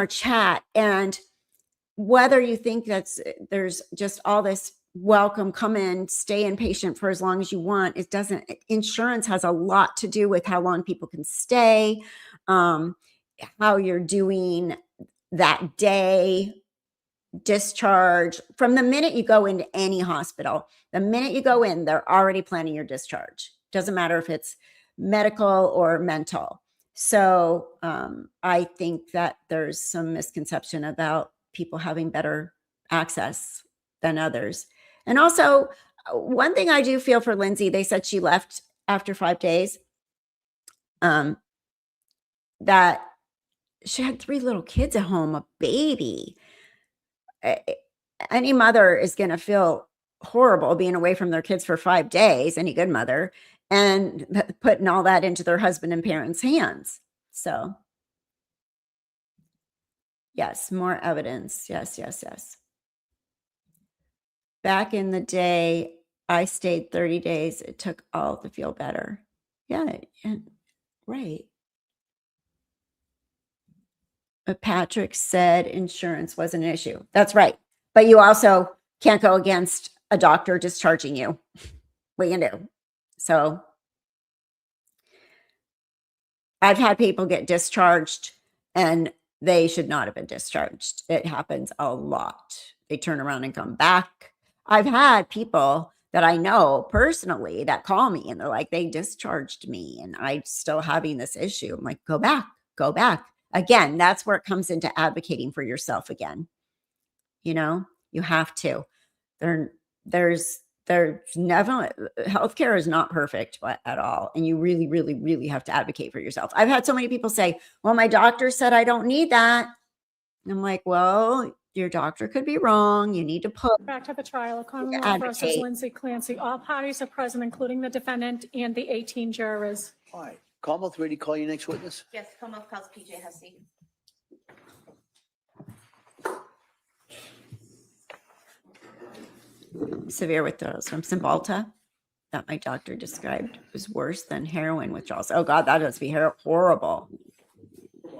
A: chat, and whether you think there's just all this welcome, come in, stay inpatient for as long as you want, it doesn't. Insurance has a lot to do with how long people can stay, how you're doing that day, discharge. From the minute you go into any hospital, the minute you go in, they're already planning your discharge. Doesn't matter if it's medical or mental. So I think that there's some misconception about people having better access than others. And also, one thing I do feel for Lindsay, they said she left after 5 days, that she had 3 little kids at home, a baby. Any mother is going to feel horrible being away from their kids for 5 days, any good mother, and putting all that into their husband and parents' hands. So yes, more evidence. Yes, yes, yes. Back in the day, I stayed 30 days. It took all to feel better. Yeah, right. But Patrick said insurance wasn't an issue. That's right. But you also can't go against a doctor discharging you. What you can do? So I've had people get discharged and they should not have been discharged. It happens a lot. They turn around and come back. I've had people that I know personally that call me and they're like, they discharged me and I'm still having this issue. I'm like, go back, go back. Again, that's where it comes into advocating for yourself again. You know, you have to. There's never, healthcare is not perfect at all. And you really, really, really have to advocate for yourself. I've had so many people say, well, my doctor said I don't need that. And I'm like, well, your doctor could be wrong. You need to put,
C: Back to the trial of Commonwealth versus
A: advocate.
C: Lindsay Clancy. All parties are present, including the defendant and the 18 jurors.
B: All right. Commonwealth, ready to call your next witness?
D: Yes, Commonwealth calls PJ Hussey.
A: severe withdrawals from Cymbalta that my doctor described was worse than heroin withdrawals. Oh God, that must be horrible.
C: Good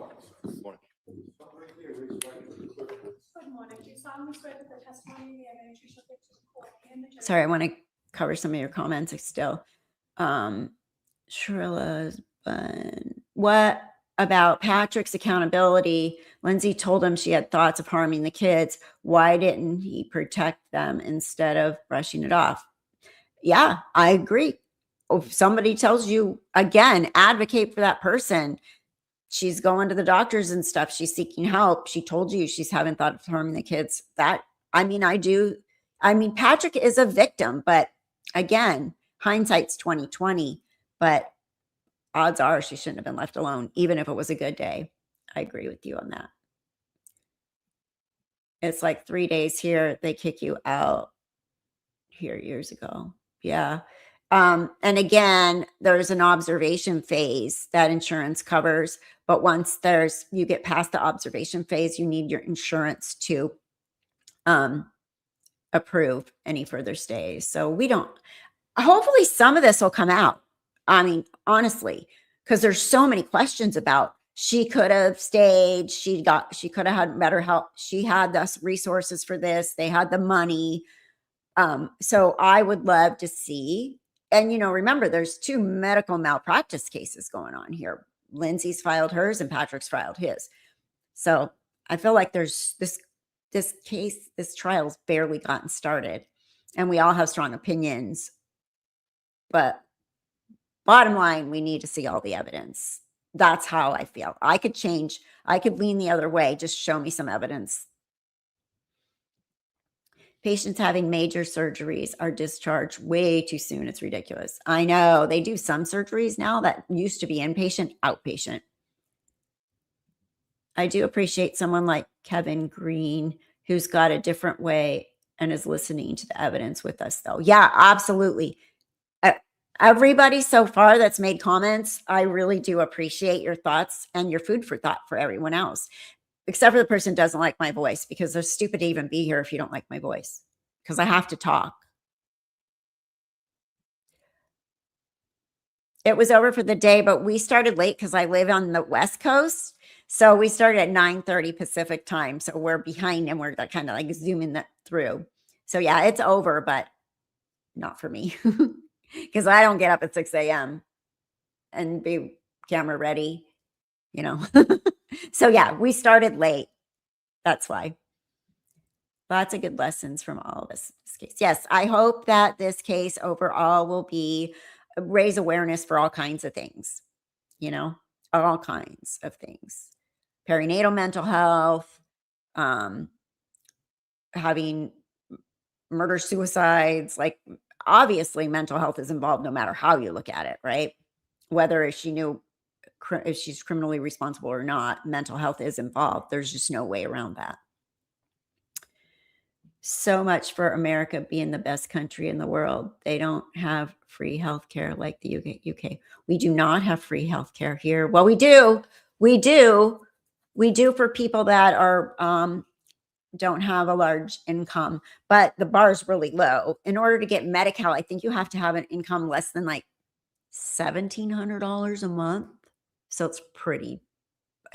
C: morning. Do you solemnly swear that the testimony in the evidence you shall give to the court and the judge?
A: Sorry, I want to cover some of your comments still. Shrilla's, but what about Patrick's accountability? Lindsay told him she had thoughts of harming the kids. Why didn't he protect them instead of brushing it off? Yeah, I agree. If somebody tells you, again, advocate for that person. She's going to the doctors and stuff. She's seeking help. She told you she's having thought of harming the kids. I do. I mean, Patrick is a victim, but again, hindsight's 20/20, but odds are she shouldn't have been left alone, even if it was a good day. I agree with you on that. It's like 3 days here, they kick you out here years ago. Yeah. And again, there's an observation phase that insurance covers, but once you get past the observation phase, you need your insurance to approve any further stays. So hopefully some of this will come out. I mean, honestly, because there's so many questions about she could have stayed. She could have had better help. She had the resources for this. They had the money. So I would love to see, and remember, there's 2 medical malpractice cases going on here. Lindsay's filed hers and Patrick's filed his. So I feel like there's this trial's barely gotten started, and we all have strong opinions, but bottom line, we need to see all the evidence. That's how I feel. I could lean the other way. Just show me some evidence. Patients having major surgeries are discharged way too soon. It's ridiculous. I know they do some surgeries now that used to be inpatient, outpatient. I do appreciate someone like Kevin Green, who's got a different way and is listening to the evidence with us, though. Yeah, absolutely. Everybody so far that's made comments, I really do appreciate your thoughts and your food for thought for everyone else, except for the person who doesn't like my voice, because they're stupid to even be here if you don't like my voice, because I have to talk. It was over for the day, but we started late because I live on the West Coast. So we started at 9:30 Pacific time. So we're behind and we're kind of like zooming that through. So yeah, it's over, but not for me. Because I don't get up at 6 a.m. and be camera ready, So yeah, we started late. That's why. Lots of good lessons from all of this case. Yes, I hope that this case overall will raise awareness for all kinds of things, all kinds of things. Perinatal mental health, having murder suicides, like obviously mental health is involved no matter how you look at it, right? Whether if she's criminally responsible or not, mental health is involved. There's just no way around that. So much for America being the best country in the world. They don't have free healthcare like the UK. We do not have free healthcare here. Well, we do. We do for people that are don't have a large income, but the bar is really low. In order to get Medi-Cal, I think you have to have an income less than like $1,700 a month. So it's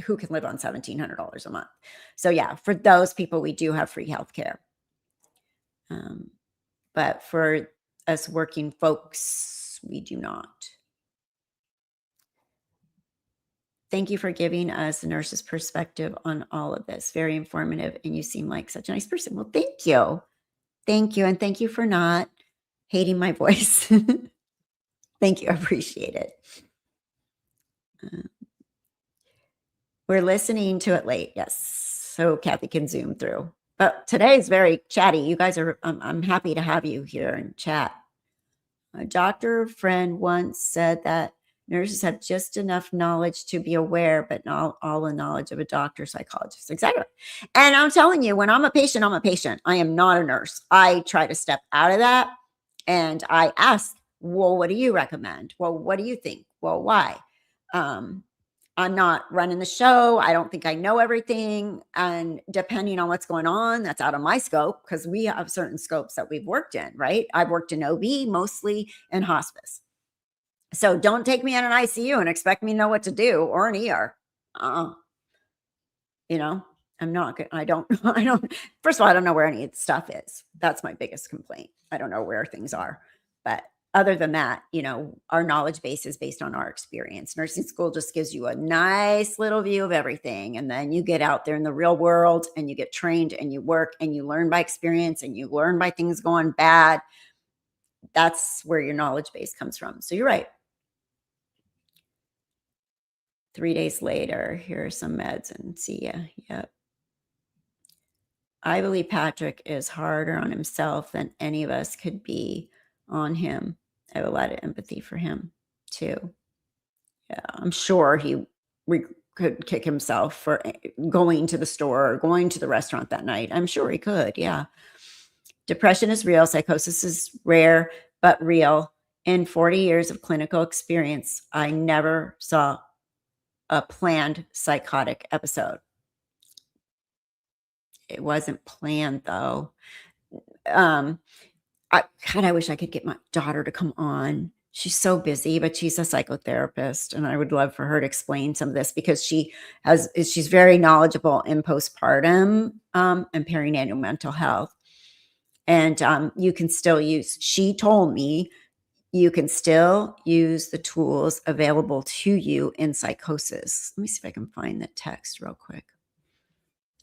A: who can live on $1,700 a month? So yeah, for those people, we do have free healthcare. But for us working folks, we do not. Thank you for giving us a nurse's perspective on all of this. Very informative, and you seem like such a nice person. Well, thank you. Thank you, and thank you for not hating my voice. Thank you. I appreciate it. We're listening to it late. Yes. So Kathy can zoom through. But today is very chatty. You guys are, I'm happy to have you here and chat. A doctor friend once said that nurses have just enough knowledge to be aware, but not all the knowledge of a doctor, psychologist. Exactly. And I'm telling you, when I'm a patient, I'm a patient. I am not a nurse. I try to step out of that and I ask, well, what do you recommend? Well, what do you think? Well, why? I'm not running the show. I don't think I know everything. And depending on what's going on, that's out of my scope because we have certain scopes that we've worked in, right? I've worked in OB mostly and hospice. So don't take me in an ICU and expect me to know what to do or an ER. You know, I'm not good. I don't, first of all, I don't know where any of the stuff is. That's my biggest complaint. I don't know where things are. But other than that, you know, our knowledge base is based on our experience. Nursing school just gives you a nice little view of everything. And then you get out there in the real world and you get trained and you work and you learn by experience and you learn by things going bad. That's where your knowledge base comes from. So you're right. 3 days later, here are some meds and see ya. Yep. I believe Patrick is harder on himself than any of us could be on him. I have a lot of empathy for him too. Yeah, I'm sure he could kick himself for going to the store or going to the restaurant that night. I'm sure he could. Yeah. Depression is real. Psychosis is rare, but real. In 40 years of clinical experience, I never saw a planned psychotic episode. It wasn't planned though. I wish I could get my daughter to come on. She's so busy, but she's a psychotherapist, and I would love for her to explain some of this because she's very knowledgeable in postpartum and perinatal mental health. And you can still use. She told me you can still use the tools available to you in psychosis. Let me see if I can find the text real quick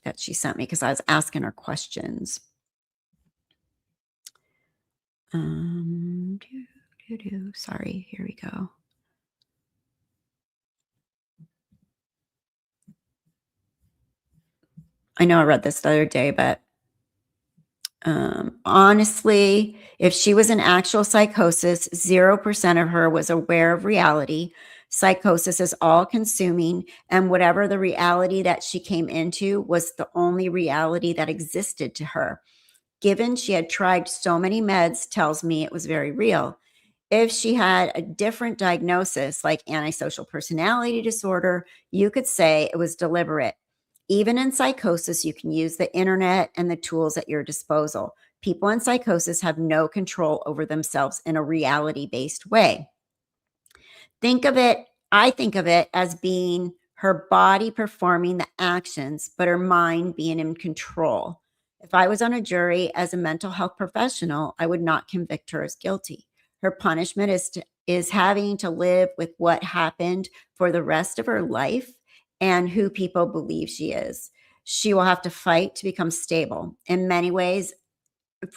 A: that she sent me because I was asking her questions. Sorry, here we go. I know I read this the other day, but honestly, if she was in actual psychosis, 0% of her was aware of reality. Psychosis is all consuming, and whatever the reality that she came into was the only reality that existed to her. Given she had tried so many meds, tells me it was very real. If she had a different diagnosis like antisocial personality disorder, you could say it was deliberate. Even in psychosis, you can use the internet and the tools at your disposal. People in psychosis have no control over themselves in a reality-based way. I think of it as being her body performing the actions, but her mind being in control. If I was on a jury as a mental health professional, I would not convict her as guilty. Her punishment is having to live with what happened for the rest of her life and who people believe she is. She will have to fight to become stable. In many ways,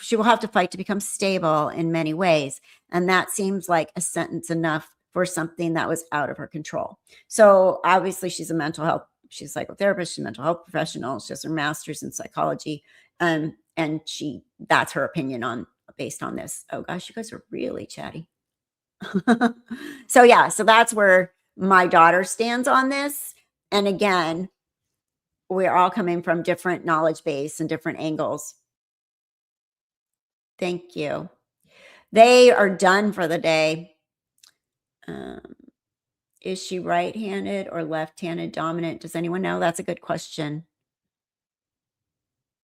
A: she will have to fight to become stable in many ways. And that seems like a sentence enough for something that was out of her control. So obviously she's a she's a psychotherapist, she's a mental health professional, she has her master's in psychology. And that's her opinion based on this. Oh gosh, you guys are really chatty. So yeah, so that's where my daughter stands on this. And again, we're all coming from different knowledge base and different angles. Thank you. They are done for the day. Is she right-handed or left-handed dominant? Does anyone know? That's a good question.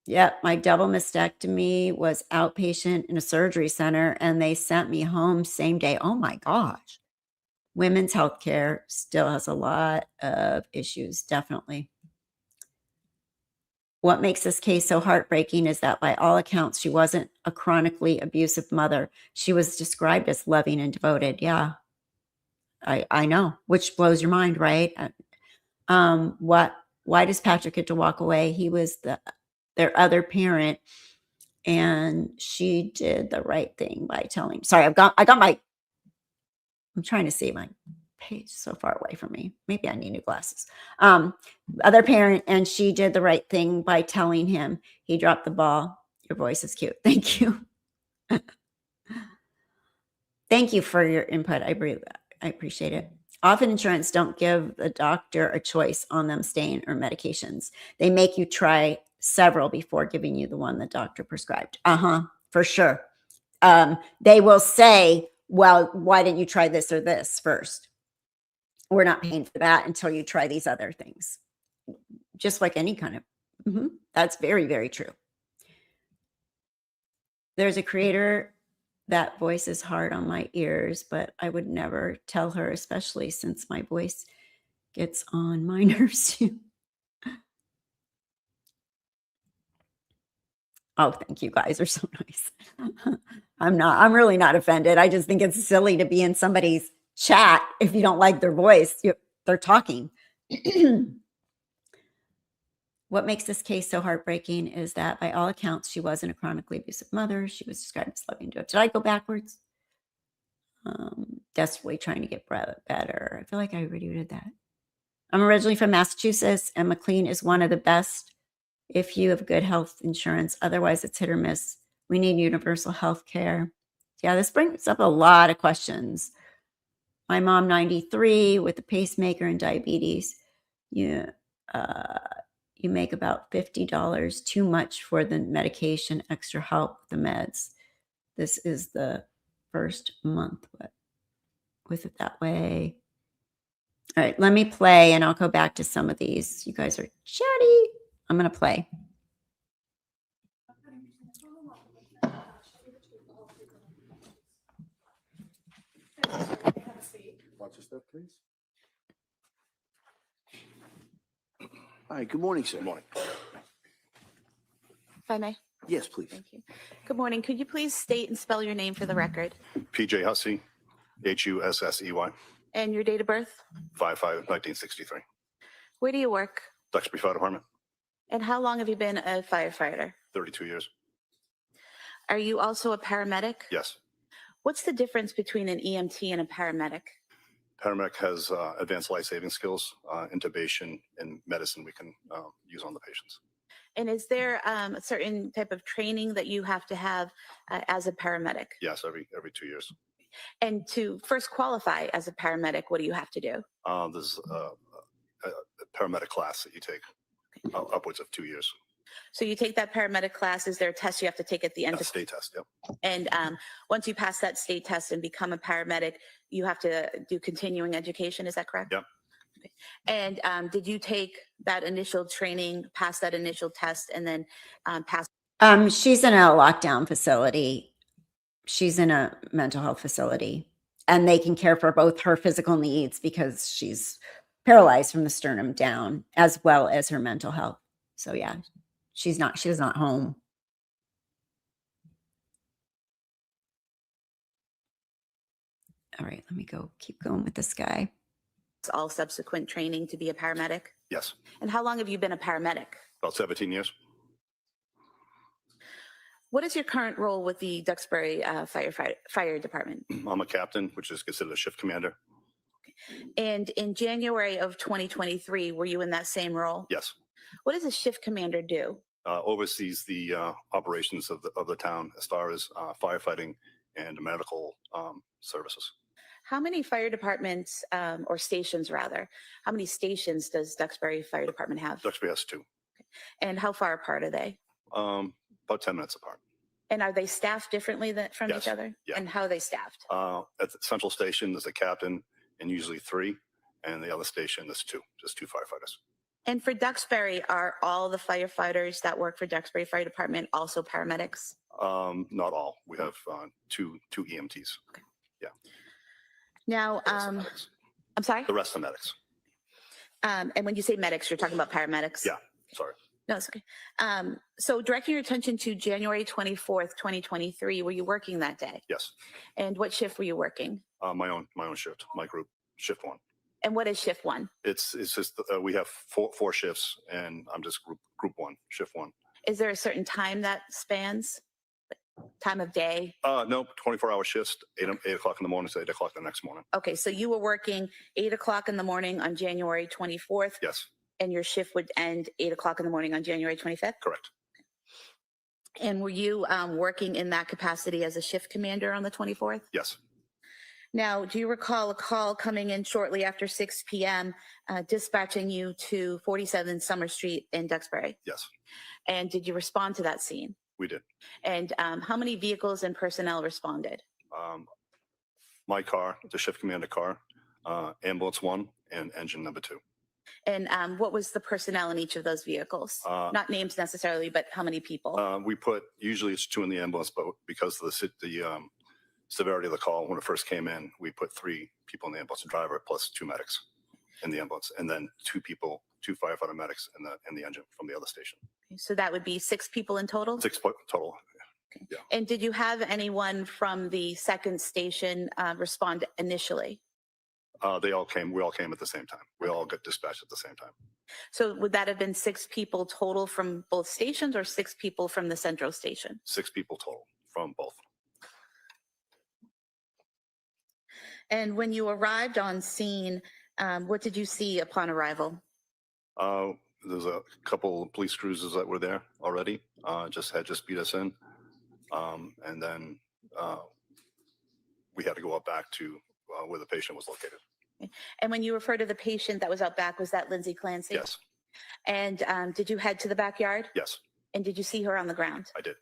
A: Yep, my double mastectomy was outpatient in a surgery center, and they sent me home same day. Oh my gosh. Women's healthcare still has a lot of issues, definitely. What makes this case so heartbreaking is that by all accounts, she wasn't a chronically abusive mother. She was described as loving and devoted. Yeah, I know, which blows your mind, right? Why does Patrick get to walk away? He was their other parent, and she did the right thing by telling. Sorry, I'm trying to see my page so far away from me. Maybe I need new glasses. Other parent, and she did the right thing by telling him. He dropped the ball. Your voice is cute. Thank you. Thank you for your input. I appreciate it. Often insurance don't give the doctor a choice on them staying or medications. They make you try several before giving you the one the doctor prescribed. For sure. They will say, well, why didn't you try this or this first? We're not paying for that until you try these other things. Just like any kind of, that's very, very true. There's a creator. That voice is hard on my ears, but I would never tell her, especially since my voice gets on my nerves too. Oh, thank you guys are so nice. I'm really not offended. I just think it's silly to be in somebody's chat if you don't like their voice. They're talking. What makes this case so heartbreaking is that by all accounts, she wasn't a chronically abusive mother. She was described as loving. Did I go backwards? Desperately trying to get better. I feel like I already did that. I'm originally from Massachusetts, and McLean is one of the best if you have good health insurance. Otherwise, it's hit or miss. We need universal health care. Yeah, this brings up a lot of questions. My mom, 93, with a pacemaker and diabetes. You make about $50 too much for the medication, extra help with the meds. This is the first month with it that way. All right, let me play and I'll go back to some of these. You guys are chatty. I'm going to play.
F: Watch your step, please.
B: Hi, good morning, sir.
F: Good morning.
D: If I may.
B: Yes, please.
D: Thank you. Good morning. Could you please state and spell your name for the record
H: PJ Hussey, Hussey,
D: and your date of birth?
H: 5/5/1963.
D: Where do you work?
H: Duxbury Fire Department,
D: And how long have you been a firefighter?
H: 32 years.
D: Are you also a paramedic?
H: Yes.
D: What's the difference between an EMT and a paramedic?
H: Paramedic has advanced life-saving skills, intubation, and medicine we can use on the patients.
D: And is there a certain type of training that you have to have as a paramedic?
H: Yes, every 2 years.
D: And to first qualify as a paramedic, what do you have to do?
H: There's a paramedic class that you take, upwards of 2 years.
D: So you take that paramedic class. Is there a test you have to take at the end
H: A
D: of
H: state test, yep.
D: And once you pass that state test and become a paramedic, you have to do continuing education. Is that correct?
H: Yep.
D: Okay. And did you take that initial training, pass that initial test, and then pass?
A: She's in a lockdown facility. She's in a mental health facility, and they can care for both her physical needs because she's paralyzed from the sternum down, as well as her mental health. So yeah, she's not home. All right, let me keep going with this guy.
D: All subsequent training to be a paramedic?
H: Yes,
D: And how long have you been a paramedic?
H: about 17 years.
D: What is your current role with the Duxbury Fire Department?
H: I'm a captain, which is considered a shift commander.
D: And in January of 2023, were you in that same role?
H: Yes.
D: What does a shift commander do?
H: Oversees the operations of the town as far as firefighting and medical services.
D: How many fire departments, or stations rather, how many stations does Duxbury Fire Department have?
H: Duxbury has 2.
D: And how far apart are they?
H: About 10 minutes apart.
D: And are they staffed differently from
H: Yes.
D: each other?
H: Yeah.
D: And how are they staffed?
H: At the central station, there's a captain and usually 3. And the other station, there's 2, just 2 firefighters.
D: And for Duxbury, are all the firefighters that work for Duxbury Fire Department also paramedics?
H: Not all. We have 2 EMTs.
D: Okay.
H: Yeah.
D: Now,
H: The rest are medics.
D: I'm sorry?
H: The rest are medics.
D: And when you say medics, you're talking about paramedics?
H: Yeah. Sorry.
D: No, it's okay. So directing your attention to January 24th, 2023, were you working that day?
H: Yes.
D: And what shift were you working?
H: My own shift, my group, shift one.
D: And what is shift one?
H: It's just, we have four shifts and I'm just group one, shift one.
D: Is there a certain time that spans? Time of day?
H: No, 24-hour shifts, 8 o'clock in the morning to 8 o'clock the next morning.
D: Okay, so you were working 8 o'clock in the morning on January 24th,
H: Yes,
D: and your shift would end 8 o'clock in the morning on January 25th?
H: correct.
D: And were you working in that capacity as a shift commander on the 24th?
H: Yes.
D: Now, do you recall a call coming in shortly after 6 p.m. Dispatching you to 47 Summer Street in Duxbury?
H: Yes,
D: And did you respond to that scene?
H: we did.
D: And how many vehicles and personnel responded?
H: My car, the shift commander car, ambulance one, and engine number 2.
D: And what was the personnel in each of those vehicles? Not names necessarily, but how many people?
H: Usually it's 2 in the ambulance, but because of the severity of the call, when it first came in, we put 3 people in the ambulance, a driver plus 2 medics in the ambulance, and then 2 firefighter medics in the engine from the other station.
D: So that would be 6 people in total?
H: 6 total. Yeah.
D: And did you have anyone from the second station respond initially?
H: We all came at the same time. We all got dispatched at the same time.
D: So would that have been 6 people total from both stations or 6 people from the central station?
H: 6 people total from both.
D: And when you arrived on scene, what did you see upon arrival?
H: There's a couple of police cruisers that were there already, just beat us in. And then we had to go up back to where the patient was located.
D: And when you refer to the patient that was out back, was that Lindsay Clancy?
H: Yes,
D: And did you head to the backyard?
H: yes,
D: And did you see her on the ground?
H: I did.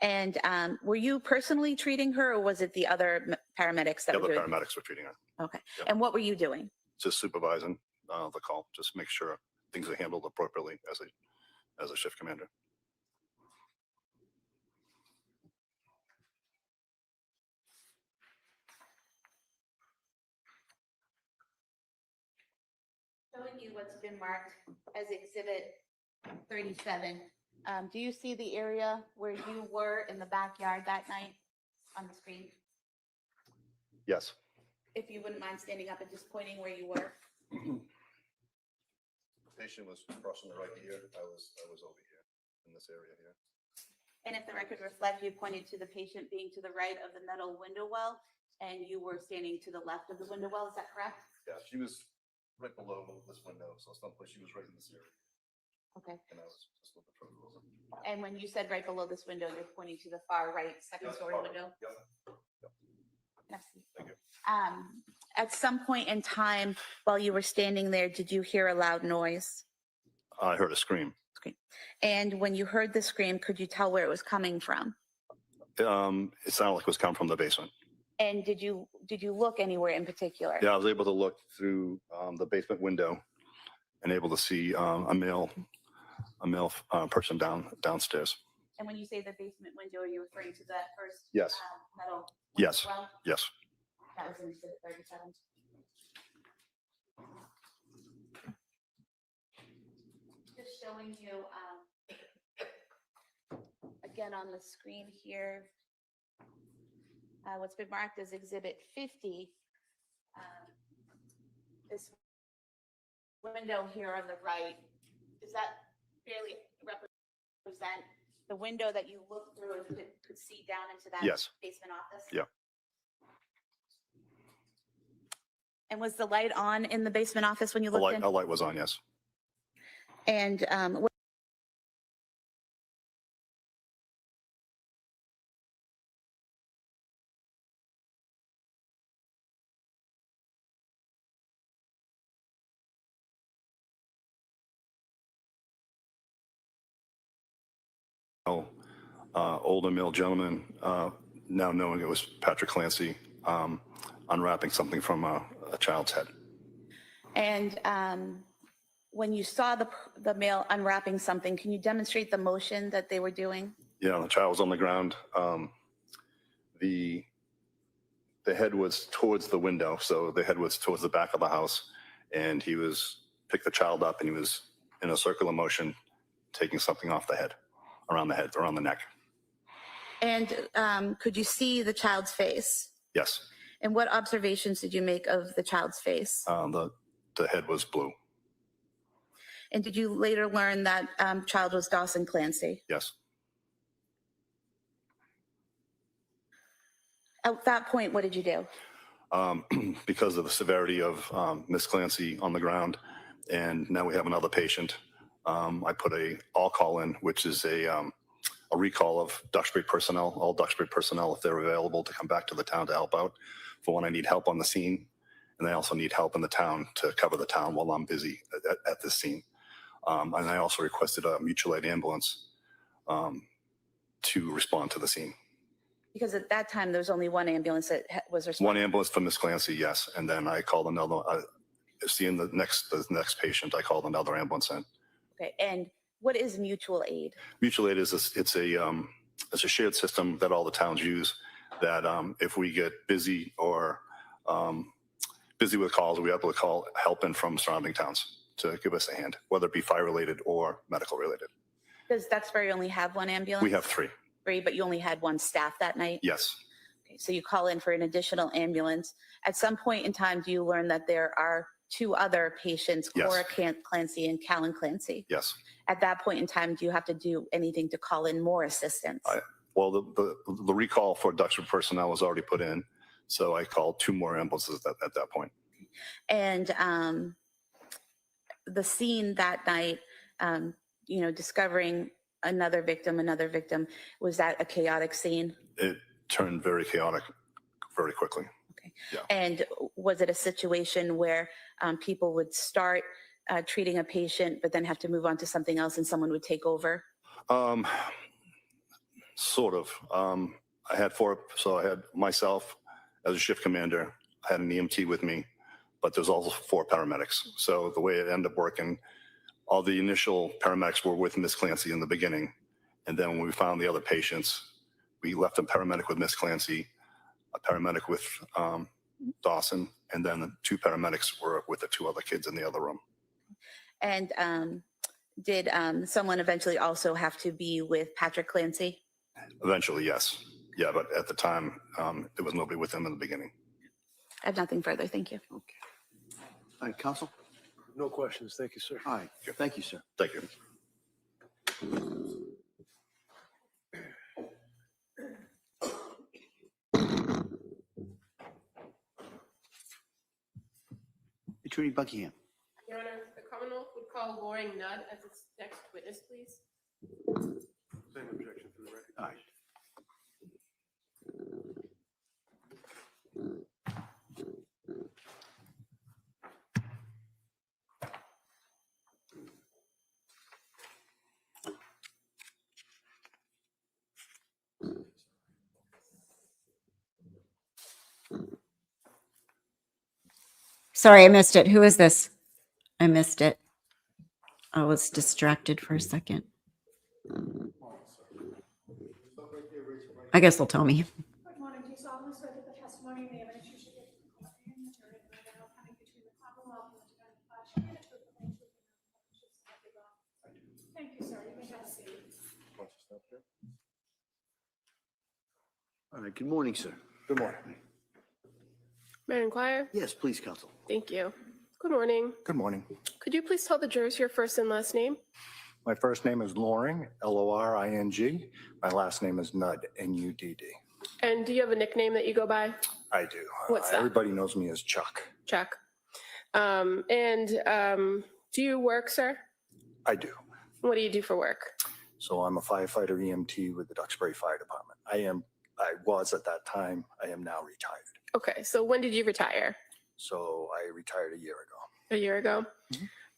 D: And were you personally treating her, or was it the other paramedics that
H: The
D: were
H: other
D: doing?
H: paramedics were treating her.
D: Okay.
H: Yeah.
D: And what were you doing?
H: Just supervising the call, just make sure things are handled appropriately as a shift commander.
D: Showing you what's been marked as Exhibit 37. Do you see the area where you were in the backyard that night on the screen?
H: Yes.
D: If you wouldn't mind standing up and just pointing where you were.
H: The patient was crossing the right here. I was over here in this area here.
D: And if the record reflects, you pointed to the patient being to the right of the metal window well, and you were standing to the left of the window well, is that correct?
H: Yeah, she was right below this window, so someplace she was right in this area,
D: Okay.
H: and I was just a little bit further over.
D: And when you said right below this window, you're pointing to the far right second story window?
H: Yep.
D: Merci.
H: Thank you.
D: At some point in time while you were standing there, did you hear a loud noise?
H: I heard a scream.
D: And when you heard the scream, could you tell where it was coming from?
H: It sounded like it was coming from the basement.
D: And did you look anywhere in particular?
H: Yeah, I was able to look through the basement window and able to see a male person downstairs.
D: And when you say the basement window, are you referring to that first?
H: Yes.
D: Metal?
H: Yes.
D: Well,
H: Yes.
D: that was in Exhibit 37. Just showing you, again on the screen here, what's been marked as Exhibit 50. This window here on the right, does that fairly represent the window that you looked through and could see down into that
H: Yes.
D: basement office?
H: Yeah.
D: And was the light on in the basement office when you
H: A
D: looked in?
H: light was on. Yes.
D: And
H: Older male gentleman, now knowing it was Patrick Clancy, unwrapping something from a child's head.
D: And when you saw the male unwrapping something, can you demonstrate the motion that they were doing?
H: Yeah, the child was on the ground. The head was towards the window, so the head was towards the back of the house, and he picked the child up, and he was in a circular motion, taking something off the head, around the head, around the neck.
D: And could you see the child's face?
H: Yes.
D: And what observations did you make of the child's face?
H: The head was blue.
D: And did you later learn that child was Dawson Clancy?
H: Yes.
D: At that point, what did you do?
H: Because of the severity of Miss Clancy on the ground, and now we have another patient, I put a all call in, which is a recall of Duxbury personnel, all Duxbury personnel, if they're available, to come back to the town to help out for when I need help on the scene. And I also need help in the town to cover the town while I'm busy at this scene. And I also requested a mutual aid ambulance to respond to the scene.
D: Because at that time, there was only one ambulance that was responsible.
H: One ambulance for Miss Clancy, yes. And then I called another, seeing the next patient, I called another ambulance in.
D: Okay. And what is mutual aid?
H: Mutual aid is it's a shared system that all the towns use, that if we get busy or busy with calls, we have to call help in from surrounding towns to give us a hand, whether it be fire related or medical related.
D: Does Duxbury only have one ambulance?
H: We have 3.
D: 3, but you only had one staff that night?
H: Yes.
D: Okay, so you call in for an additional ambulance. At some point in time, do you learn that there are 2 other patients,
H: Yes.
D: Cora Clancy and Callan Clancy?
H: Yes.
D: At that point in time, do you have to do anything to call in more assistance?
H: Well, the recall for Duxbury personnel was already put in, so I called 2 more ambulances at that point.
D: And the scene that night, discovering another victim, was that a chaotic scene?
H: It turned very chaotic very quickly.
D: Okay.
H: Yeah.
D: And was it a situation where people would start treating a patient, but then have to move on to something else and someone would take over?
H: Sort of. I had 4, so I had myself as a shift commander, I had an EMT with me, but there's also 4 paramedics. So the way it ended up working, all the initial paramedics were with Miss Clancy in the beginning. And then when we found the other patients, we left a paramedic with Miss Clancy, a paramedic with Dawson, and then the 2 paramedics were with the 2 other kids in the other room.
D: And did someone eventually also have to be with Patrick Clancy?
H: Eventually, yes. Yeah, but at the time, there was nobody with him in the beginning.
D: I have nothing further. Thank you.
B: Okay. All right, counsel?
F: No questions. Thank you, sir.
B: All right. Thank you, sir.
H: Thank you.
B: Attorney Buckingham.
I: Your Honor, the Commonwealth would call Loring Nudd as its next witness, please.
F: Same objection for the record.
B: All right.
A: Sorry, I missed it. Who is this? I missed it. I was distracted for a second. I guess they'll tell me.
C: Good morning. Do you solemnly swear that the testimony and the evidence you should give before the hearing, the jury, and the matter coming between the Commonwealth and the defendant shall be the truth, the whole truth, and nothing but the truth, so help you God? Thank you, sir. You may have a seat.
B: All right. Good morning, sir.
F: Good morning.
I: May I inquire?
B: Yes, please, counsel.
I: Thank you. Good morning.
J: Good morning.
I: Could you please tell the jurors your first and last name?
J: My first name is Loring, Loring. My last name is Nudd, Nudd.
I: And do you have a nickname that you go by?
J: I do.
I: What's that?
J: Everybody knows me as Chuck.
I: Chuck. Do you work, sir?
J: I do.
I: What do you do for work?
J: So I'm a firefighter EMT with the Duxbury Fire Department. I was at that time. I am now retired.
I: Okay, so when did you retire?
J: So I retired a year ago.
I: A year ago?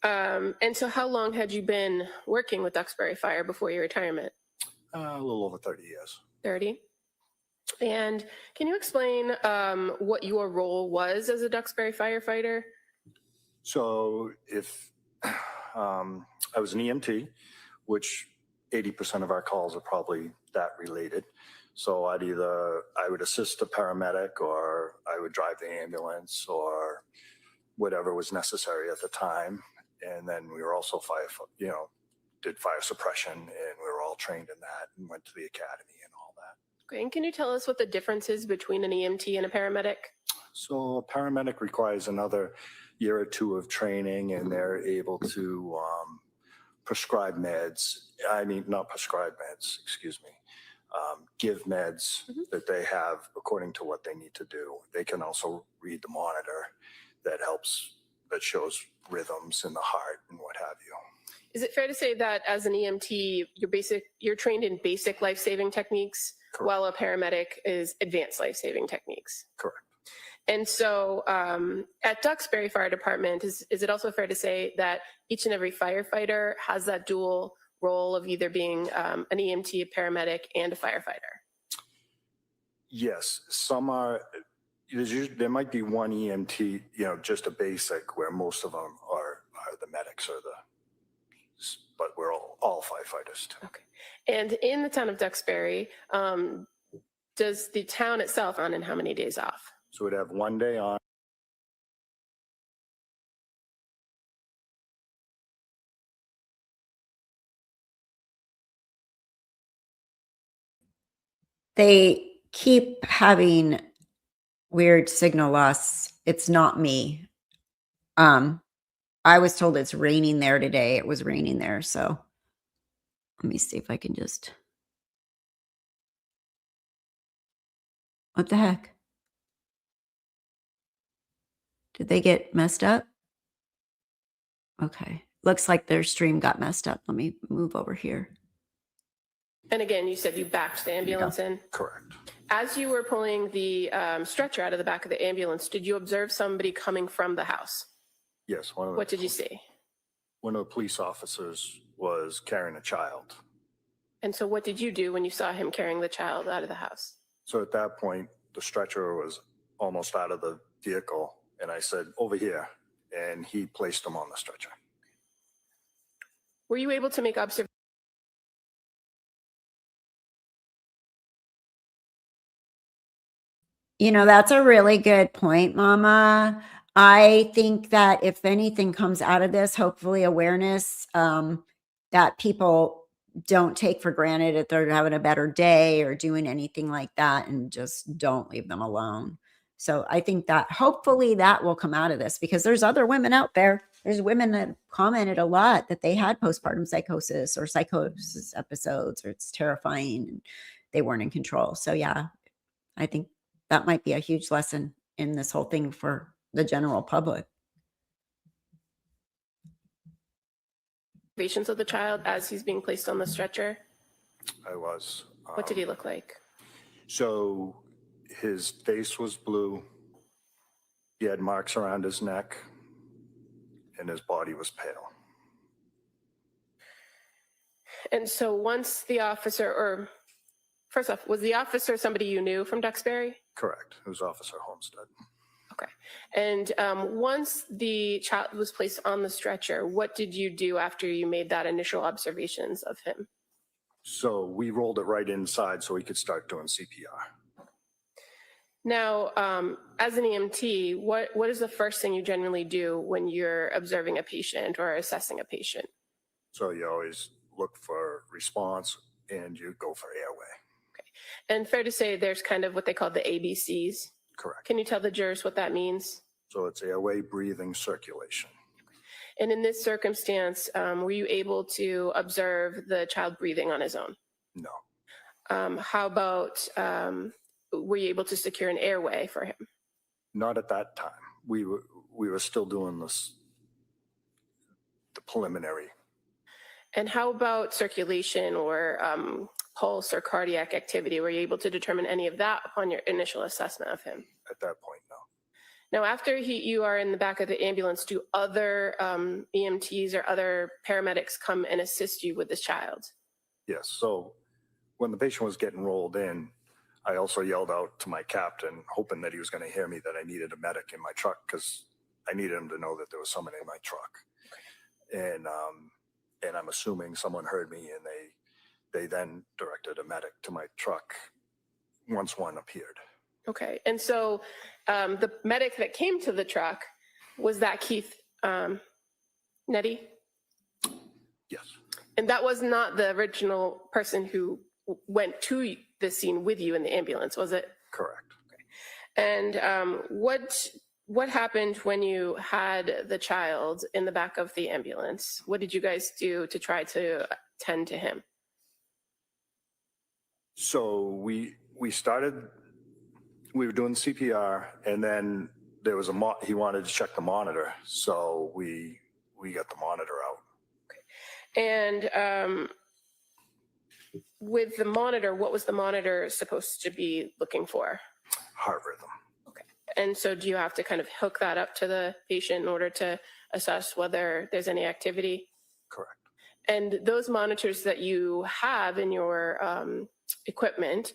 I: And so how long had you been working with Duxbury Fire before your retirement?
J: A little over 30 years.
I: 30. And can you explain what your role was as a Duxbury firefighter?
J: So if I was an EMT, which 80% of our calls are probably that related. So I would assist a paramedic, or I would drive the ambulance, or whatever was necessary at the time. And then we were also did fire suppression, and we were all trained in that and went to the academy and all that.
I: Okay, and can you tell us what the difference is between an EMT and a paramedic?
J: So a paramedic requires another year or two of training, and they're able to prescribe meds. I mean, not prescribe meds, excuse me. Give meds that they have according to what they need to do. They can also read the monitor that shows rhythms in the heart and what have you.
I: Is it fair to say that as an EMT, you're trained in basic life-saving techniques,
J: Correct.
I: while a paramedic is advanced life-saving techniques?
J: Correct.
I: And so at Duxbury Fire Department, is it also fair to say that each and every firefighter has that dual role of either being an EMT, a paramedic, and a firefighter?
J: Yes, some are. There might be one EMT, just a basic, where most of them are the medics but we're all firefighters too.
I: Okay. And in the town of Duxbury, does the town itself run in how many days off?
J: So we'd have 1 day on.
A: They keep having weird signal loss. It's not me. I was told it's raining there today. It was raining there. So let me see if I can just. What the heck? Did they get messed up? Okay. Looks like their stream got messed up. Let me move over here.
I: And again, you said you backed the ambulance in?
J: Correct.
I: As you were pulling the stretcher out of the back of the ambulance, did you observe somebody coming from the house?
J: Yes.
I: What did you see?
J: One of the police officers was carrying a child.
I: And so what did you do when you saw him carrying the child out of the house?
J: So at that point, the stretcher was almost out of the vehicle, and I said, "Over here," and he placed him on the stretcher.
I: Were you able to make observations?
A: That's a really good point, Mama. I think that if anything comes out of this, hopefully awareness that people don't take for granted if they're having a better day or doing anything like that, and just don't leave them alone. So I think that hopefully that will come out of this, because there's other women out there. There's women that commented a lot that they had postpartum psychosis or psychosis episodes, or it's terrifying and they weren't in control. So yeah, I think that might be a huge lesson in this whole thing for the general public.
I: Of the child as he's being placed on the stretcher?
J: I was.
I: What did he look like?
J: So his face was blue. He had marks around his neck, and his body was pale.
I: And so once the officer, or first off, was the officer somebody you knew from Duxbury?
J: Correct. It was Officer Homestead.
I: Okay. And once the child was placed on the stretcher, what did you do after you made that initial observations of him?
J: So we rolled it right inside so he could start doing CPR.
I: Now, as an EMT, what is the first thing you generally do when you're observing a patient or assessing a patient?
J: So you always look for response and you go for airway.
I: Okay. And fair to say there's kind of what they call the ABCs.
J: Correct.
I: Can you tell the jurors what that means?
J: So it's airway, breathing, circulation.
I: And in this circumstance, were you able to observe the child breathing on his own?
J: No.
I: How about, were you able to secure an airway for him?
J: Not at that time. We were still doing the preliminary.
I: And how about circulation or pulse or cardiac activity? Were you able to determine any of that upon your initial assessment of him?
J: At that point, no.
I: Now, after you are in the back of the ambulance, do other EMTs or other paramedics come and assist you with this child?
J: Yes. So when the patient was getting rolled in, I also yelled out to my captain, hoping that he was going to hear me, that I needed a medic in my truck, because I needed him to know that there was someone in my truck. And I'm assuming someone heard me, and they then directed a medic to my truck once one appeared.
I: Okay. And so the medic that came to the truck, was that Keith Nettie?
J: Yes.
I: And that was not the original person who went to the scene with you in the ambulance, was it?
J: Correct.
I: And what happened when you had the child in the back of the ambulance? What did you guys do to try to tend to him?
J: So we were doing CPR, and then there was he wanted to check the monitor. So we got the monitor out.
I: And with the monitor, what was the monitor supposed to be looking for?
J: Heart rhythm.
I: Okay. And so do you have to kind of hook that up to the patient in order to assess whether there's any activity?
J: Correct.
I: And those monitors that you have in your equipment,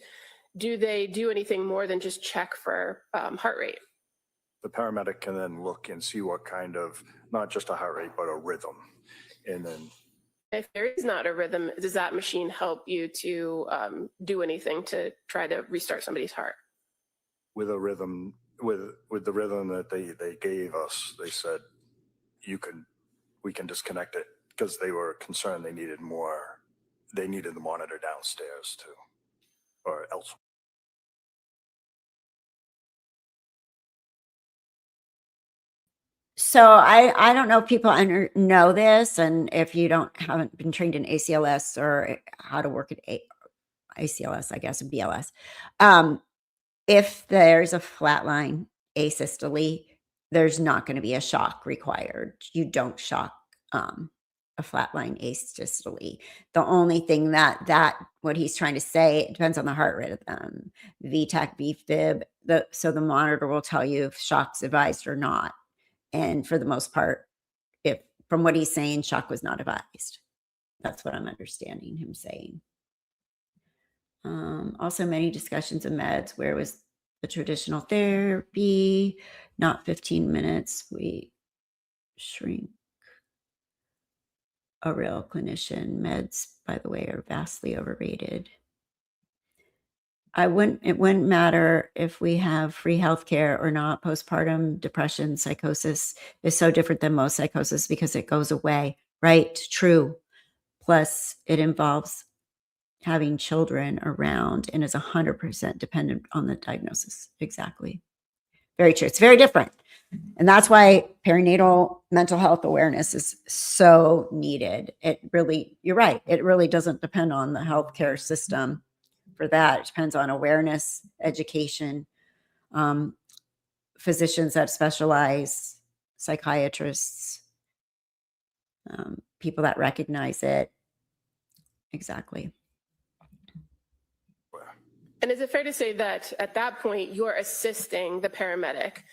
I: do they do anything more than just check for heart rate?
J: The paramedic can then look and see what kind of, not just a heart rate, but a rhythm. And then
I: if there is not a rhythm, does that machine help you to do anything to try to restart somebody's heart?
J: with a rhythm, with the rhythm that they gave us, they said, we can disconnect it, because they were concerned they needed the monitor downstairs too, or elsewhere.
A: So I don't know if people know this, and if you haven't been trained in ACLS or how to work at ACLS, I guess, and BLS. If there's a flatline asystole, there's not going to be a shock required. You don't shock a flatline asystole. The only thing that what he's trying to say, it depends on the heart rhythm, VTAC, VFib. So the monitor will tell you if shock's advised or not. And for the most part, from what he's saying, shock was not advised. That's what I'm understanding him saying. Also, many discussions of meds where it was the traditional therapy, not 15 minutes. We shrink. A real clinician. Meds, by the way, are vastly overrated. It wouldn't matter if we have free healthcare or not. Postpartum depression, psychosis is so different than most psychosis because it goes away, right? True. Plus, it involves having children around and is 100% dependent on the diagnosis. Exactly. Very true. It's very different. And that's why perinatal mental health awareness is so needed. You're right. It really doesn't depend on the healthcare system for that. It depends on awareness, education, physicians that specialize, psychiatrists, people that recognize it. Exactly.
I: And is it fair to say that at that point, you're assisting the paramedic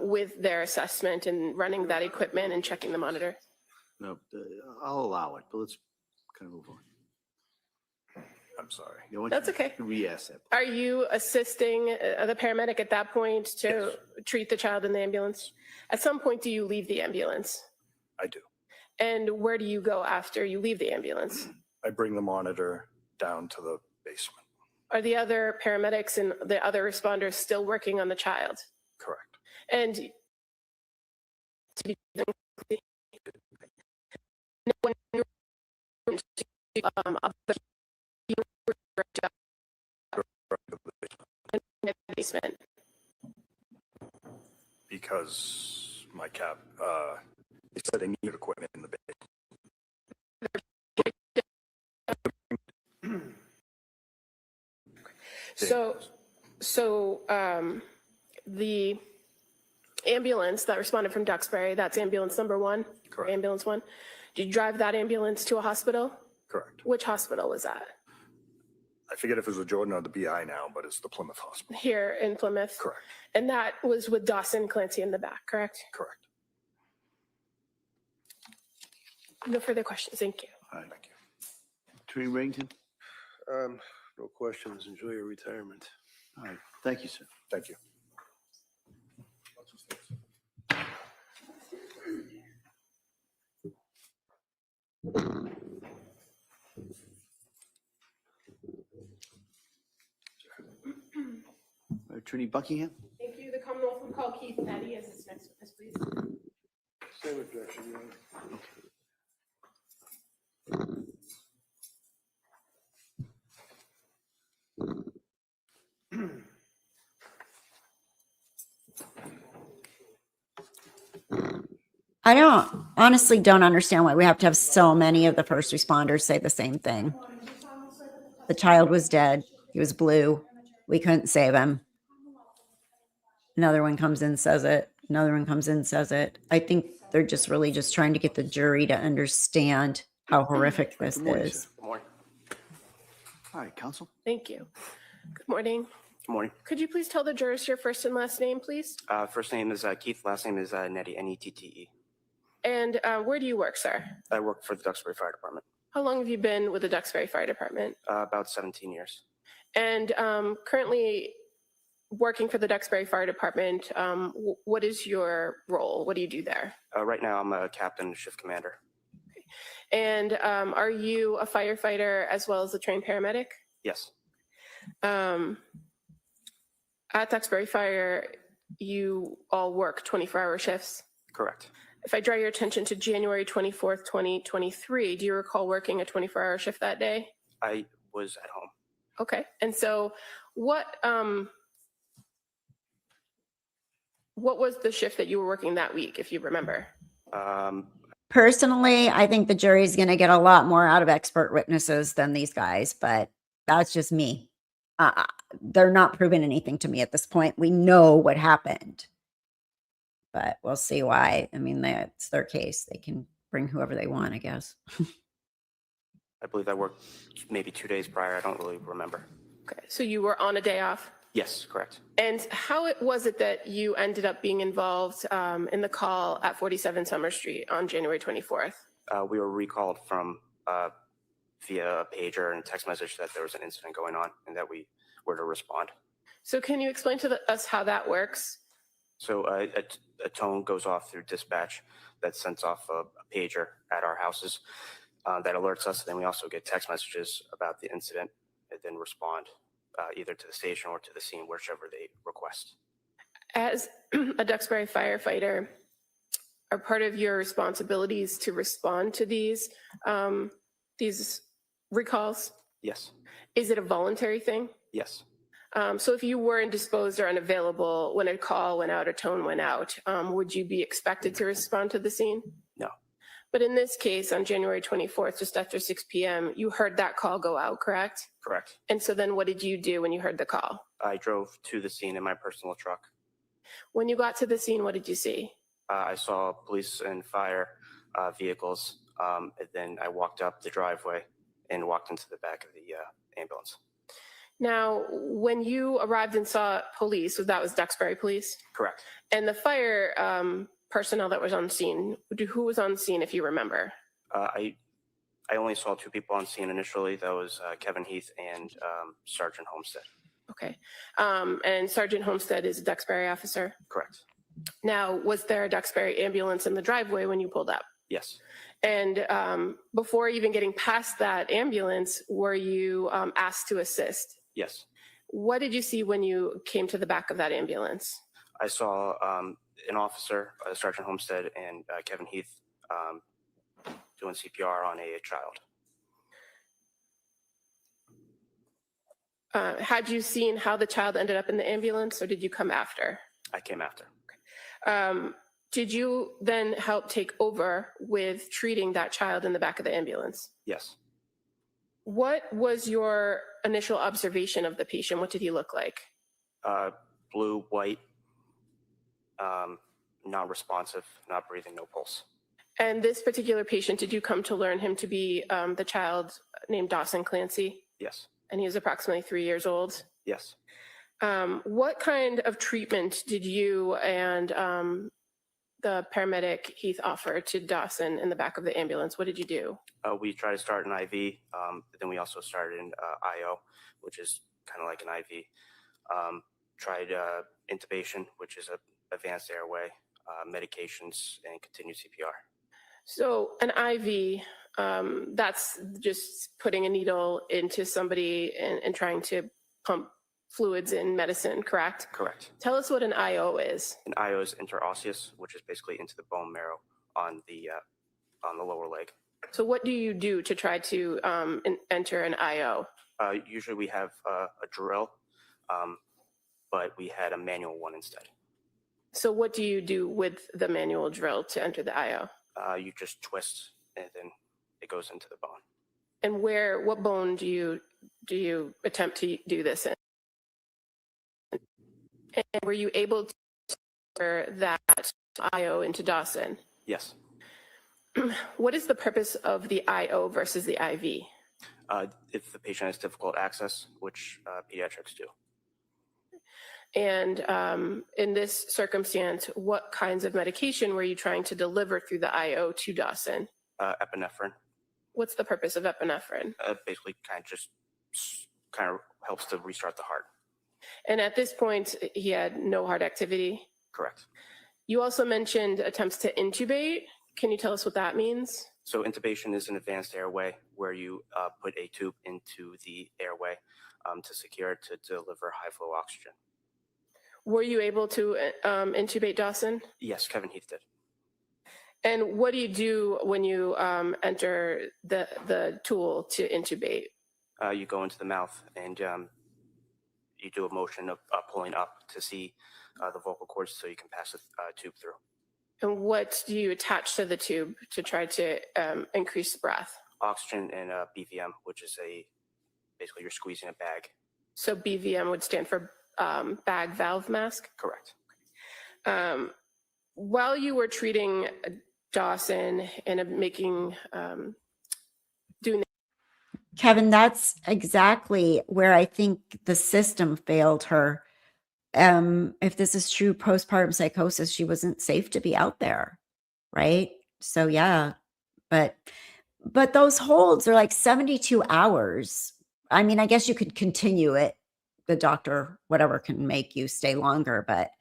I: with their assessment and running that equipment and checking the monitor?
B: No, I'll allow it, but let's kind of move on.
J: I'm sorry.
I: That's okay.
B: Re-ask that.
I: Are you assisting the paramedic at that point to treat the child in the ambulance? At some point, do you leave the ambulance?
J: I do.
I: And where do you go after you leave the ambulance?
J: I bring the monitor down to the basement.
I: Are the other paramedics and the other responders still working on the child?
J: Correct.
I: And to be basement.
J: Because my cap, they said they needed equipment in the basement.
I: So the ambulance that responded from Duxbury, that's ambulance number 1?
J: Correct.
I: Ambulance 1. Did you drive that ambulance to a hospital?
J: Correct.
I: Which hospital was that?
J: I forget if it was the Jordan or the BI now, but it's the Plymouth Hospital.
I: Here in Plymouth?
J: Correct.
I: And that was with Dawson Clancy in the back, correct?
J: Correct.
I: No further questions. Thank you.
B: All right, thank you. Attorney Rington?
F: No questions. Enjoy your retirement.
B: All right, thank you, sir.
J: Thank you.
B: Attorney Buckingham?
I: Thank you. The Commonwealth will call Keith Eddy as its next witness, please.
F: Same objection, Your Honor.
A: I honestly don't understand why we have to have so many of the first responders say the same thing. The child was dead. He was blue. We couldn't save him. Another one comes in, says it. Another one comes in, says it. I think they're just really just trying to get the jury to understand how horrific this
B: Good morning,
A: is.
B: sir. Good morning. All right, counsel.
I: Thank you. Good morning.
K: Good morning.
I: Could you please tell the jurors your first and last name, please?
K: First name is Keith. Last name is Nettie, Nette.
I: And where do you work, sir?
K: I work for the Duxbury Fire Department.
I: How long have you been with the Duxbury Fire Department?
K: About 17 years.
I: And currently working for the Duxbury Fire Department, what is your role? What do you do there?
K: Right now, I'm a captain and shift commander.
I: And are you a firefighter as well as a trained paramedic?
K: Yes.
I: At Duxbury Fire, you all work 24-hour shifts?
K: Correct.
I: If I draw your attention to January 24th, 2023, do you recall working a 24-hour shift that day?
K: I was at home.
I: Okay. And so what was the shift that you were working that week, if you remember?
A: Personally, I think the jury's going to get a lot more out of expert witnesses than these guys, but that's just me. They're not proving anything to me at this point. We know what happened, but we'll see why. I mean, that's their case. They can bring whoever they want, I guess.
K: I believe I worked maybe 2 days prior. I don't really remember.
I: Okay. So you were on a day off?
K: Yes, correct.
I: And how was it that you ended up being involved in the call at 47 Summer Street on January 24th?
K: We were recalled from via a pager and text message that there was an incident going on and that we were to respond.
I: So can you explain to us how that works?
K: So a tone goes off through dispatch that sends off a pager at our houses that alerts us. Then we also get text messages about the incident and then respond either to the station or to the scene, whichever they request.
I: As a Duxbury firefighter, are part of your responsibilities to respond to these recalls?
K: Yes.
I: Is it a voluntary thing?
K: Yes.
I: So if you were indisposed or unavailable when a call went out or tone went out, would you be expected to respond to the scene?
K: No.
I: But in this case, on January 24th, just after 6 p.m., you heard that call go out, correct?
K: Correct.
I: And so then what did you do when you heard the call?
K: I drove to the scene in my personal truck.
I: When you got to the scene, what did you see?
K: I saw police and fire vehicles. And then I walked up the driveway and walked into the back of the ambulance.
I: Now, when you arrived and saw police, so that was Duxbury Police?
K: Correct.
I: And the fire personnel that was on scene, who was on scene, if you remember?
K: I only saw two people on scene initially. That was Kevin Heath and Sergeant Homestead.
I: Okay. And Sergeant Homestead is a Duxbury officer?
K: Correct.
I: Now, was there a Duxbury ambulance in the driveway when you pulled up?
K: Yes.
I: And before even getting past that ambulance, were you asked to assist?
K: Yes.
I: What did you see when you came to the back of that ambulance?
K: I saw an officer, Sergeant Homestead, and Kevin Heath doing CPR on a child.
I: Had you seen how the child ended up in the ambulance, or did you come after?
K: I came after.
I: Did you then help take over with treating that child in the back of the ambulance?
K: Yes.
I: What was your initial observation of the patient? What did he look like?
K: Blue, white, non-responsive, not breathing, no pulse.
I: And this particular patient, did you come to learn him to be the child named Lindsay Clancy?
K: Yes.
I: And he was approximately 3 years old?
K: Yes.
I: What kind of treatment did you and the paramedic Heath offer to Dawson in the back of the ambulance? What did you do?
K: We tried to start an IV, but then we also started an IO, which is kind of like an IV. Tried intubation, which is an advanced airway, medications, and continued CPR.
I: So an IV, that's just putting a needle into somebody and trying to pump fluids in medicine, correct?
K: Correct.
I: Tell us what an IO is.
K: An IO is interosseous, which is basically into the bone marrow on the lower leg.
I: So what do you do to try to enter an IO?
K: Usually we have a drill, but we had a manual one instead.
I: So what do you do with the manual drill to enter the IO?
K: You just twist and then it goes into the bone.
I: And what bone do you attempt to do this in? And were you able to enter that IO into Dawson?
K: Yes.
I: What is the purpose of the IO versus the IV?
K: If the patient has difficult access, which pediatrics do.
I: And in this circumstance, what kinds of medication were you trying to deliver through the IO to Dawson?
K: Epinephrine.
I: What's the purpose of epinephrine?
K: Basically kind of helps to restart the heart.
I: And at this point, he had no heart activity.
K: Correct.
I: You also mentioned attempts to intubate. Can you tell us what that means?
K: So intubation is an advanced airway where you put a tube into the airway to secure it to deliver high flow oxygen.
I: Were you able to intubate Dawson?
K: Yes, Kevin Heath did.
I: And what do you do when you enter the tool to intubate?
K: You go into the mouth and you do a motion of pulling up to see the vocal cords so you can pass the tube through.
I: And what do you attach to the tube to try to increase the breath?
K: Oxygen and BVM, which is basically you're squeezing a bag.
I: So BVM would stand for bag valve mask?
K: Correct.
I: While you were treating Dawson and doing
A: Kevin, that's exactly where I think the system failed her. If this is true postpartum psychosis, she wasn't safe to be out there, right? So yeah, but those holds are like 72 hours. I mean, I guess you could continue it. The doctor, whatever, can make you stay longer, but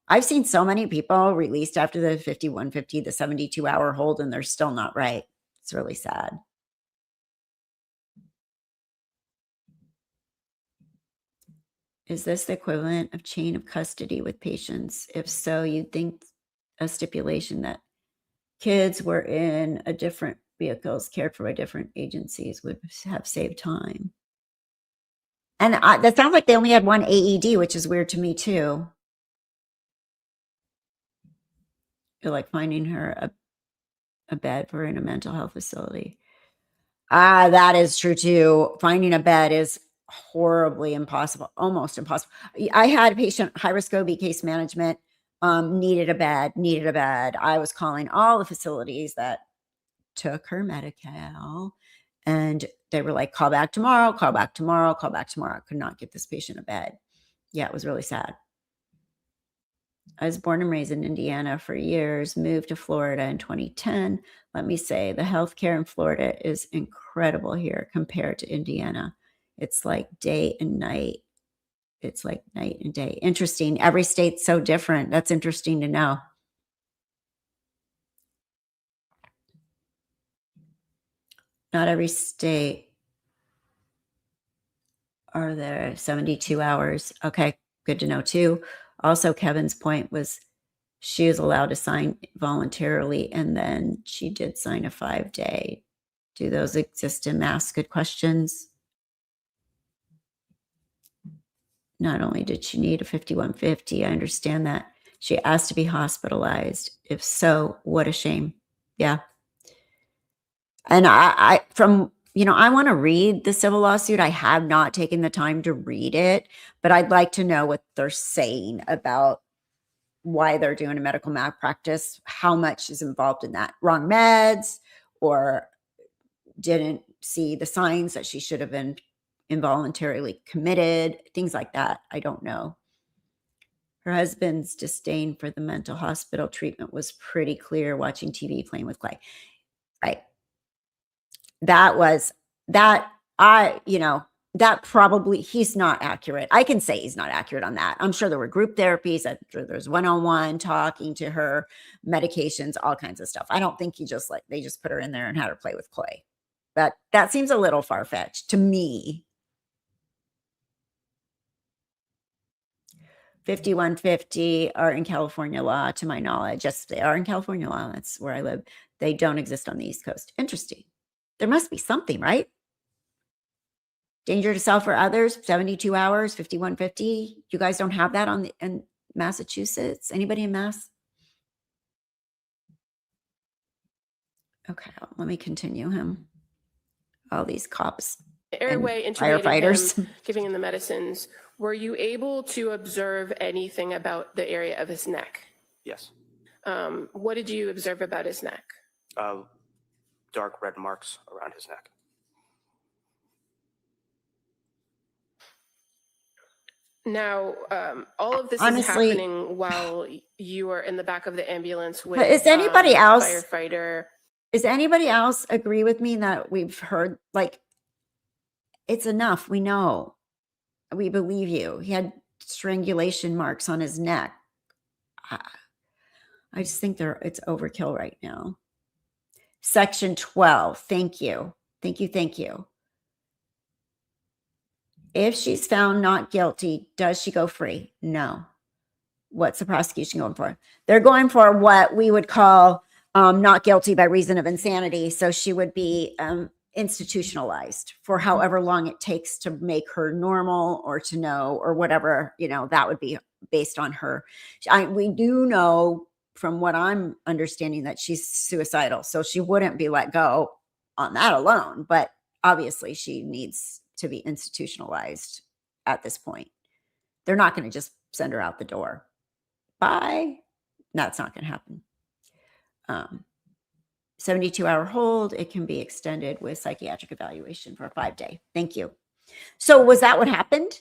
A: I've seen so many people released after the 5150, the 72-hour hold, and they're still not right. It's really sad. Is this the equivalent of chain of custody with patients? If so, you'd think a stipulation that kids were in a different vehicles cared for by different agencies would have saved time. And that sounds like they only had one AED, which is weird to me too. You're like finding her a bed for in a mental health facility. That is true too. Finding a bed is horribly impossible, almost impossible. I had a patient, high-risk OB case management, needed a bed. I was calling all the facilities that took her Medi-Cal, and they were like, call back tomorrow. I could not get this patient a bed. Yeah, it was really sad. I was born and raised in Indiana for years, moved to Florida in 2010. Let me say, the healthcare in Florida is incredible here compared to Indiana. It's like day and night. It's like night and day. Interesting. Every state's so different. That's interesting to know. Not every state are there 72 hours. Okay, good to know too. Also, Kevin's point was she is allowed to sign voluntarily, and then she did sign a 5-day. Do those exist in mass? Good questions. Not only did she need a 5150, I understand that. She asked to be hospitalized. If so, what a shame. Yeah. And I want to read the civil lawsuit. I have not taken the time to read it, but I'd like to know what they're saying about why they're doing a medical malpractice, how much is involved in that. Wrong meds, or didn't see the signs that she should have been involuntarily committed, things like that. I don't know. Her husband's disdain for the mental hospital treatment was pretty clear watching TV Playing with Clay. Right. That probably, he's not accurate. I can say he's not accurate on that. I'm sure there were group therapies. I'm sure there's one-on-one talking to her, medications, all kinds of stuff. I don't think they just put her in there and had her play with clay. But that seems a little far-fetched to me. 5150 are in California law, to my knowledge. Yes, they are in California law. That's where I live. They don't exist on the East Coast. Interesting. There must be something, right? Danger to self or others, 72 hours, 5150. You guys don't have that on Massachusetts? Anybody in Mass? Okay, let me continue him. All these cops.
I: Airway
A: and
I: intubated
A: firefighters.
I: him, giving him the medicines. Were you able to observe anything about the area of his neck?
K: Yes.
I: What did you observe about his neck?
K: Dark red marks around his neck.
I: Now, all of this
A: Honestly-
I: is happening while you are in the back of the ambulance with
A: is anybody else-
I: firefighter.
A: Does anybody else agree with me that we've heard, like, it's enough? We know. We believe you. He had strangulation marks on his neck. I just think it's overkill right now. Section 12. Thank you. Thank you. Thank you. If she's found not guilty, does she go free? No. What's the prosecution going for? They're going for what we would call not guilty by reason of insanity. So she would be institutionalized for however long it takes to make her normal or to know or whatever, that would be based on her. We do know from what I'm understanding that she's suicidal. So she wouldn't be let go on that alone. But obviously she needs to be institutionalized at this point. They're not going to just send her out the door. Bye. That's not going to happen. 72-hour hold. It can be extended with psychiatric evaluation for a 5-day. Thank you. So was that what happened?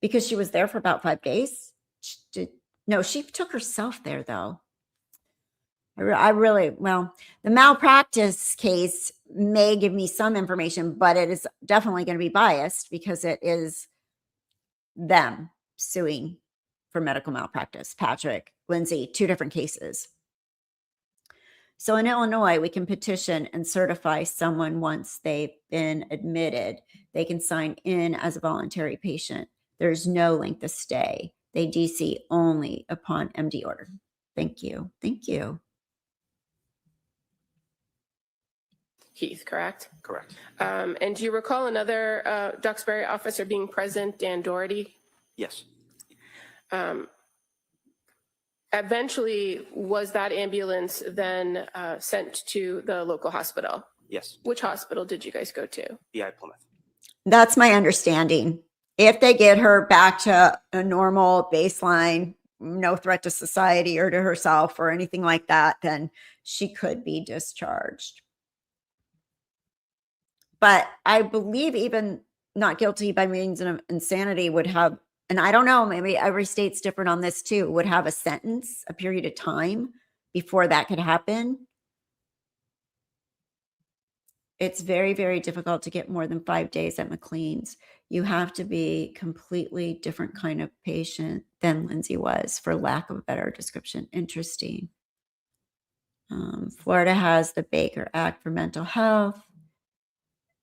A: Because she was there for about 5 days? No, she took herself there though. The malpractice case may give me some information, but it is definitely going to be biased because it is them suing for medical malpractice. Patrick, Lindsay, 2 different cases. So in Illinois, we can petition and certify someone once they've been admitted. They can sign in as a voluntary patient. There's no length of stay. They DC only upon MD order. Thank you. Thank you.
I: Heath, correct?
K: Correct.
I: And do you recall another Duxbury officer being present, Dan Doherty?
K: Yes.
I: Eventually, was that ambulance then sent to the local hospital?
K: Yes.
I: Which hospital did you guys go to?
K: BI Plymouth.
A: That's my understanding. If they get her back to a normal baseline, no threat to society or to herself or anything like that, then she could be discharged. But I believe even not guilty by means of insanity would have, and I don't know, maybe every state's different on this too, would have a sentence, a period of time before that could happen. It's very, very difficult to get more than 5 days at McLean's. You have to be completely different kind of patient than Lindsay was, for lack of a better description. Interesting. Florida has the Baker Act for mental health.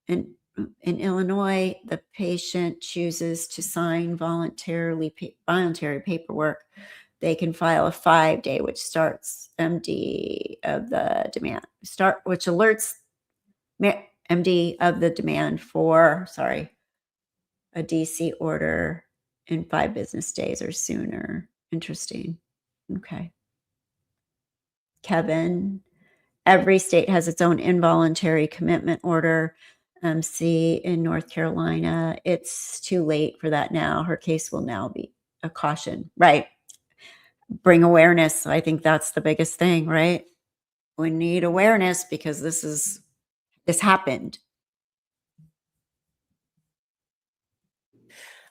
A: And in Illinois, the patient chooses to sign voluntary paperwork. They can file a 5-day, which starts MD of the demand, which alerts MD of the demand for, a DC order in 5 business days or sooner. Interesting. Okay. Kevin, every state has its own involuntary commitment order. See in North Carolina, it's too late for that now. Her case will now be a caution, right? Bring awareness. I think that's the biggest thing, right? We need awareness because this happened.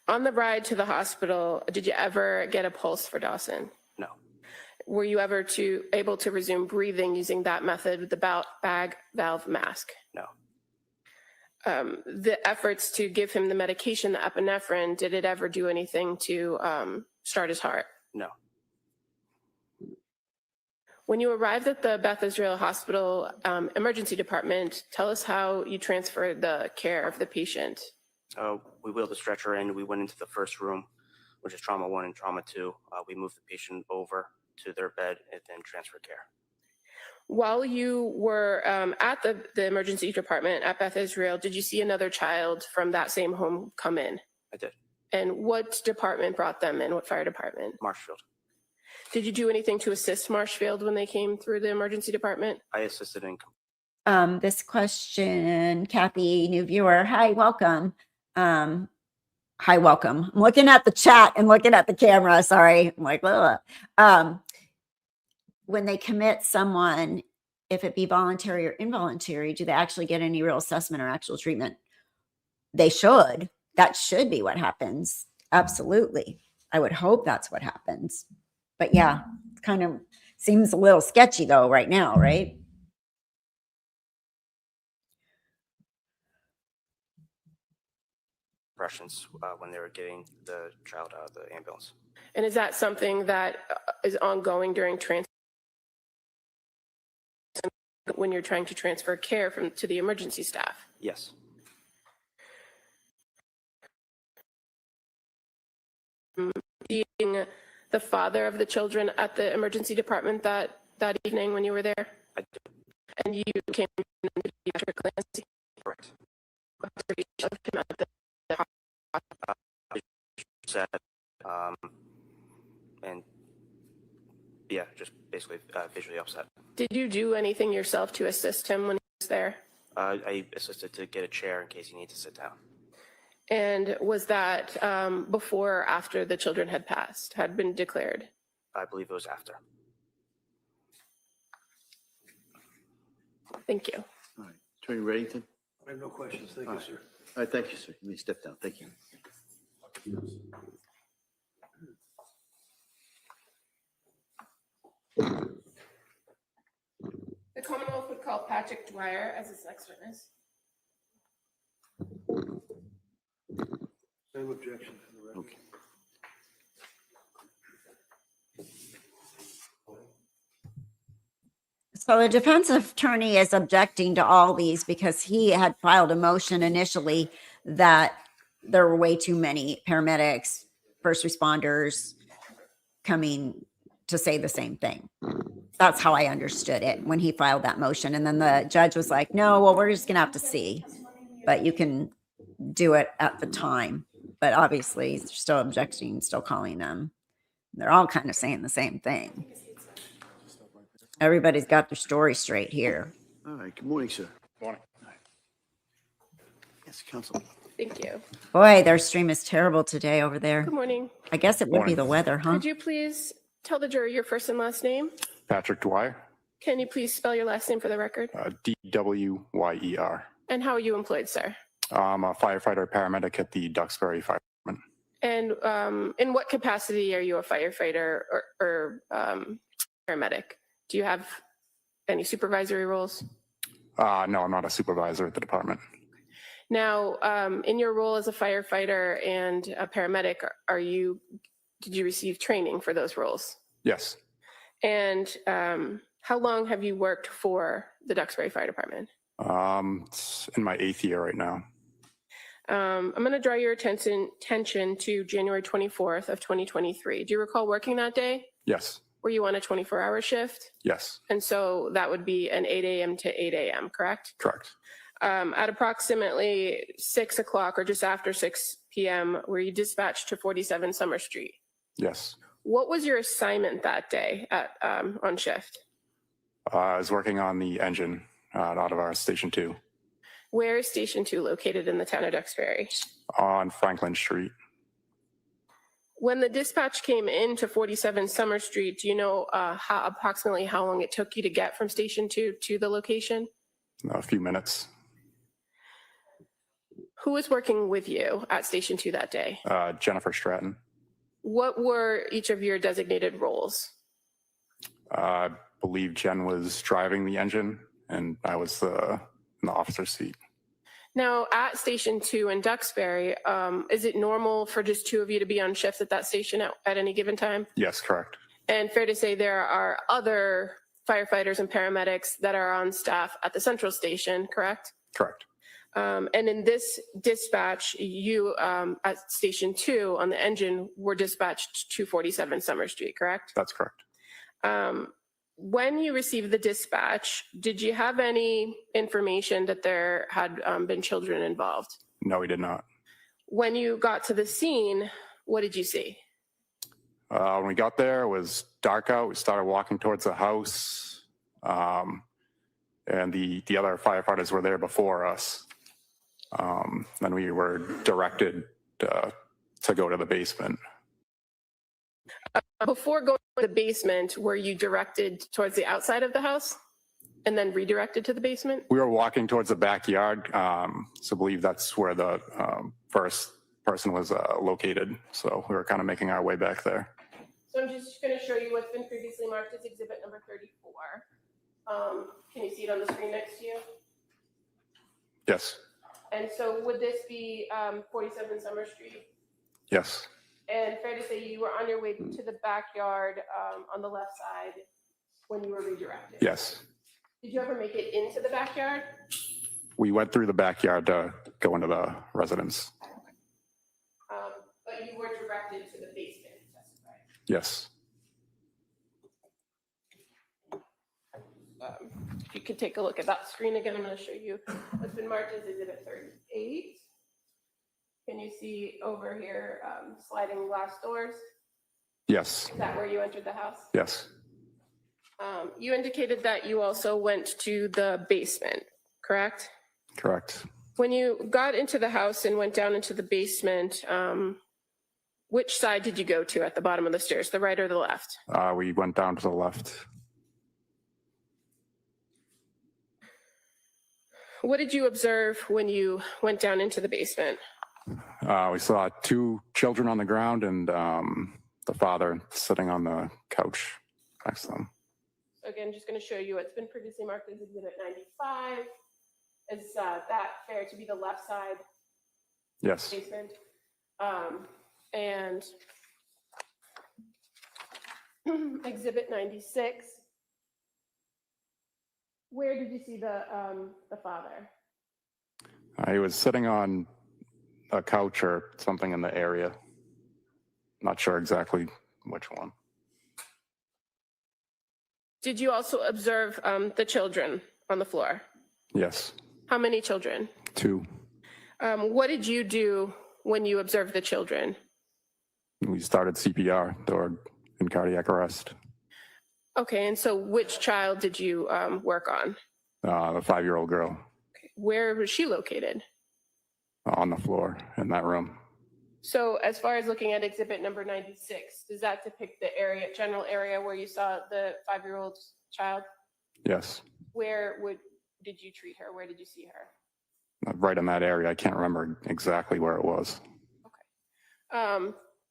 I: On the ride to the hospital, did you ever get a pulse for Dawson?
K: No.
I: Were you ever able to resume breathing using that method with the bag valve mask?
K: No.
I: The efforts to give him the medication, the epinephrine, did it ever do anything to start his heart?
K: No.
I: When you arrived at the Beth Israel Hospital emergency department, tell us how you transferred the care of the patient.
K: We wheeled the stretcher in. We went into the first room, which is trauma 1 and trauma 2. We moved the patient over to their bed and then transferred care.
I: While you were at the emergency department at Beth Israel, did you see another child from that same home come in?
K: I did.
I: And what department brought them in? What fire department?
K: Marshfield.
I: Did you do anything to assist Marshfield when they came through the emergency department?
K: I assisted in
A: This question, Kathy, new viewer. Hi, welcome. Hi, welcome. I'm looking at the chat and looking at the camera. Sorry. I'm like, ugh. When they commit someone, if it be voluntary or involuntary, do they actually get any real assessment or actual treatment? They should. That should be what happens. Absolutely. I would hope that's what happens. But yeah, it kind of seems a little sketchy though right now, right?
K: impressions when they were getting the child out of the ambulance.
I: And is that something that is ongoing during when you're trying to transfer care to the emergency staff?
K: Yes.
I: Being the father of the children at the emergency department that evening when you were there?
K: I did.
I: And you came in Dr. Clancy?
K: Correct. And yeah, just basically visually upset.
I: Did you do anything yourself to assist him when he was there?
K: I assisted to get a chair in case he needed to sit down.
I: And was that before or after the children had been declared?
K: I believe it was after.
I: Thank you.
B: All right. Attorney Reddington?
F: I have no questions. Thank you, sir.
B: All right, thank you, sir. You may step down. Thank you.
I: The Commonwealth would call Patrick Dwyer as its next witness.
F: Same objection to the record.
B: Okay.
A: So the defense attorney is objecting to all these because he had filed a motion initially that there were way too many paramedics, first responders coming to say the same thing. That's how I understood it when he filed that motion. And then the judge was like, no, well, we're just going to have to see, but you can do it at the time. But obviously, they're still objecting, still calling them. They're all kind of saying the same thing. Everybody's got their story straight here.
B: All right. Good morning, sir.
H: Morning.
B: Yes, counsel.
I: Thank you.
A: Boy, their stream is terrible today over there.
I: Good morning.
A: I guess it would be
H: Morning.
A: the weather, huh?
I: Could you please tell the jury your first and last name?
H: Patrick Dwyer,
I: Can you please spell your last name for the record?
H: DWYER.
I: And how are you employed, sir?
H: I'm a firefighter paramedic at the Duxbury Fire Department.
I: And in what capacity are you a firefighter or paramedic? Do you have any supervisory roles?
H: No, I'm not a supervisor at the department.
I: Now, in your role as a firefighter and a paramedic, did you receive training for those roles?
H: Yes.
I: And how long have you worked for the Duxbury Fire Department?
H: It's in my 8th year right now.
I: I'm going to draw your attention to January 24th of 2023. Do you recall working that day?
H: Yes.
I: Were you on a 24-hour shift?
H: Yes.
I: And so that would be an 8 a.m. to 8 a.m., correct?
H: Correct.
I: At approximately 6 o'clock or just after 6 p.m., were you dispatched to 47 Summer Street?
H: Yes.
I: What was your assignment that day on shift?
H: I was working on the engine out of our Station 2
I: Where is Station 2 located in the town of Duxbury?
H: on Franklin Street.
I: When the dispatch came into 47 Summer Street, do you know approximately how long it took you to get from Station 2 to the location?
H: A few minutes.
I: Who was working with you at Station 2 that day?
H: Jennifer Stratton.
I: What were each of your designated roles?
H: I believe Jen was driving the engine and I was in the officer's seat.
I: Now, at Station 2 in Duxbury, is it normal for just two of you to be on shift at that station at any given time?
H: Yes, correct.
I: And fair to say there are other firefighters and paramedics that are on staff at the central station, correct?
H: Correct.
I: And in this dispatch, you at Station 2 on the engine were dispatched to 47 Summer Street, correct?
H: That's correct.
I: When you received the dispatch, did you have any information that there had been children involved?
H: No, we did not.
I: When you got to the scene, what did you see?
E: When we got there, it was dark out. We started walking towards the house, and the other firefighters were there before us. Then we were directed to go to the basement.
I: Before going to the basement, were you directed towards the outside of the house and then redirected to the basement?
E: We were walking towards the backyard, so I believe that's where the first person was located. So we were kind of making our way back there.
I: So I'm just going to show you what's been previously marked as exhibit number 34. Can you see it on the screen next to you?
E: Yes.
I: And so would this be 47 Summer Street?
E: Yes.
I: And fair to say you were on your way to the backyard on the left side when you were redirected?
E: Yes.
I: Did you ever make it into the backyard?
E: We went through the backyard to go into the residence.
I: But you were directed to the basement, right?
E: Yes.
I: If you could take a look at that screen again, I'm going to show you what's been marked as exhibit 38. Can you see over here sliding glass doors?
E: Yes.
I: Is that where you entered the house?
E: Yes.
I: You indicated that you also went to the basement, correct?
E: Correct.
I: When you got into the house and went down into the basement, which side did you go to at the bottom of the stairs, the right or the left?
E: We went down to the left.
I: What did you observe when you went down into the basement?
E: We saw 2 children on the ground and the father sitting on the couch next to them.
I: Again, just going to show you what's been previously marked as exhibit 95. Is that fair to be the left side
E: Yes.
I: basement? And exhibit 96. Where did you see the father?
E: He was sitting on a couch or something in the area. Not sure exactly which one.
I: Did you also observe the children on the floor?
E: Yes.
I: How many children?
E: 2.
I: What did you do when you observed the children?
E: We started CPR. They were in cardiac arrest.
I: Okay, and so which child did you work on?
E: The 5-year-old girl
I: Where was she located?
E: on the floor in that room.
I: So as far as looking at exhibit number 96, does that depict the area, general area where you saw the 5-year-old child?
E: Yes.
I: Where did you treat her? Where did you see her?
E: Right in that area. I can't remember exactly where it was.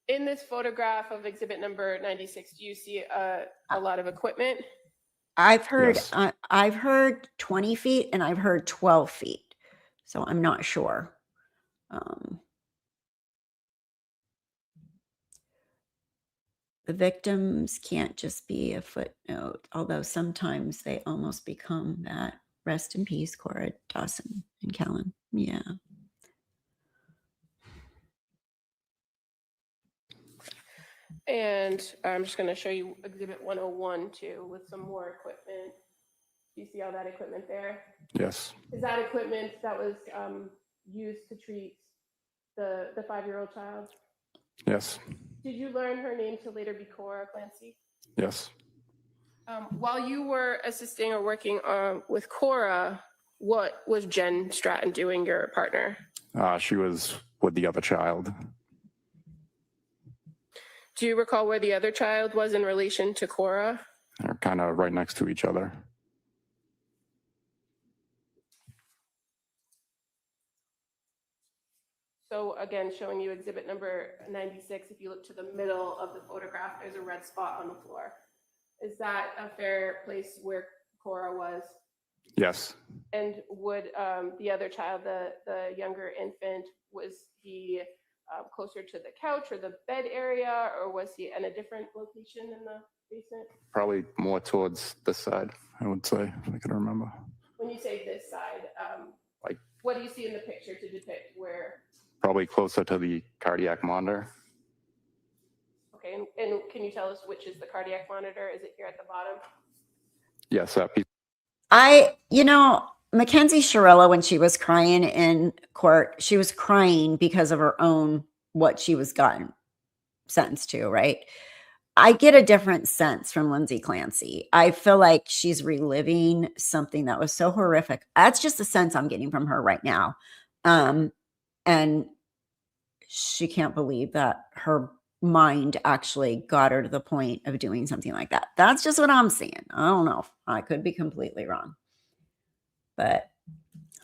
I: In this photograph of exhibit number 96, do you see a lot of equipment?
A: I've heard
E: Yes.
A: I've heard 20 feet and I've heard 12 feet. So I'm not sure. The victims can't just be a footnote, although sometimes they almost become that. Rest in peace, Cora Dawson and Kellen. Yeah.
I: And I'm just going to show you exhibit 101 too with some more equipment. Do you see all that equipment there?
E: Yes.
I: Is that equipment that was used to treat the 5-year-old child?
E: Yes.
I: Did you learn her name to later be Cora Clancy?
E: Yes.
I: While you were assisting or working with Cora, what was Jen Stratton doing, your partner?
E: She was with the other child.
I: Do you recall where the other child was in relation to Cora?
E: They're kind of right next to each other.
I: So again, showing you exhibit number 96, if you look to the middle of the photograph, there's a red spot on the floor. Is that a fair place where Cora was?
E: Yes.
I: And would the other child, the younger infant, was he closer to the couch or the bed area, or was he in a different location in the basement?
E: Probably more towards this side, I would say, if I can remember.
I: When you say this side,
E: Like-
I: what do you see in the picture to depict where?
E: Probably closer to the cardiac monitor.
I: Okay, and can you tell us which is the cardiac monitor? Is it here at the bottom?
E: Yes, that piece.
A: Mackenzie Shirella, when she was crying in court, she was crying because of her own, what she was gotten sentenced to, right? I get a different sense from Lindsay Clancy. I feel like she's reliving something that was so horrific. That's just the sense I'm getting from her right now. And she can't believe that her mind actually got her to the point of doing something like that. That's just what I'm seeing. I don't know. I could be completely wrong. But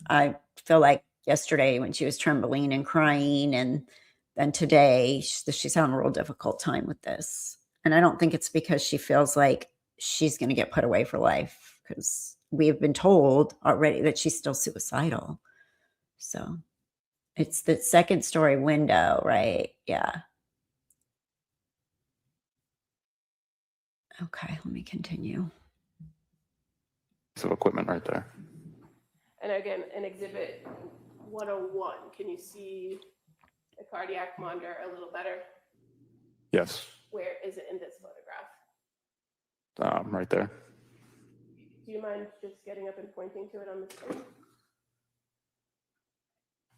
A: I feel like yesterday when she was trembling and crying, and then today she's having a real difficult time with this. And I don't think it's because she feels like she's going to get put away for life, because we've been told already that she's still suicidal. So it's the second story window, right? Yeah. Okay, let me continue.
E: Piece of equipment right there.
I: And again, in exhibit 101, can you see the cardiac monitor a little better?
E: Yes.
I: Where is it in this photograph?
E: Right there.
I: Do you mind just getting up and pointing to it on the screen?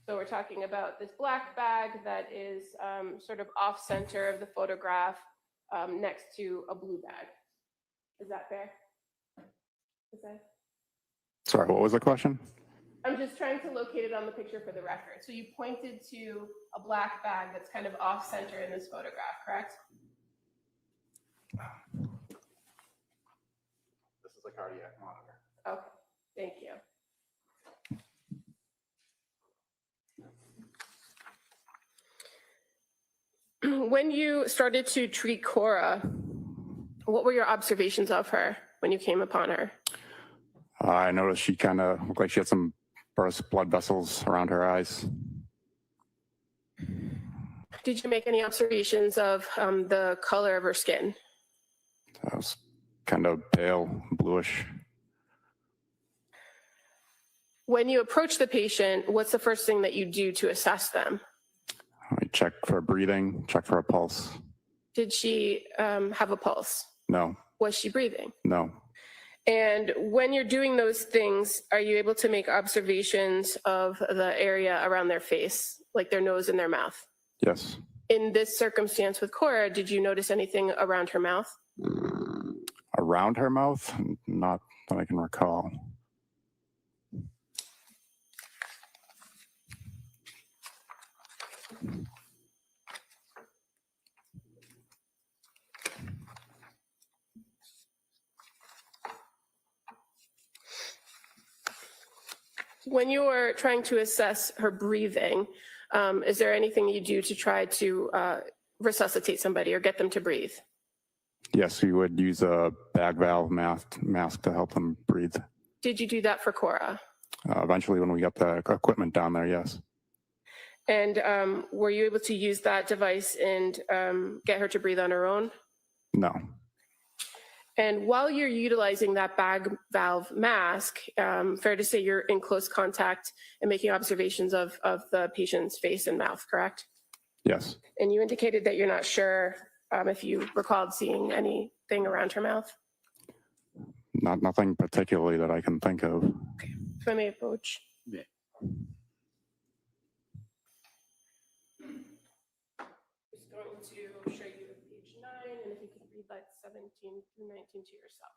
I: So we're talking about this black bag that is sort of off center of the photograph, next to a blue bag. Is that fair? Okay.
E: Sorry, what was the question?
I: I'm just trying to locate it on the picture for the record. So you pointed to a black bag that's kind of off center in this photograph, correct?
E: This is a cardiac monitor.
I: Okay, thank you. When you started to treat Cora, what were your observations of her when you came upon her?
E: I noticed she kind of looked like she had some burst blood vessels around her eyes.
I: Did you make any observations of the color of her skin?
E: It was kind of pale, bluish.
I: When you approach the patient, what's the first thing that you do to assess them?
E: I check for breathing, check for a pulse.
I: Did she have a pulse?
E: No,
I: Was she breathing?
E: no.
I: And when you're doing those things, are you able to make observations of the area around their face, like their nose and their mouth?
E: Yes.
I: In this circumstance with Cora, did you notice anything around her mouth?
E: Around her mouth? Not that I can recall.
I: When you are trying to assess her breathing, is there anything you do to try to resuscitate somebody or get them to breathe?
E: Yes, we would use a bag valve mask to help them breathe.
I: Did you do that for Cora?
E: Eventually, when we got the equipment down there, yes.
I: And were you able to use that device and get her to breathe on her own?
E: No.
I: And while you're utilizing that bag valve mask, fair to say you're in close contact and making observations of the patient's face and mouth, correct?
E: Yes.
I: And you indicated that you're not sure if you recalled seeing anything around her mouth?
E: Nothing particularly that I can think of.
I: Okay, if I may approach.
B: Yeah.
I: Just going to show you page 9, and if you could read like 17 through 19 to yourself.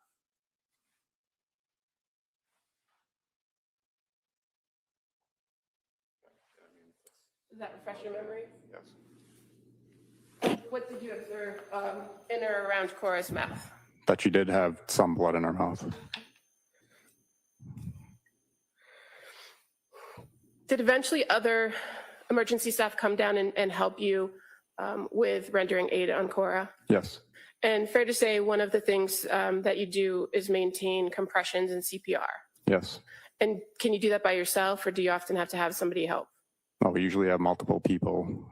I: Does that refresh your memory?
E: Yes.
I: What did you observe in or around Cora's mouth?
E: That she did have some blood in her mouth.
I: Did eventually other emergency staff come down and help you with rendering aid on Cora?
E: Yes.
I: And fair to say, one of the things that you do is maintain compressions and CPR.
E: Yes.
I: And can you do that by yourself, or do you often have to have somebody help?
E: Well, we usually have multiple people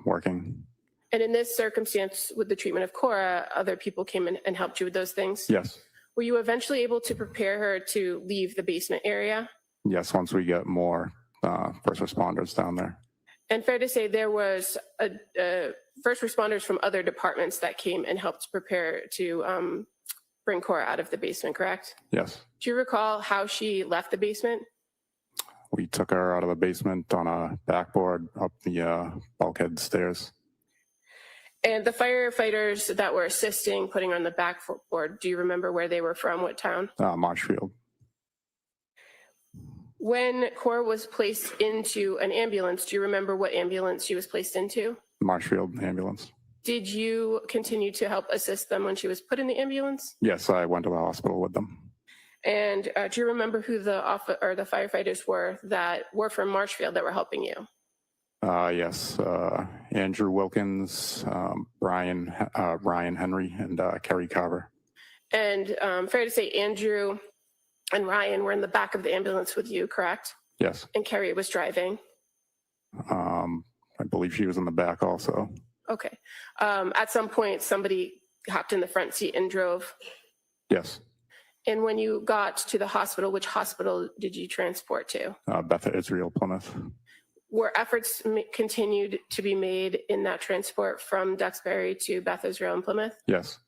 E: working.
I: And in this circumstance, with the treatment of Cora, other people came in and helped you with those things?
E: Yes.
I: Were you eventually able to prepare her to leave the basement area?
E: Yes, once we get more first responders down there.
I: And fair to say, there was first responders from other departments that came and helped prepare to bring Cora out of the basement, correct?
E: Yes.
I: Do you recall how she left the basement?
E: We took her out of the basement on a backboard up the bulkhead stairs.
I: And the firefighters that were assisting putting on the backboard, do you remember where they were from, what town?
E: Marshfield.
I: When Cora was placed into an ambulance, do you remember what ambulance she was placed into?
E: Marshfield ambulance.
I: Did you continue to help assist them when she was put in the ambulance?
E: Yes, I went to the hospital with them.
I: And do you remember who the firefighters were that were from Marshfield that were helping you?
E: Yes, Andrew Wilkins, Ryan Henry, and Kerry Carver.
I: And fair to say Andrew and Ryan were in the back of the ambulance with you, correct?
E: Yes.
I: And Kerry was driving?
E: I believe she was in the back also.
I: Okay. At some point, somebody hopped in the front seat and drove?
E: Yes.
I: And when you got to the hospital, which hospital did you transport to?
E: Beth Israel, Plymouth.
I: Were efforts continued to be made in that transport from Duxbury to Beth Israel in Plymouth?
E: Yes.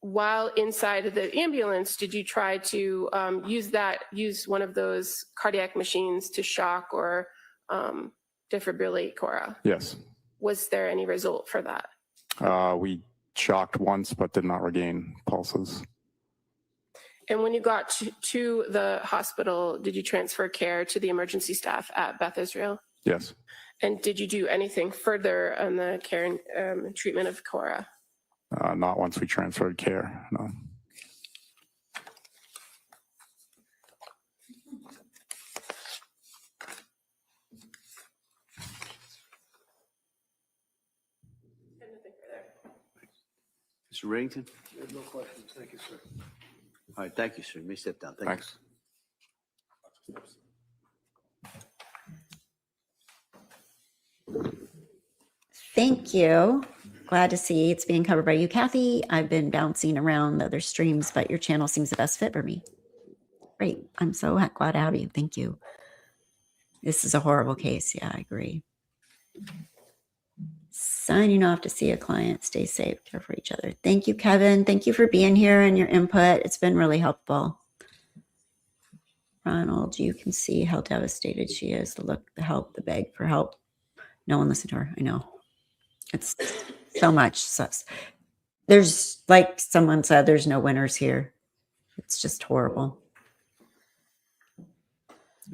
I: While inside of the ambulance, did you try to use one of those cardiac machines to shock or defibrillate Cora?
E: Yes.
I: Was there any result for that?
E: We shocked once, but did not regain pulses.
I: And when you got to the hospital, did you transfer care to the emergency staff at Beth Israel?
E: Yes.
I: And did you do anything further on the care and treatment of Cora?
E: Not once we transferred care, no.
B: Mr. Reddington?
F: No questions. Thank you, sir.
B: All right, thank you, sir. You may step down. Thank
E: Thanks.
A: Thank you. Glad to see it's being covered by you, Kathy. I've been bouncing around the other streams, but your channel seems the best fit for me. Great. I'm so glad to have you. Thank you. This is a horrible case. Yeah, I agree. Signing off to see a client. Stay safe. Care for each other. Thank you, Kevin. Thank you for being here and your input. It's been really helpful. Ronald, you can see how devastated she is. The look, the help, the beg for help. No one listened to her. I know. It's so much. There's, like someone said, there's no winners here. It's just horrible.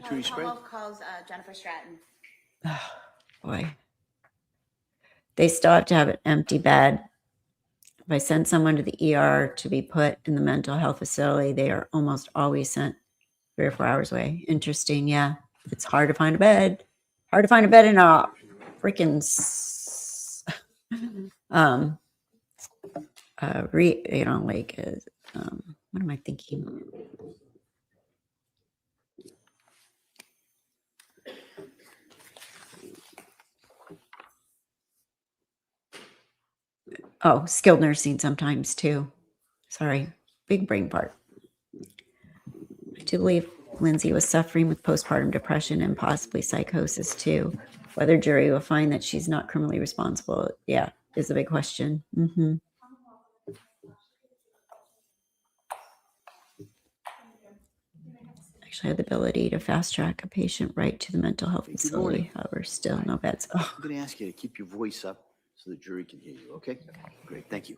D: Commonwealth calls Jennifer Stratton.
A: Oh, boy. They still have to have an empty bed. If I send someone to the ER to be put in the mental health facility, they are almost always sent 3 or 4 hours away. Interesting. Yeah. It's hard to find a bed. Hard to find a bed in a freaking what am I thinking? Oh, skilled nursing sometimes too. Sorry, big brain part. I do believe Lindsay was suffering with postpartum depression and possibly psychosis too. Whether jury will find that she's not criminally responsible, yeah, is a big question. Mm-hmm. Actually, I have the ability to fast track a patient right to the mental health facility. However, still no beds. Oh.
B: I'm going to ask you to keep your voice up so the jury can hear you, okay? Great, thank you.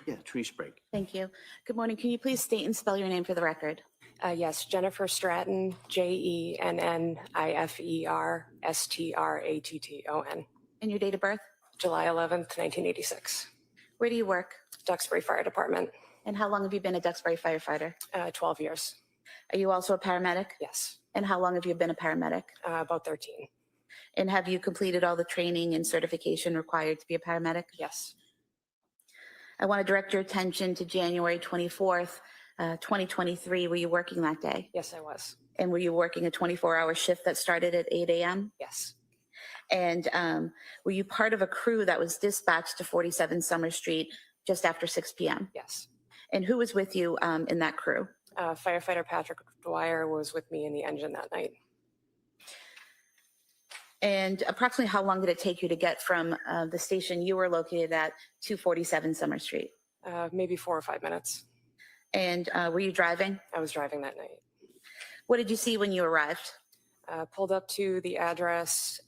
B: Yeah, Attorney Sprague.
D: Thank you. Good morning. Can you please state and spell your name for the record?
L: Yes, Jennifer Stratton, JenniferStratton.
D: And your date of birth?
L: July 11th, 1986.
D: Where do you work?
L: Duxbury Fire Department.
D: And how long have you been a Duxbury firefighter?
L: 12 years.
D: Are you also a paramedic?
L: Yes.
D: And how long have you been a paramedic?
L: About 13.
D: And have you completed all the training and certification required to be a paramedic?
L: Yes.
D: I want to direct your attention to January 24th, 2023. Were you working that day?
L: Yes, I was.
D: And were you working a 24-hour shift that started at 8 a.m.?
L: Yes.
D: And were you part of a crew that was dispatched to 47 Summer Street just after 6 p.m.?
L: Yes.
D: And who was with you in that crew?
L: Firefighter Patrick Dwyer was with me in the engine that night.
D: And approximately how long did it take you to get from the station you were located at to 47 Summer Street?
L: Maybe 4 or 5 minutes.
D: And were you driving?
L: I was driving that night.
D: What did you see when you arrived?
L: Pulled up to the address,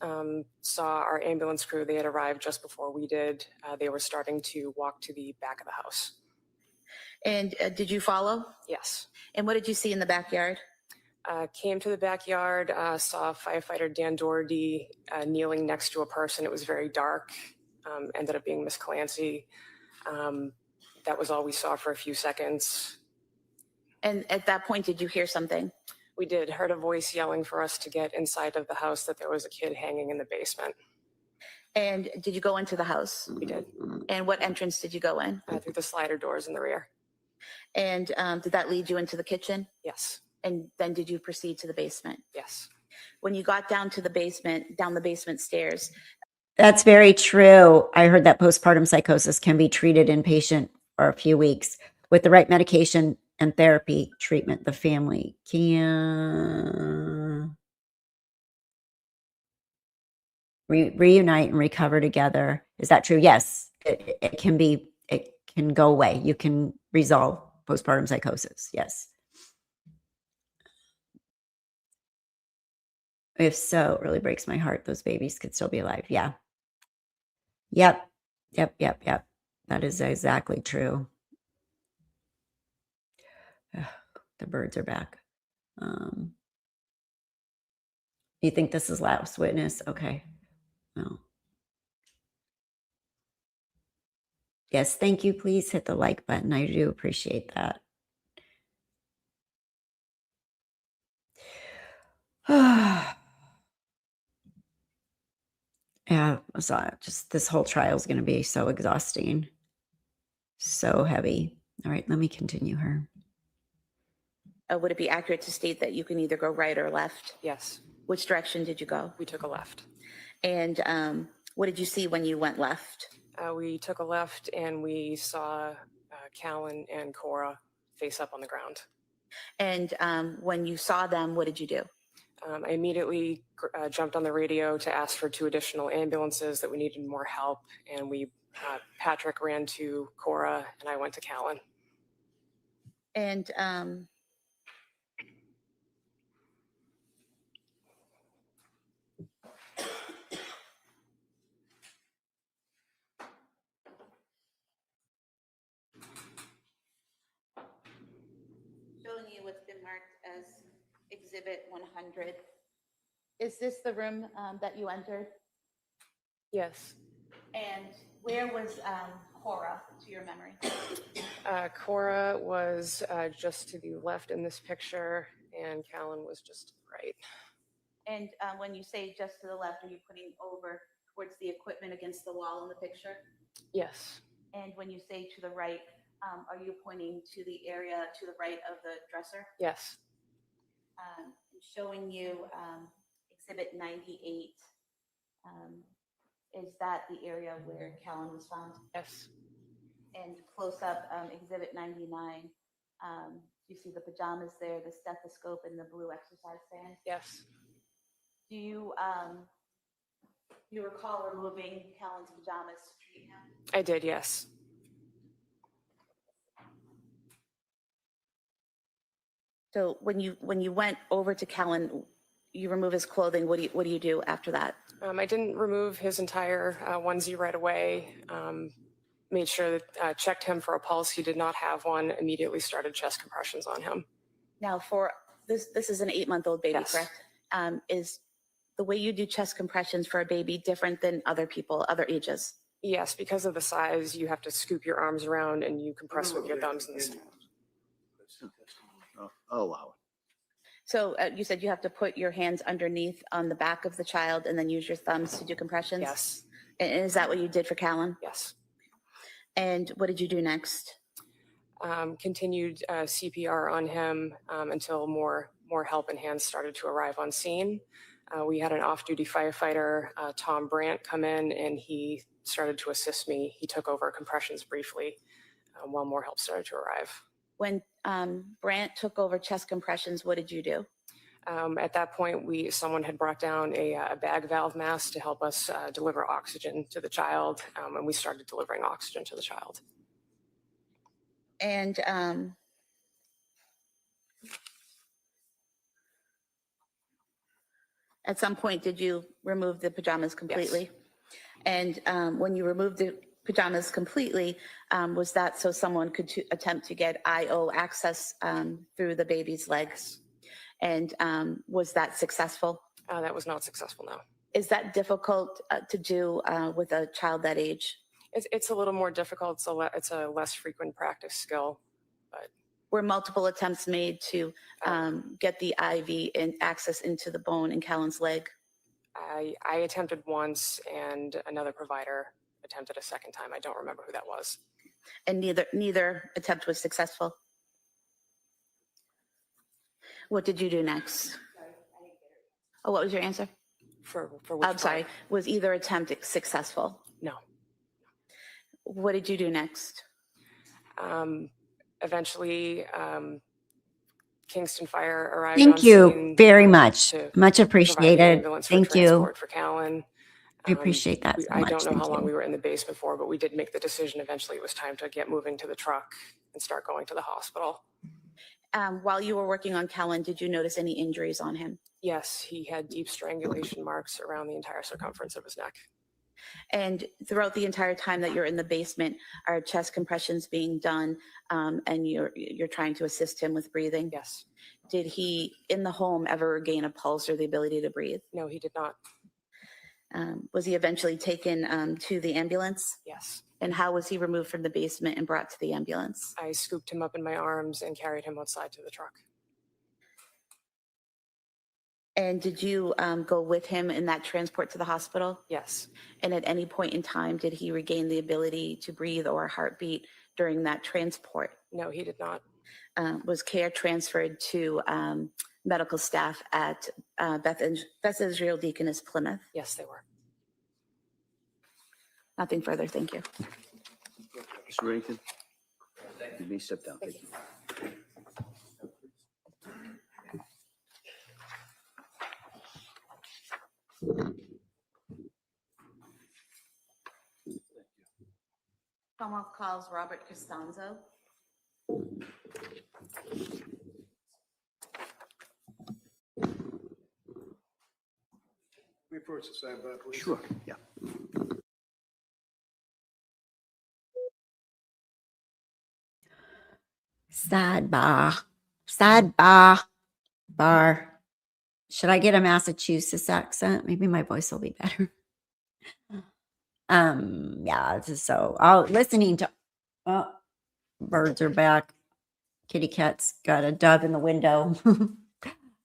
L: saw our ambulance crew. They had arrived just before we did. They were starting to walk to the back of the house.
D: And did you follow?
L: Yes.
D: And what did you see in the backyard?
L: Came to the backyard, saw firefighter Dan Doherty kneeling next to a person. It was very dark. Ended up being Miss Clancy. That was all we saw for a few seconds.
D: And at that point, did you hear something?
L: We did. Heard a voice yelling for us to get inside of the house, that there was a kid hanging in the basement.
D: And did you go into the house?
L: We did.
D: And what entrance did you go in?
L: Through the slider doors in the rear.
D: And did that lead you into the kitchen?
L: Yes.
D: And then did you proceed to the basement?
L: Yes.
D: When you got down to the basement, down the basement stairs.
A: That's very true. I heard that postpartum psychosis can be treated inpatient for a few weeks with the right medication and therapy treatment. The family can reunite and recover together. Is that true? Yes, it can be. It can go away. You can resolve postpartum psychosis. Yes. If so, it really breaks my heart. Those babies could still be alive. Yeah. Yep. That is exactly true. The birds are back. You think this is last witness? Okay. Well. Yes, thank you. Please hit the like button. I do appreciate that. Yeah, so just this whole trial is going to be so exhausting, so heavy. All right, let me continue her.
D: Would it be accurate to state that you can either go right or left?
L: Yes.
D: Which direction did you go?
L: We took a left.
D: And what did you see when you went left?
L: We took a left and we saw Callan and Cora face up on the ground.
D: And when you saw them, what did you do?
L: I immediately jumped on the radio to ask for 2 additional ambulances, that we needed more help. And Patrick ran to Cora and I went to Callan.
D: And showing you what's been marked as Exhibit 100. Is this the room that you entered?
L: Yes.
D: And where was Cora, to your memory?
L: Cora was just to the left in this picture, and Callan was just to the right.
D: And when you say just to the left, are you putting over towards the equipment against the wall in the picture?
L: Yes.
D: And when you say to the right, are you pointing to the area to the right of the dresser?
L: Yes.
D: Showing you Exhibit 98. Is that the area where Callan was found?
L: Yes.
D: And close up, Exhibit 99. You see the pajamas there, the stethoscope, and the blue exercise band?
L: Yes.
D: Do you recall removing Callan's pajamas to treat him?
L: I did, yes.
D: So when you went over to Callan, you remove his clothing. What do you do after that?
L: I didn't remove his entire onesie right away. Made sure that checked him for a pulse. He did not have one. Immediately started chest compressions on him.
D: Now, for this is an 8-month-old baby,
L: Yes.
D: correct? Is the way you do chest compressions for a baby different than other people, other ages?
L: Yes, because of the size, you have to scoop your arms around and you compress with your thumbs.
B: I'll allow it.
D: So you said you have to put your hands underneath on the back of the child and then use your thumbs to do compressions?
L: Yes.
D: And is that what you did for Callan?
L: Yes.
D: And what did you do next?
L: Continued CPR on him until more help and hands started to arrive on scene. We had an off-duty firefighter, Tom Brandt, come in, and he started to assist me. He took over compressions briefly while more help started to arrive.
D: When Brandt took over chest compressions, what did you do?
L: At that point, someone had brought down a bag valve mask to help us deliver oxygen to the child, and we started delivering oxygen to the child.
D: And At some point, did you remove the pajamas completely? And when you removed the pajamas completely, was that so someone could attempt to get IO access through the baby's legs? And was that successful?
L: That was not successful, no.
D: Is that difficult to do with a child that age?
L: It's a little more difficult. It's a less frequent practice skill. But
D: Were multiple attempts made to get the IV and access into the bone in Callan's leg?
L: I attempted once, and another provider attempted a second time. I don't remember who that was.
D: And neither attempt was successful? What did you do next? Oh, what was your answer?
L: For which
D: I'm sorry.
L: part?
D: Was either attempt successful?
L: No.
D: What did you do next?
L: Eventually, Kingston Fire arrived.
A: Thank
L: on
A: you
L: scene,
A: very much.
L: to
A: Much
L: provide the
A: appreciated.
L: ambulance for
A: Thank you.
L: transport for Callan.
A: I appreciate that so
L: I
A: much.
L: don't know
A: Thank
L: how long
A: you.
L: we were in the basement for, but we did make the decision. Eventually, it was time to get moving to the truck and start going to the hospital.
D: While you were working on Callan, did you notice any injuries on him?
L: Yes, he had deep strangulation marks around the entire circumference of his neck.
D: And throughout the entire time that you're in the basement, are chest compressions being done and you're trying to assist him with breathing?
L: Yes.
D: Did he, in the home, ever regain a pulse or the ability to breathe?
L: No, he did not.
D: Was he eventually taken to the ambulance?
L: Yes.
D: And how was he removed from the basement and brought to the ambulance?
L: I scooped him up in my arms and carried him outside to the truck.
D: And did you go with him in that transport to the hospital?
L: Yes.
D: And at any point in time, did he regain the ability to breathe or heartbeat during that transport?
L: No, he did not.
D: Was care transferred to medical staff at Beth Israel Deaconess Plymouth?
L: Yes, they were.
D: Nothing further, thank you.
B: Mr. Rankin? You may step down. Thank you.
D: Commonwealth calls Robert Costanzo.
F: We approach the side bar, please.
B: Sure, yeah.
A: Sidebar. Sidebar. Bar. Should I get a Massachusetts accent? Maybe my voice will be better. Yeah, so listening to birds are back. Kitty cat's got a dove in the window.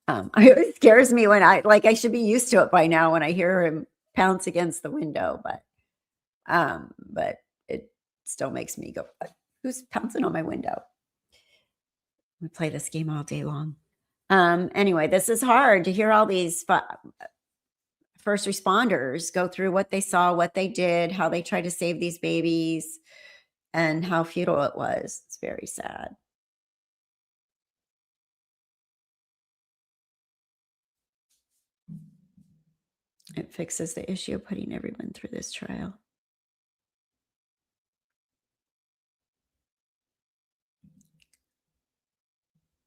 A: It scares me when I should be used to it by now when I hear him pounce against the window, but it still makes me go, who's pouncing on my window? We play this game all day long. Anyway, this is hard to hear all these first responders go through what they saw, what they did, how they tried to save these babies, and how futile it was. It's very sad. It fixes the issue of putting everyone through this trial.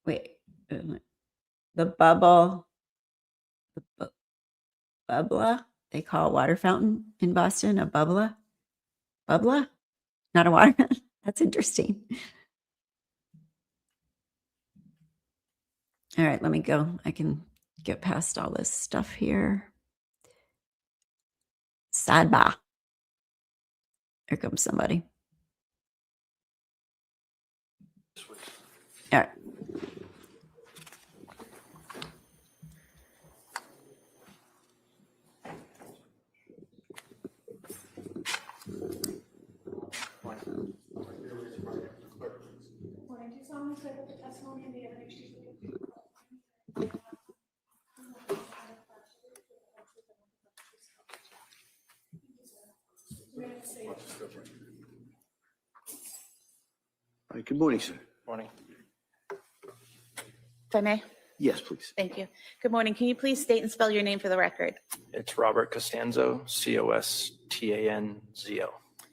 A: Wait, the bubble, bubbler, they call a water fountain in Boston a bubbler? Bubbler? Not a water fountain? That's interesting. All right, let me go. I can get past all this stuff here. Sidebar. Here comes somebody. All right.
B: All right, good morning, sir.
G: Morning.
D: If I may?
B: Yes, please.
D: Thank you. Good morning. Can you please state and spell your name for the record?
G: It's Robert Costanzo, Costanzo,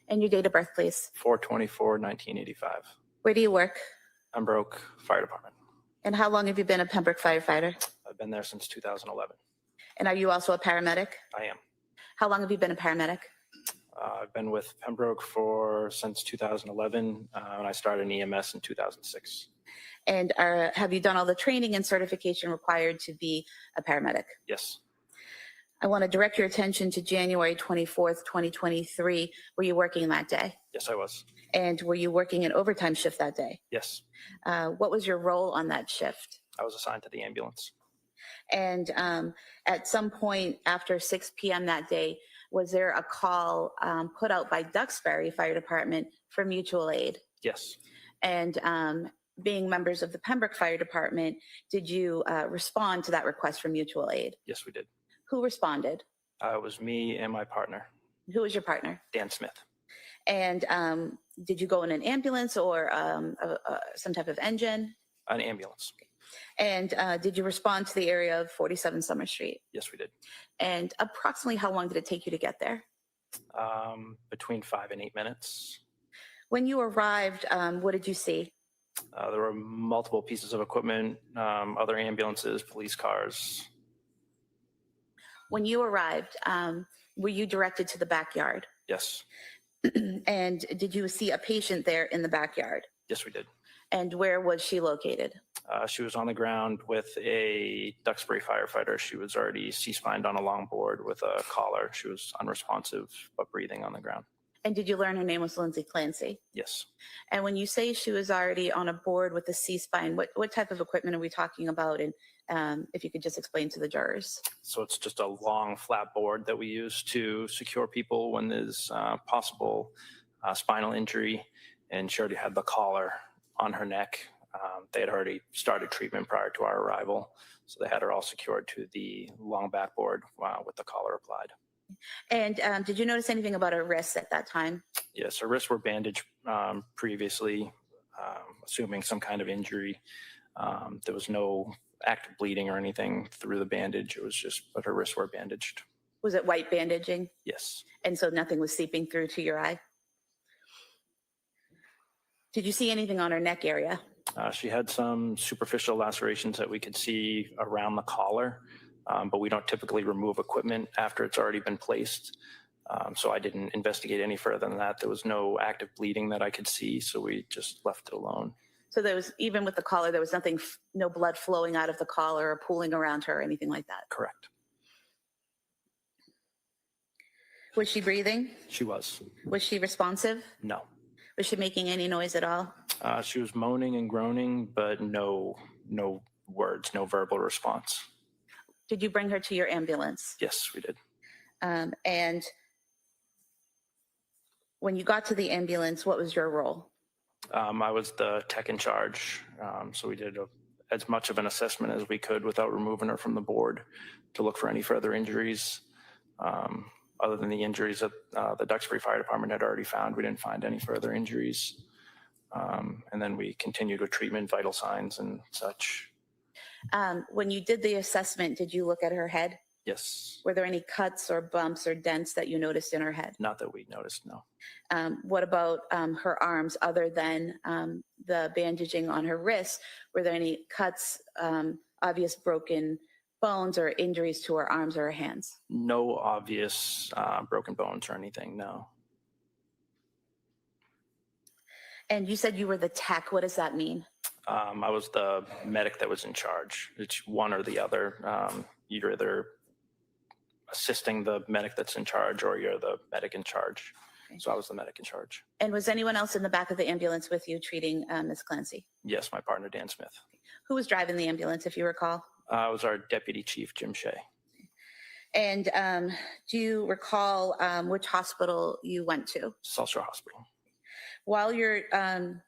D: And your date of birth, please.
G: 4/24/1985.
D: Where do you work?
G: Pembroke Fire Department.
D: And how long have you been a Pembroke firefighter?
G: I've been there since 2011.
D: And are you also a paramedic?
G: I am.
D: How long have you been a paramedic?
G: I've been with Pembroke since 2011, and I started in EMS in 2006.
D: And have you done all the training and certification required to be a paramedic?
G: Yes.
D: I want to direct your attention to January 24th, 2023. Were you working that day?
G: Yes, I was.
D: And were you working an overtime shift that day?
G: Yes.
D: What was your role on that shift?
G: I was assigned to the ambulance.
D: And at some point after 6 p.m. that day, was there a call put out by Duxbury Fire Department for mutual aid?
G: Yes.
D: And being members of the Pembroke Fire Department, did you respond to that request for mutual aid?
G: Yes, we did.
D: Who responded?
G: It was me and my partner,
D: Who was your partner?
G: Dan Smith.
D: And did you go in an ambulance or some type of engine?
G: An ambulance.
D: And did you respond to the area of 47 Summer Street?
G: Yes, we did.
D: And approximately how long did it take you to get there?
G: Between 5 and 8 minutes.
D: When you arrived, what did you see?
G: There were multiple pieces of equipment, other ambulances, police cars.
D: When you arrived, were you directed to the backyard?
G: Yes.
D: And did you see a patient there in the backyard?
G: Yes, we did.
D: And where was she located?
G: She was on the ground with a Duxbury firefighter. She was already C-spined on a longboard with a collar. She was unresponsive, but breathing on the ground.
D: And did you learn her name was Lindsay Clancy?
G: Yes.
D: And when you say she was already on a board with a C-spine, what type of equipment are we talking about? And if you could just explain to the jurors.
G: So it's just a long flat board that we use to secure people when there's possible spinal injury. And she already had the collar on her neck. They had already started treatment prior to our arrival. So they had her all secured to the long backboard with the collar applied.
D: And did you notice anything about her wrists at that time?
G: Yes, her wrists were bandaged previously, assuming some kind of injury. There was no active bleeding or anything through the bandage. It was just, but her wrists were bandaged.
D: Was it white bandaging?
G: Yes.
D: And so nothing was seeping through to your eye? Did you see anything on her neck area?
G: She had some superficial lacerations that we could see around the collar, but we don't typically remove equipment after it's already been placed. So I didn't investigate any further than that. There was no active bleeding that I could see, so we just left it alone.
D: So there was, even with the collar, there was nothing, no blood flowing out of the collar or pooling around her or anything like that?
G: Correct.
D: Was she breathing?
G: She was.
D: Was she responsive?
G: No.
D: Was she making any noise at all?
G: She was moaning and groaning, but no words, no verbal response.
D: Did you bring her to your ambulance?
G: Yes, we did.
D: And when you got to the ambulance, what was your role?
G: I was the tech in charge, so we did as much of an assessment as we could without removing her from the board to look for any further injuries. Other than the injuries that the Duxbury Fire Department had already found, we didn't find any further injuries. And then we continued with treatment, vital signs and such.
D: When you did the assessment, did you look at her head?
G: Yes.
D: Were there any cuts or bumps or dents that you noticed in her head?
G: Not that we noticed, no.
D: What about her arms other than the bandaging on her wrists? Were there any cuts, obvious broken bones or injuries to her arms or her hands?
G: No obvious broken bones or anything, no.
D: And you said you were the tech. What does that mean?
G: I was the medic that was in charge. It's one or the other. You're either assisting the medic that's in charge or you're the medic in charge. Okay. So I was the medic in charge.
D: And was anyone else in the back of the ambulance with you treating Ms. Clancy?
G: Yes, my partner, Dan Smith.
D: Who was driving the ambulance, if you recall?
G: It was our deputy chief, Jim Shea.
D: And do you recall which hospital you went to?
G: South Shore Hospital.
D: While you're,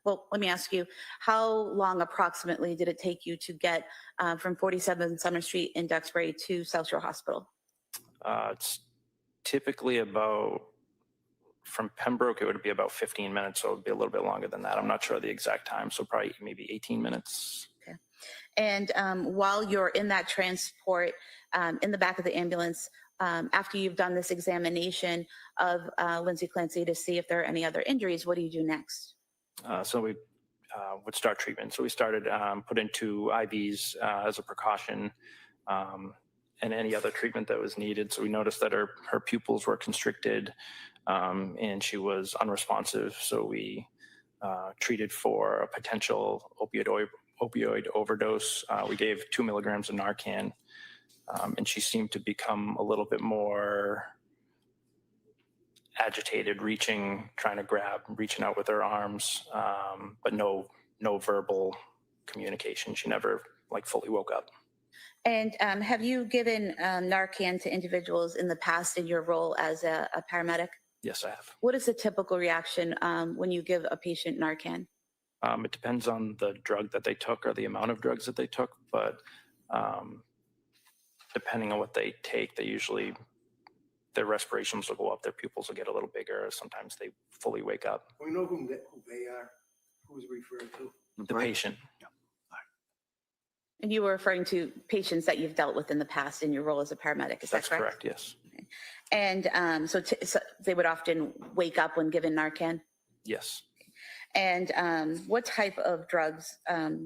D: well, let me ask you, how long approximately did it take you to get from 47 Summer Street in Duxbury to South Shore Hospital?
G: It's typically about, from Pembroke, it would be about 15 minutes, so it would be a little bit longer than that. I'm not sure the exact time, so probably maybe 18 minutes.
D: Okay. And while you're in that transport, in the back of the ambulance, after you've done this examination of Lindsay Clancy to see if there are any other injuries, what do you do next?
G: So we would start treatment. So we started put in 2 IVs as a precaution. and any other treatment that was needed. So we noticed that her pupils were constricted, and she was unresponsive. So we treated for a potential opioid overdose. We gave 2 milligrams of Narcan, and she seemed to become a little bit more agitated, trying to grab, reaching out with her arms, but no verbal communication. She never like fully woke up.
D: And have you given Narcan to individuals in the past in your role as a paramedic?
G: Yes, I have.
D: What is the typical reaction when you give a patient Narcan?
G: It depends on the drug that they took or the amount of drugs that they took, but depending on what they take, their respirations will go up, their pupils will get a little bigger. Sometimes they fully wake up.
F: We know who they are, who's referred to.
G: The patient.
D: And you were referring to patients that you've dealt with in the past in your role as a paramedic, is
G: That's
D: that correct?
G: correct, yes.
D: And so they would often wake up when given Narcan?
G: Yes.
D: And what type of drugs,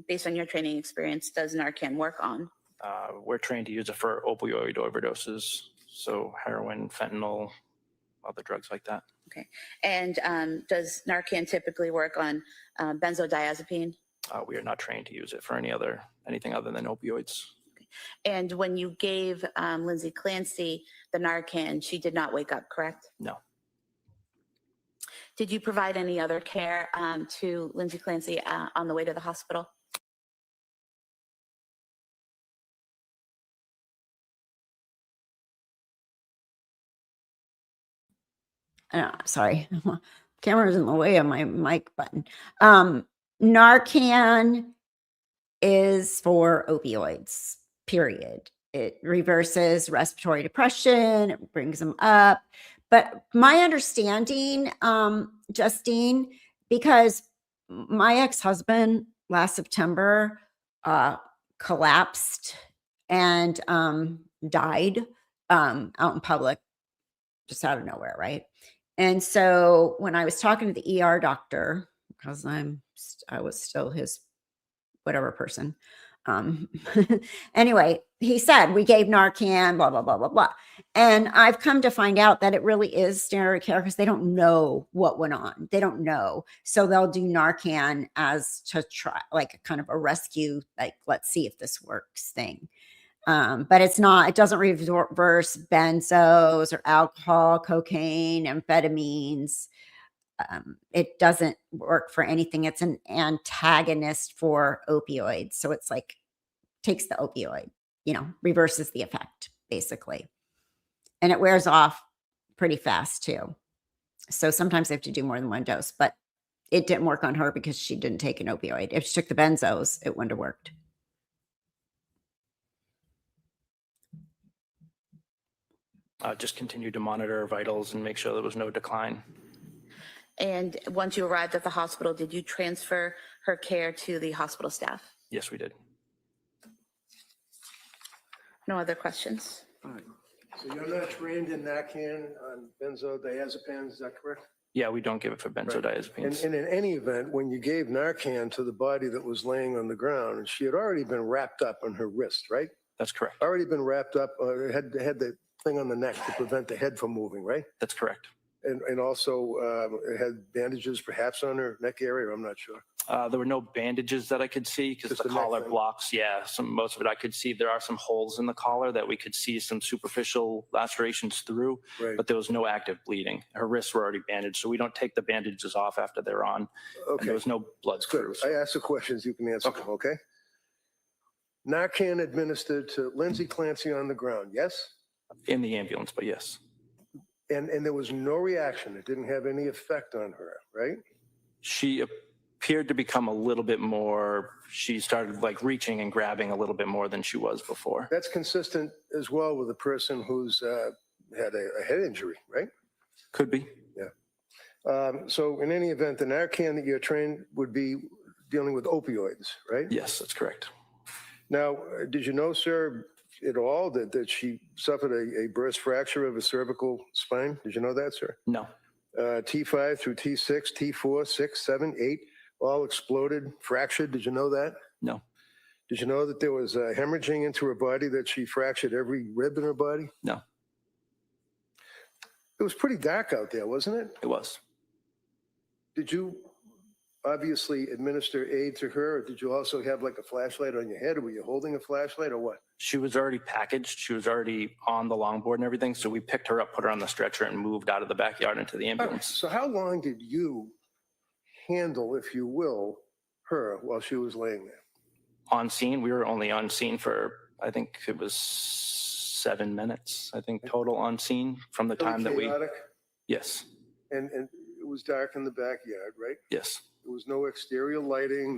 D: based on your training experience, does Narcan work on?
G: We're trained to use it for opioid overdoses, so heroin, fentanyl, other drugs like that.
D: Okay. And does Narcan typically work on benzodiazepine?
G: We are not trained to use it for anything other than opioids.
D: And when you gave Lindsay Clancy the Narcan, she did not wake up, correct?
G: No.
D: Did you provide any other care to Lindsay Clancy on the way to the hospital?
A: Sorry, camera's in the way of my mic button. Narcan is for opioids, period. It reverses respiratory depression, it brings them up. But my understanding, Justine, because my ex-husband last September collapsed and died out in public, just out of nowhere, right? And so when I was talking to the ER doctor, because I was still his whatever person. Anyway, he said, we gave Narcan, blah, blah, blah, blah, blah. And I've come to find out that it really is standard care because they don't know what went on. They don't know. So they'll do Narcan as to try, like a kind of a rescue, like, let's see if this works thing. But it doesn't reverse benzos or alcohol, cocaine, amphetamines. It doesn't work for anything. It's an antagonist for opioids. So it's like takes the opioid, reverses the effect basically. And it wears off pretty fast too. So sometimes they have to do more than one dose, but it didn't work on her because she didn't take an opioid. If she took the benzos, it wouldn't have worked.
G: Just continued to monitor her vitals and make sure there was no decline.
D: And once you arrived at the hospital, did you transfer her care to the hospital staff?
G: Yes, we did.
D: No other questions?
F: All right. So you're not trained in Narcan on benzodiazepines, is that correct?
G: Yeah, we don't give it for benzodiazepines.
F: And in any event, when you gave Narcan to the body that was laying on the ground, she had already been wrapped up on her wrist, right?
G: That's correct.
F: Already been wrapped up, had the thing on the neck to prevent the head from moving, right?
G: That's correct.
F: And also it had bandages perhaps on her neck area, I'm not sure.
G: There were no bandages that I could see because
F: Just
G: the
F: the neck
G: collar
F: thing.
G: blocks. Yeah, most of it I could see. There are some holes in the collar that we could see some superficial lacerations through,
F: Right.
G: but there was no active bleeding. Her wrists were already bandaged, so we don't take the bandages off after they're on. And
F: Okay.
G: there was no blood
F: Good.
G: throughs.
F: I asked the questions, you can answer them, okay? Narcan administered to Lindsay Clancy on the ground, yes?
G: In the ambulance, but yes.
F: And there was no reaction. It didn't have any effect on her, right?
G: She appeared to become a little bit more, she started like reaching and grabbing a little bit more than she was before.
F: That's consistent as well with a person who's had a head injury, right?
G: Could be.
F: So in any event, the Narcan that you're trained would be dealing with opioids, right?
G: Yes, that's correct.
F: Now, did you know, sir, at all that she suffered a burst fracture of a cervical spine? Did you know that, sir?
G: No.
F: T5 through T6, T4, 6, 7, 8, all exploded, fractured. Did you know that?
G: No.
F: Did you know that there was hemorrhaging into her body, that she fractured every rib in her body?
G: No,
F: It was pretty dark out there, wasn't it?
G: it was.
F: Did you obviously administer aid to her, or did you also have like a flashlight on your head, or were you holding a flashlight, or what?
G: She was already packaged. She was already on the longboard and everything. So we picked her up, put her on the stretcher, and moved out of the backyard into the ambulance.
F: So how long did you handle, if you will, her while she was laying there?
G: On scene, we were only on scene for, I think it was 7 minutes, I think total on scene from the time that we,
F: Chaotic?
G: yes,
F: And it was dark in the backyard, right?
G: yes,
F: There was no exterior lighting,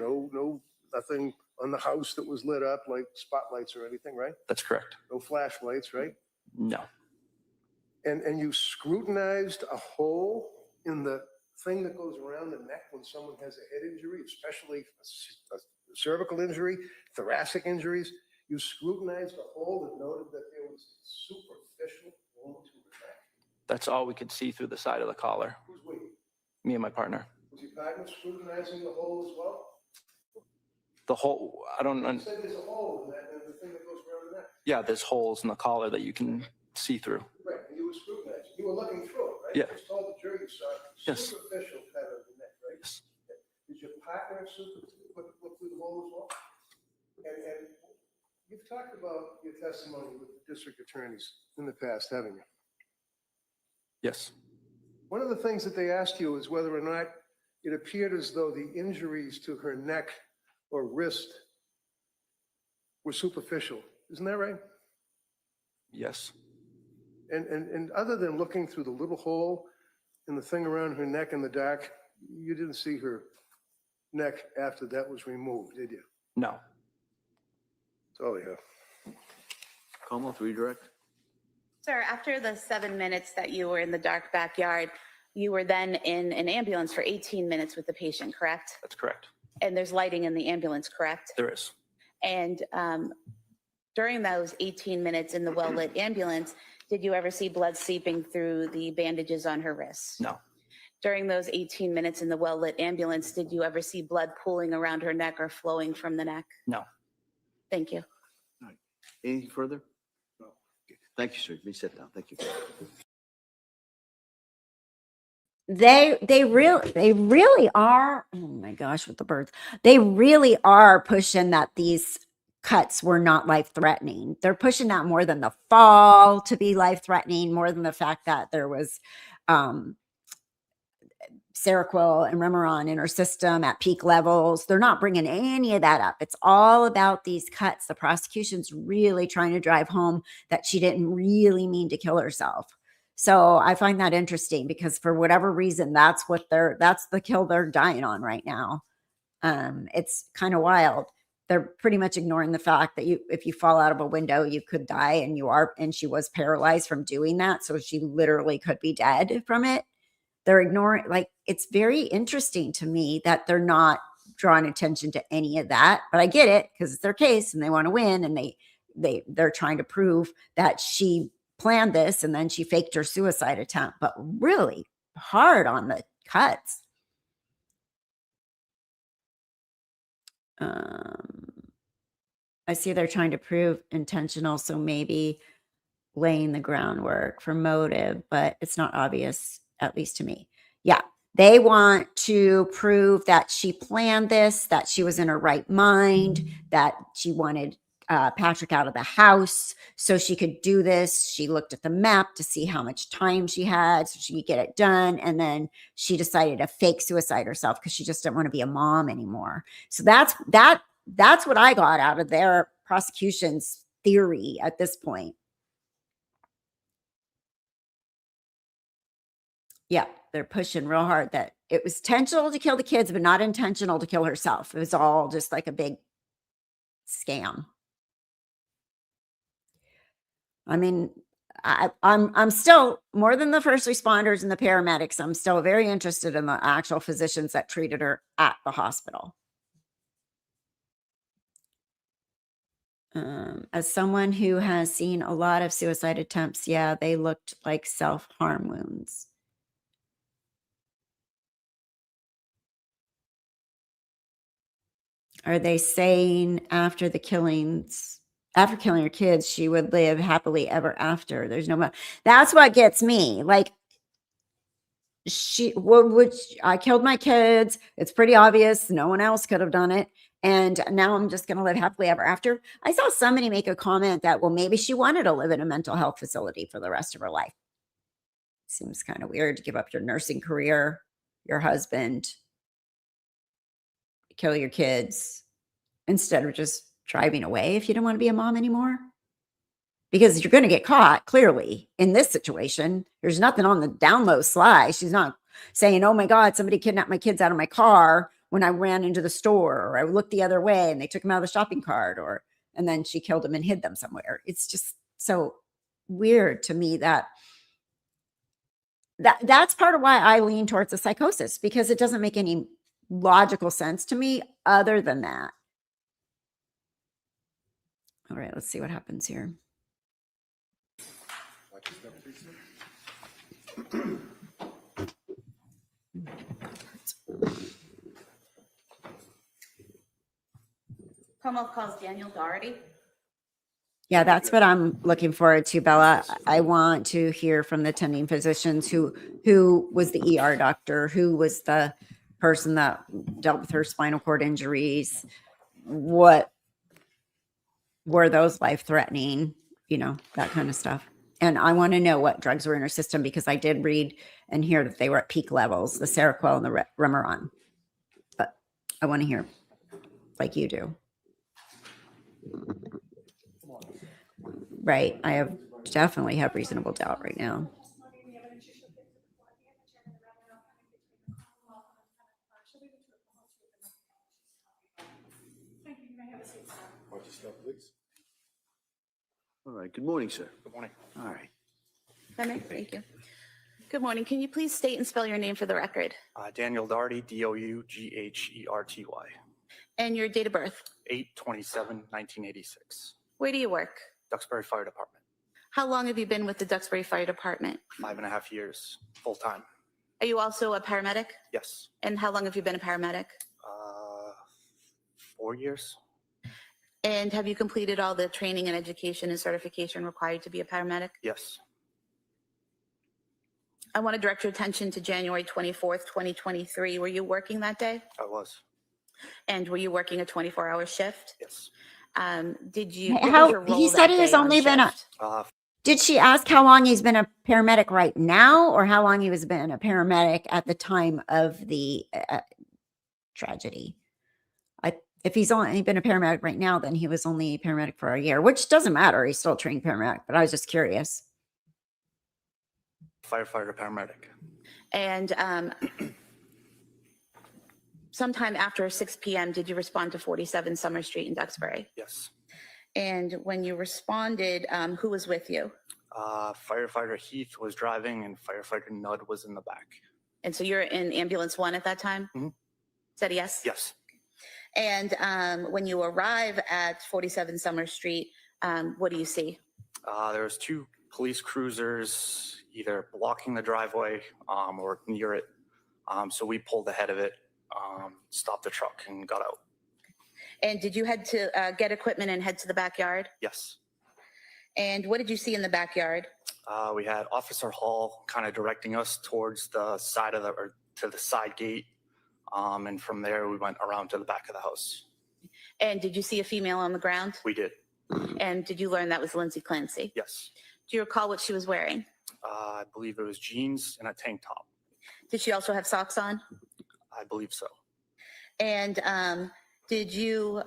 F: nothing on the house that was lit up like spotlights or anything, right?
G: that's correct.
F: No flashlights, right?
G: No,
F: And you scrutinized a hole in the thing that goes around the neck when someone has a head injury, especially a cervical injury, thoracic injuries. You scrutinized a hole and noted that there was superficial wound to the neck.
G: that's all we could see through the side of the collar,
F: Who's we?
G: me and my partner.
F: Was your partner scrutinizing the hole as well?
G: The whole, I don't,
F: You said there's a hole in the thing that goes around the neck.
G: yeah, there's holes in the collar that you can see through.
F: Right, and you were scrutinizing. You were looking through it, right?
G: Yeah.
F: You just told the jury you saw
G: Yes.
F: superficial part of the neck, right?
G: Yes.
F: Did your partner look through the hole as well? And you've talked about your testimony with the district attorneys in the past, haven't you?
G: Yes,
F: One of the things that they asked you is whether or not it appeared as though the injuries to her neck or wrist were superficial. Isn't that right?
G: yes,
F: And other than looking through the little hole in the thing around her neck in the dark, you didn't see her neck after that was removed, did you?
G: no,
F: That's all you have.
B: Como, redirect.
D: Sir, after the 7 minutes that you were in the dark backyard, you were then in an ambulance for 18 minutes with the patient, correct?
G: that's correct.
D: And there's lighting in the ambulance, correct?
G: There is.
D: And during those 18 minutes in the well-lit ambulance, did you ever see blood seeping through the bandages on her wrists?
G: No,
D: During those 18 minutes in the well-lit ambulance, did you ever see blood pooling around her neck or flowing from the neck?
G: no.
D: Thank you.
B: Anything further? No. Okay. Thank you, sir. You may sit down. Thank you.
A: They really are, oh my gosh, with the birds, they really are pushing that these cuts were not life-threatening. They're pushing that more than the fall to be life-threatening, more than the fact that there was Seroquel and Remeron in her system at peak levels. They're not bringing any of that up. It's all about these cuts. The prosecution's really trying to drive home that she didn't really mean to kill herself. So I find that interesting because for whatever reason, that's the kill they're dying on right now. It's kind of wild. They're pretty much ignoring the fact that if you fall out of a window, you could die, and she was paralyzed from doing that. So she literally could be dead from it. They're ignoring, it's very interesting to me that they're not drawing attention to any of that, but I get it because it's their case and they want to win. And they're trying to prove that she planned this and then she faked her suicide attempt, but really hard on the cuts. I see they're trying to prove intentional, so maybe laying the groundwork for motive, but it's not obvious, at least to me. Yeah, they want to prove that she planned this, that she was in her right mind, that she wanted Patrick out of the house so she could do this. She looked at the map to see how much time she had so she could get it done. And then she decided to fake suicide herself because she just didn't want to be a mom anymore. So that's what I got out of their prosecution's theory at this point. Yeah, they're pushing real hard that it was intentional to kill the kids, but not intentional to kill herself. It was all just like a big scam. I mean, I'm still, more than the first responders and the paramedics, I'm still very interested in the actual physicians that treated her at the hospital. As someone who has seen a lot of suicide attempts, yeah, they looked like self-harm wounds. Are they saying after killing her kids, she would live happily ever after? There's no more. That's what gets me. Like, I killed my kids. It's pretty obvious. No one else could have done it. And now I'm just going to live happily ever after. I saw somebody make a comment that, well, maybe she wanted to live in a mental health facility for the rest of her life. Seems kind of weird to give up your nursing career, your husband, kill your kids instead of just driving away if you don't want to be a mom anymore. Because you're going to get caught, clearly, in this situation. There's nothing on the down low sly. She's not saying, oh my God, somebody kidnapped my kids out of my car when I ran into the store, or I looked the other way and they took them out of the shopping cart, and then she killed them and hid them somewhere. It's just so weird to me that's part of why I lean towards a psychosis, because it doesn't make any logical sense to me other than that. All right, let's see what happens here.
D: Commonwealth calls Daniel Doherty.
A: Yeah, that's what I'm looking forward to, Bella. I want to hear from the attending physicians who was the ER doctor, who was the person that dealt with her spinal cord injuries. What were those life-threatening, that kind of stuff. And I want to know what drugs were in her system, because I did read and hear that they were at peak levels, the Seroquel and the Remeron. But I want to hear like you do. Right. I definitely have reasonable doubt right now.
B: All right. Good morning, sir.
J: Good morning.
B: All right.
D: Thank you. Good morning. Can you please state and spell your name for the record?
J: Daniel Dougherty, Dougherty.
D: And your date of birth?
J: 8/27/1986.
D: Where do you work?
J: Duxbury Fire Department.
D: How long have you been with the Duxbury Fire Department?
J: 5.5 years, full time.
D: Are you also a paramedic?
J: Yes.
D: And how long have you been a paramedic?
J: 4 years.
D: And have you completed all the training and education and certification required to be a paramedic?
J: Yes.
D: I want to direct your attention to January 24th, 2023. Were you working that day?
J: I was.
D: And were you working a 24-hour shift?
J: Yes.
D: Did you?
A: He said
D: that
A: he was
D: day on
A: only been a.
D: shift?
A: Did she ask how long he's been a paramedic right now, or how long he was been a paramedic at the time of the tragedy? If he's only been a paramedic right now, then he was only a paramedic for a year, which doesn't matter. He's still a trained paramedic, but I was just curious.
J: Firefighter paramedic.
D: And sometime after 6 p.m., did you respond to 47 Summer Street in Duxbury?
J: Yes.
D: And when you responded, who was with you?
J: Firefighter Heath was driving and firefighter Nudd was in the back.
D: And so you're in ambulance 1 at that time?
J: Mm-hmm.
D: Said yes?
J: Yes.
D: And when you arrive at 47 Summer Street, what do you see?
J: There was 2 police cruisers either blocking the driveway or near it. So we pulled ahead of it, stopped the truck and got out.
D: And did you head to get equipment and head to the backyard?
J: Yes.
D: And what did you see in the backyard?
J: We had Officer Hall kind of directing us towards the side of to the side gate. And from there, we went around to the back of the house.
D: And did you see a female on the ground?
J: We did.
D: And did you learn that was Lindsay Clancy?
J: Yes.
D: Do you recall what she was wearing?
J: I believe it was jeans and a tank top.
D: Did she also have socks on?
J: I believe so.
D: And did you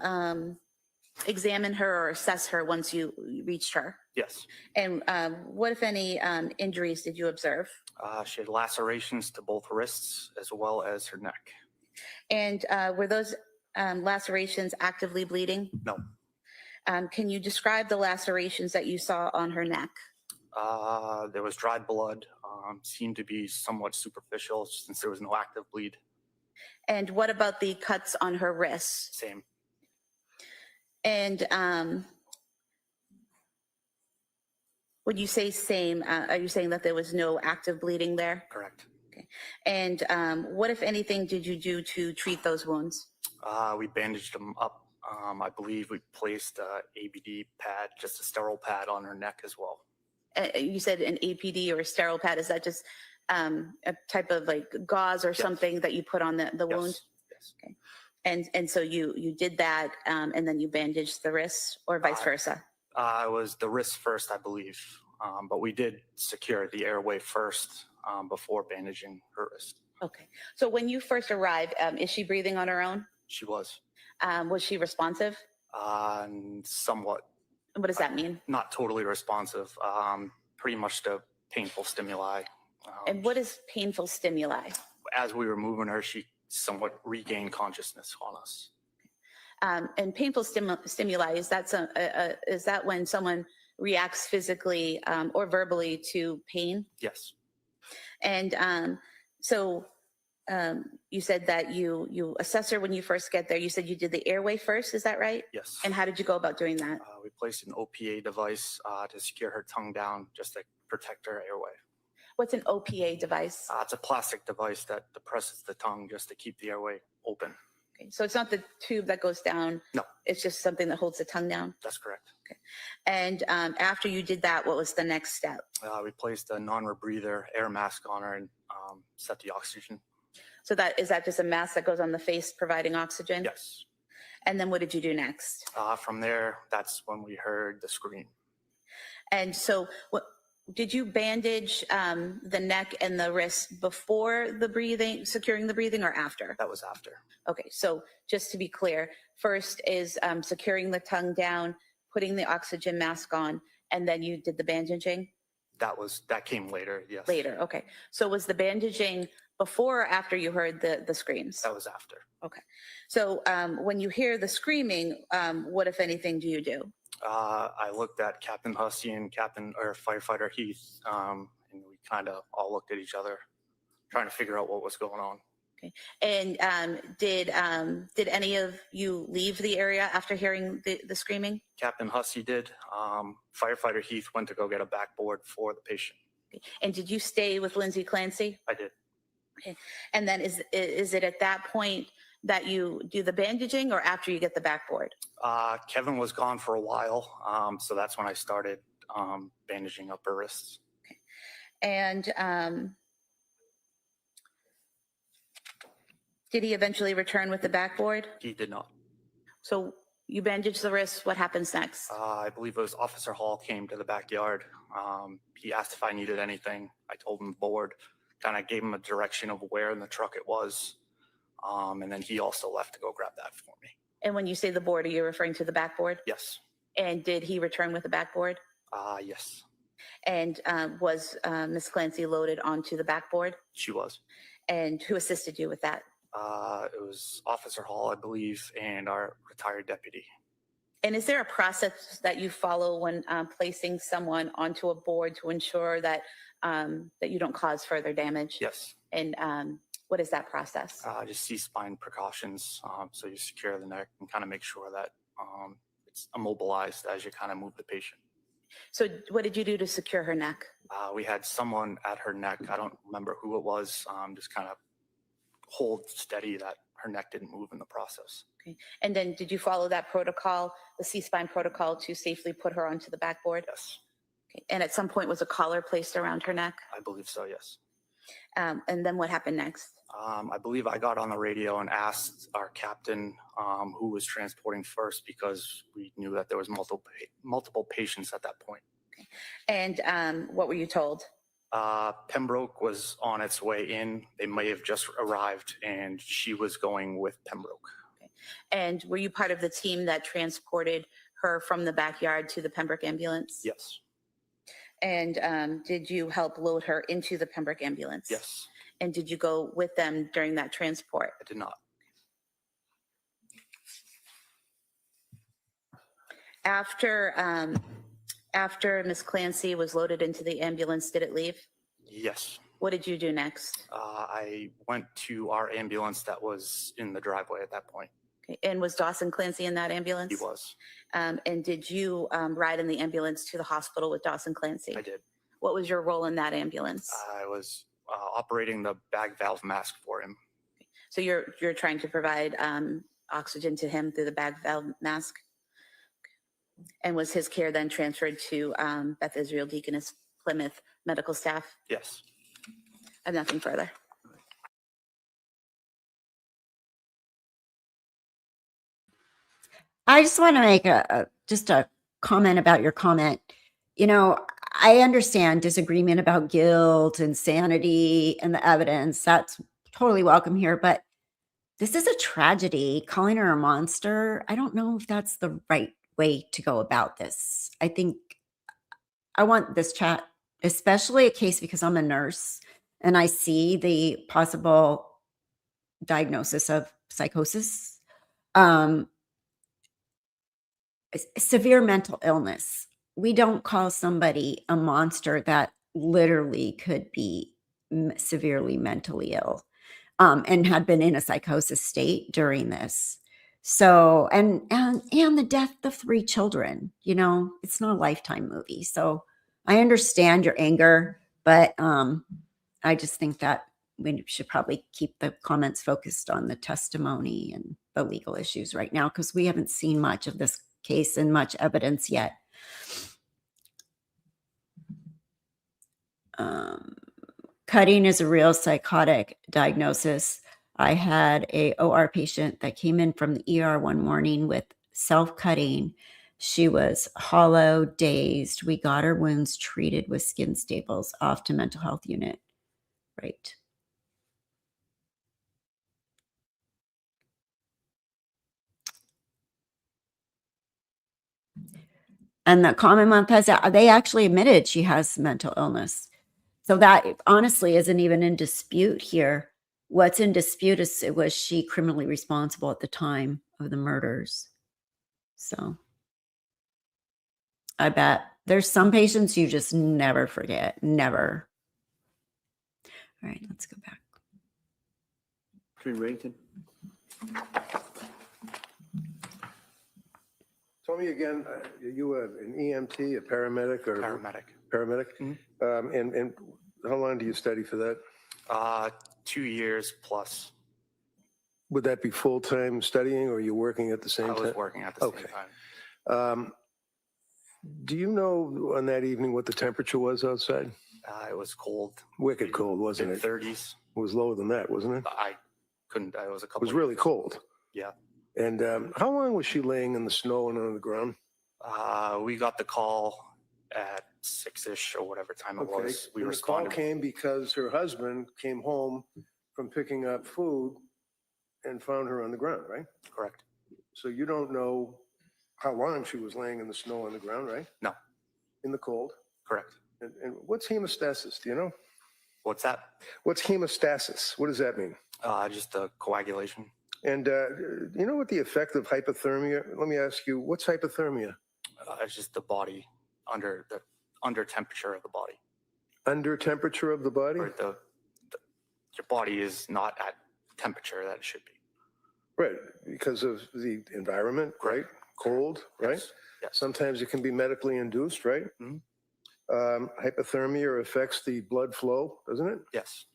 D: examine her or assess her once you reached her?
J: Yes.
D: And what, if any, injuries did you observe?
J: She had lacerations to both wrists as well as her neck.
D: And were those lacerations actively bleeding?
J: No.
D: Can you describe the lacerations that you saw on her neck?
J: There was dried blood, seemed to be somewhat superficial since there was no active bleed.
D: And what about the cuts on her wrists?
J: Same.
D: And would you say same? Are you saying that there was no active bleeding there?
J: Correct.
D: Okay. And what, if anything, did you do to treat those wounds?
G: We bandaged him up. I believe we placed a ABD pad, just a sterile pad on her neck as well.
D: You said an APD or a sterile pad. Is that just a type of like gauze or
G: Yes.
D: something that you put on the
G: Yes.
D: wound?
G: Yes.
D: Okay. And so you did that, and then you bandaged the wrists, or vice versa?
G: It was the wrist first, I believe. But we did secure the airway first before bandaging her wrist.
D: Okay. So when you first arrived, is she breathing on her own?
G: She was.
D: Was she responsive?
G: Somewhat.
D: What does that mean?
G: Not totally responsive. Pretty much the painful stimuli.
D: And what is painful stimuli?
G: As we were moving her, she somewhat regained consciousness on us.
D: And painful stimuli, is that when someone reacts physically or verbally to pain?
G: Yes.
D: And so you said that you assess her when you first get there. You said you did the airway first, is that right?
G: Yes.
D: And how did you go about doing that?
G: We placed an OPA device to secure her tongue down, just to protect her airway.
D: What's an OPA device?
G: It's a plastic device that depresses the tongue just to keep the airway open.
D: Okay. So it's not the tube that goes down?
G: No.
D: It's just something that holds the tongue down?
G: That's correct.
D: Okay. And after you did that, what was the next step?
G: We placed a non-rebreather air mask on her and set the oxygen.
D: So is that just a mask that goes on the face providing oxygen?
G: Yes.
D: And then what did you do next?
G: From there, that's when we heard the scream.
D: And so did you bandage the neck and the wrist before the breathing, securing the breathing, or after?
G: That was after.
D: Okay, so just to be clear, first is securing the tongue down, putting the oxygen mask on, and then you did the bandaging?
G: That came later, yes.
D: Later, okay. So was the bandaging before or after you heard the screams?
G: That was after.
D: Okay. So when you hear the screaming, what, if anything, do you do?
G: I looked at Captain Hussey and Firefighter Heath, and we kind of all looked at each other, trying to figure out what was going on.
D: Okay. And did any of you leave the area after hearing the screaming?
G: Captain Hussey did. Firefighter Heath went to go get a backboard for the patient.
D: Okay. And did you stay with Lindsay Clancy?
G: I did.
D: Okay. And then is it at that point that you do the bandaging, or after you get the backboard?
G: Kevin was gone for a while, so that's when I started bandaging up her wrists.
D: Okay. And did he eventually return with the backboard?
G: He did not.
D: So you bandage the wrists. What happens next?
G: I believe it was Officer Hall came to the backyard. He asked if I needed anything. I told him the board, kind of gave him a direction of where in the truck it was. And then he also left to go grab that for me.
D: And when you say the board, are you referring to the backboard?
G: Yes.
D: And did he return with the backboard?
G: Yes.
D: And was Miss Clancy loaded onto the backboard?
G: She was.
D: And who assisted you with that?
G: It was Officer Hall, I believe, and our retired deputy.
D: And is there a process that you follow when placing someone onto a board to ensure that that you don't cause further damage?
G: Yes.
D: And what is that process?
G: Just C-spine precautions. So you secure the neck and kind of make sure that it's immobilized as you kind of move the patient.
D: So what did you do to secure her neck?
G: We had someone at her neck. I don't remember who it was. Just kind of hold steady that her neck didn't move in the process.
D: Okay. And then did you follow that protocol, the C-spine protocol, to safely put her onto the backboard?
G: Yes.
D: Okay. And at some point was a collar placed around her neck?
G: I believe so, yes.
D: And then what happened next?
G: I believe I got on the radio and asked our captain who was transporting first, because we knew that there was multiple patients at that point.
D: Okay. And what were you told?
G: Pembroke was on its way in. They may have just arrived, and she was going with Pembroke.
D: Okay. And were you part of the team that transported her from the backyard to the Pembroke ambulance?
G: Yes.
D: And did you help load her into the Pembroke ambulance?
G: Yes.
D: And did you go with them during that transport?
G: I did not.
D: After Miss Clancy was loaded into the ambulance, did it leave?
G: Yes.
D: What did you do next?
G: I went to our ambulance that was in the driveway at that point.
D: Okay. And was Dawson Clancy in that ambulance?
G: He was.
D: And did you ride in the ambulance to the hospital with Dawson Clancy?
G: I did.
D: What was your role in that ambulance?
G: I was operating the bag valve mask for him.
D: So you're trying to provide oxygen to him through the bag valve mask? And was his care then transferred to Beth Israel Deaconess Plymouth medical staff?
G: Yes.
D: I have nothing further.
A: I just want to make just a comment about your comment. You know, I understand disagreement about guilt, insanity, and the evidence. That's totally welcome here, but this is a tragedy. Calling her a monster, I don't know if that's the right way to go about this. I think I want this chat, especially a case because I'm a nurse and I see the possible diagnosis of psychosis, severe mental illness. We don't call somebody a monster that literally could be severely mentally ill, and had been in a psychosis state during this. So, and the death of 3 children, you know, it's not a Lifetime movie. So I understand your anger, but I just think that we should probably keep the comments focused on the testimony and the legal issues right now, because we haven't seen much of this case and much evidence yet. Cutting is a real psychotic diagnosis. I had a OR patient that came in from the ER one morning with self-cutting. She was hollow, dazed. We got her wounds treated with skin staples, off to mental health unit. Right. And the Commonwealth has, they actually admitted she has mental illness. So that honestly isn't even in dispute here. What's in dispute is, was she criminally responsible at the time of the murders? So I bet there's some patients you just never forget, never. All right, let's go back.
B: Attorney Reddington?
F: Tell me again, are you an EMT, a paramedic, or
G: Paramedic.
F: paramedic? And how long do you study for that?
G: 2 years plus.
F: Would that be full-time studying, or are you working at the same
G: I
F: time?
G: was working at the
F: Okay.
G: same time.
F: Do you know on that evening what the temperature was outside?
G: It was cold.
F: Wicked cold, wasn't it?
G: Mid-30s.
F: It was lower than that, wasn't it?
G: I couldn't. I was a
F: It
G: couple.
F: was really cold.
G: Yeah.
F: And how long was she laying in the snow and on the ground?
G: We got the call at 6-ish or whatever time it was. We
F: And the call
G: responded.
F: came because her husband came home from picking up food and found her on the ground, right?
G: Correct.
F: So you don't know how long she was laying in the snow on the ground, right?
G: No.
F: In the cold?
G: Correct.
F: And what's hemostasis? Do you know?
G: What's that?
F: What's hemostasis? What does that mean?
G: Just the coagulation.
F: And you know what the effect of hypothermia? Let me ask you, what's hypothermia?
G: It's just the body under temperature of the body.
F: Under temperature of the body?
G: Or your body is not at temperature that it should be.
F: Right, because of the environment, right? Cold, right?
G: Yes. Yes.
F: Sometimes it can be medically induced, right?
G: Mhm.
F: Hypothermia affects the blood flow, doesn't it?
G: Yes.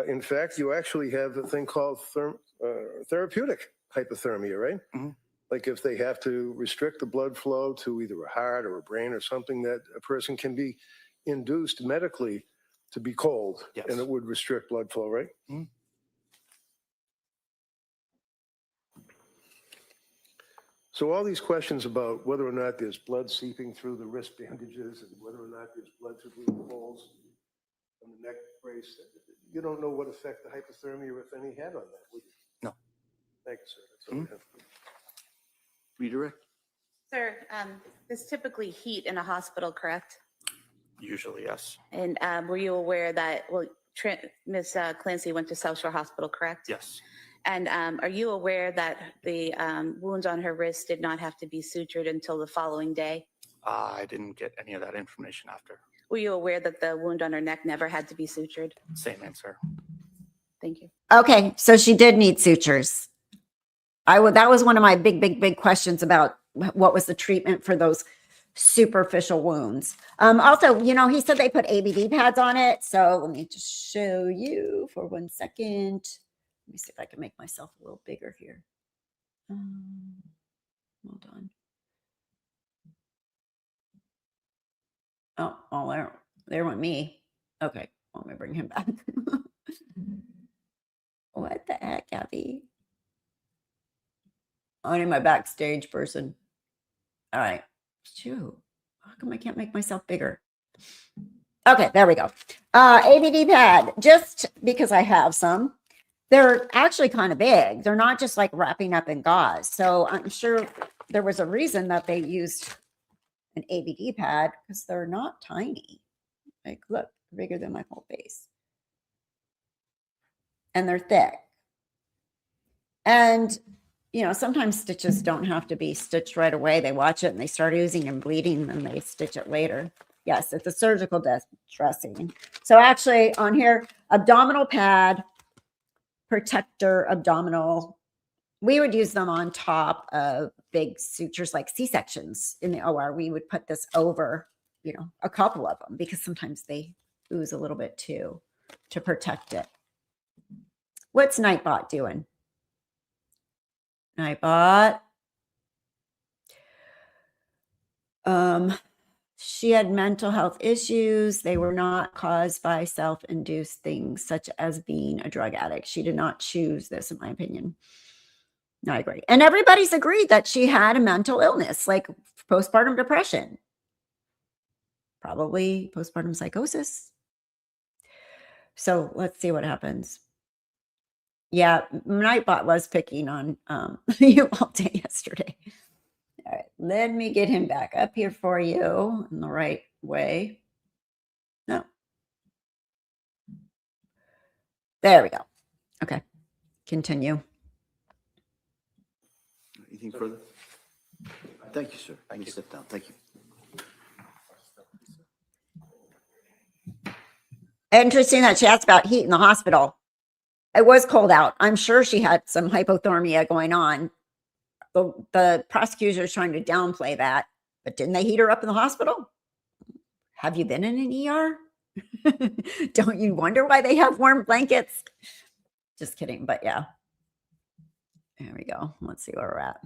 F: In fact, you actually have a thing called therapeutic hypothermia, right?
G: Mhm.
F: Like if they have to restrict the blood flow to either a heart or a brain or something, that a person can be induced medically to be cold,
G: Yes.
F: and it would restrict blood flow, right?
G: Mhm.
F: So all these questions about whether or not there's blood seeping through the wrist bandages and whether or not there's blood through the holes on the neck brace, you don't know what effect the hypothermia, if any, had on that, would you?
G: No.
F: Thank you, sir. That's all I have.
B: Redirect.
D: Sir, there's typically heat in a hospital, correct?
G: Usually, yes.
D: And were you aware that, well, Ms. Clancy went to South Shore Hospital, correct?
G: Yes.
D: And are you aware that the wounds on her wrist did not have to be sutured until the following day?
G: I didn't get any of that information after.
D: Were you aware that the wound on her neck never had to be sutured?
G: Same answer.
D: Thank you.
A: Okay, so she did need sutures. That was one of my big questions about what was the treatment for those superficial wounds. Also, you know, he said they put ABD pads on it. So let me just show you for 1 second. Let me see if I can make myself a little bigger here. Hold on. Oh, there went me. Okay, let me bring him back. What the heck, Kathy? I need my backstage person. All right. Shoot. How come I can't make myself bigger? Okay, there we go. ABD pad, just because I have some. They're actually kind of big. They're not just like wrapping up in gauze. So I'm sure there was a reason that they used an ABD pad because they're not tiny. Like, look, bigger than my whole face. And they're thick. And, you know, sometimes stitches don't have to be stitched right away. They watch it and they start oozing and bleeding and they stitch it later. Yes, it's a surgical dressing. So actually on here, abdominal pad, protector, abdominal. We would use them on top of big sutures like C-sections in the OR. We would put this over, you know, a couple of them because sometimes they ooze a little bit too to protect it. What's Nightbot doing? Nightbot. She had mental health issues. They were not caused by self-induced things such as being a drug addict. She did not choose this, in my opinion. No, I agree. And everybody's agreed that she had a mental illness, like postpartum depression, probably postpartum psychosis. So let's see what happens. Yeah, Nightbot was picking on you all day yesterday. All right, let me get him back up here for you in the right way. No. There we go. Okay, continue.
B: Anything further? Thank you, sir. Thank you. Sit down. Thank you.
A: Interesting that she asked about heat in the hospital. It was cold out. I'm sure she had some hypothermia going on. The prosecutor is trying to downplay that, but didn't they heat her up in the hospital? Have you been in an ER? Don't you wonder why they have warm blankets? Just kidding, but yeah. There we go. Let's see where we're at.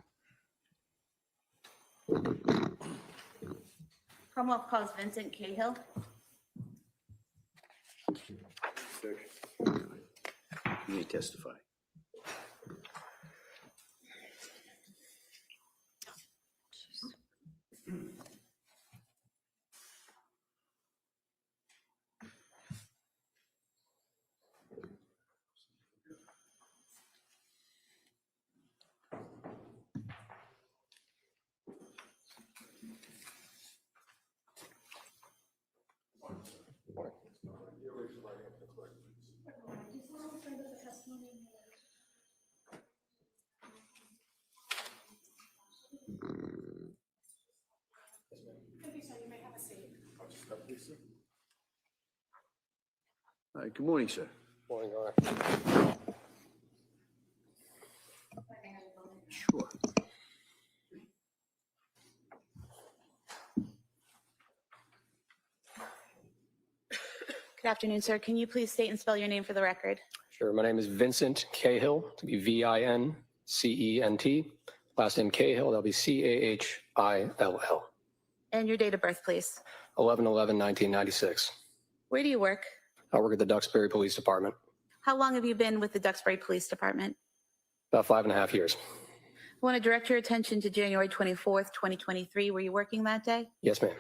D: Commonwealth calls Vincent Cahill.
B: You may testify. All right, good morning, sir.
F: Morning, all right.
B: Sure.
D: Good afternoon, sir. Can you please state and spell your name for the record?
M: Sure. My name is Vincent Cahill, to be V-I-N-C-E-N-T. Last name Cahill, that'll be C-A-H-I-L-L.
D: And your date of birth, please.
M: 11/11/1996.
D: Where do you work?
M: I work at the Duxbury Police Department.
D: How long have you been with the Duxbury Police Department?
M: About 5.5 years.
D: I want to direct your attention to January 24th, 2023. Were you working that day?
M: Yes, ma'am.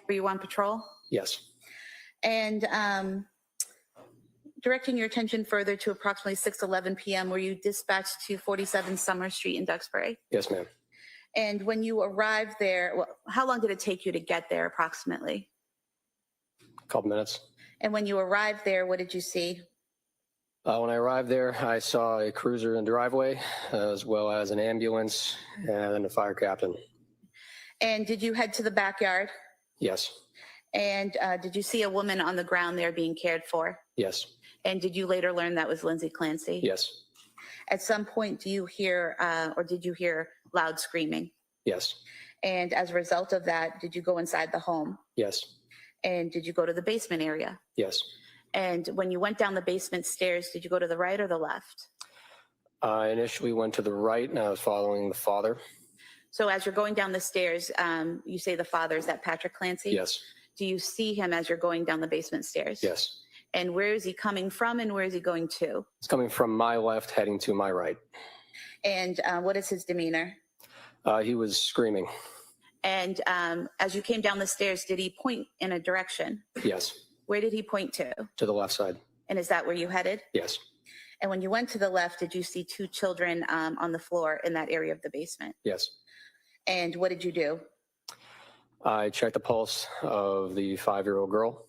D: Were you on patrol?
M: Yes.
D: And directing your attention further to approximately 6:11 p.m., were you dispatched to 47 Summer Street in Duxbury?
M: Yes, ma'am.
D: And when you arrived there, well, how long did it take you to get there approximately?
M: A couple minutes.
D: And when you arrived there, what did you see?
M: When I arrived there, I saw a cruiser in the driveway, as well as an ambulance and a fire captain.
D: And did you head to the backyard?
M: Yes.
D: And did you see a woman on the ground there being cared for?
M: Yes.
D: And did you later learn that was Lindsay Clancy?
M: Yes.
D: At some point, do you hear or did you hear loud screaming?
M: Yes.
D: And as a result of that, did you go inside the home?
M: Yes.
D: And did you go to the basement area?
M: Yes.
D: And when you went down the basement stairs, did you go to the right or the left?
M: I initially went to the right and I was following the father.
D: So as you're going down the stairs, you say the father, is that Patrick Clancy?
M: Yes.
D: Do you see him as you're going down the basement stairs?
M: Yes.
D: And where is he coming from and where is he going to?
M: It's coming from my left, heading to my right.
D: And what is his demeanor?
M: He was screaming.
D: And as you came down the stairs, did he point in a direction?
M: Yes.
D: Where did he point to?
M: To the left side.
D: And is that where you headed?
M: Yes.
D: And when you went to the left, did you see two children on the floor in that area of the basement?
M: Yes.
D: And what did you do?
M: I checked the pulse of the 5-year-old girl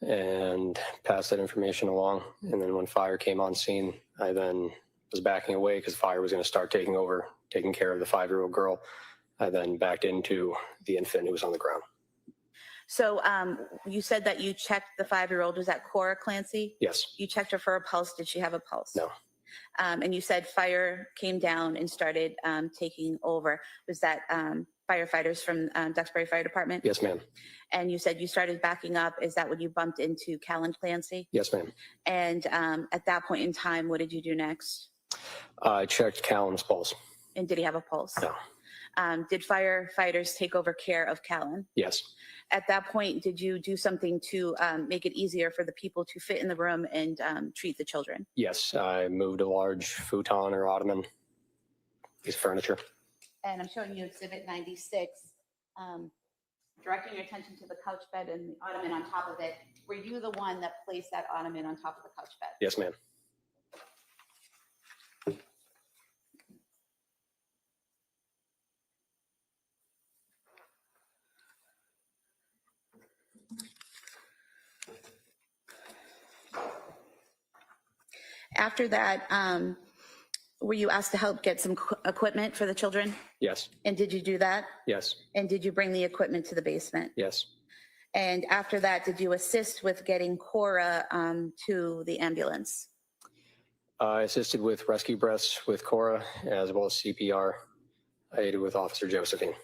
M: and passed that information along. And then when fire came on scene, I then was backing away because fire was going to start taking over, taking care of the 5-year-old girl. I then backed into the infant who was on the ground.
D: So you said that you checked the 5-year-old. Was that Cora Clancy?
M: Yes.
D: You checked her for a pulse. Did she have a pulse?
M: No.
D: And you said fire came down and started taking over. Was that firefighters from Duxbury Fire Department?
M: Yes, ma'am.
D: And you said you started backing up. Is that when you bumped into Callan Clancy?
M: Yes, ma'am.
D: And at that point in time, what did you do next?
M: I checked Callan's pulse.
D: And did he have a pulse?
M: No.
D: Did firefighters take over care of Callan?
M: Yes.
D: At that point, did you do something to make it easier for the people to fit in the room and treat the children?
M: Yes. I moved a large futon or ottoman, piece of furniture.
D: And I'm showing you Exhibit 96, directing your attention to the couch bed and the ottoman on top of it. Were you the one that placed that ottoman on top of the couch bed?
M: Yes, ma'am.
D: After that, were you asked to help get some equipment for the children?
M: Yes.
D: And did you do that?
M: Yes.
D: And did you bring the equipment to the basement?
M: Yes.
D: And after that, did you assist with getting Cora to the ambulance?
M: I assisted with rescue breaths with Cora as well as CPR. I aided with Officer Josephine.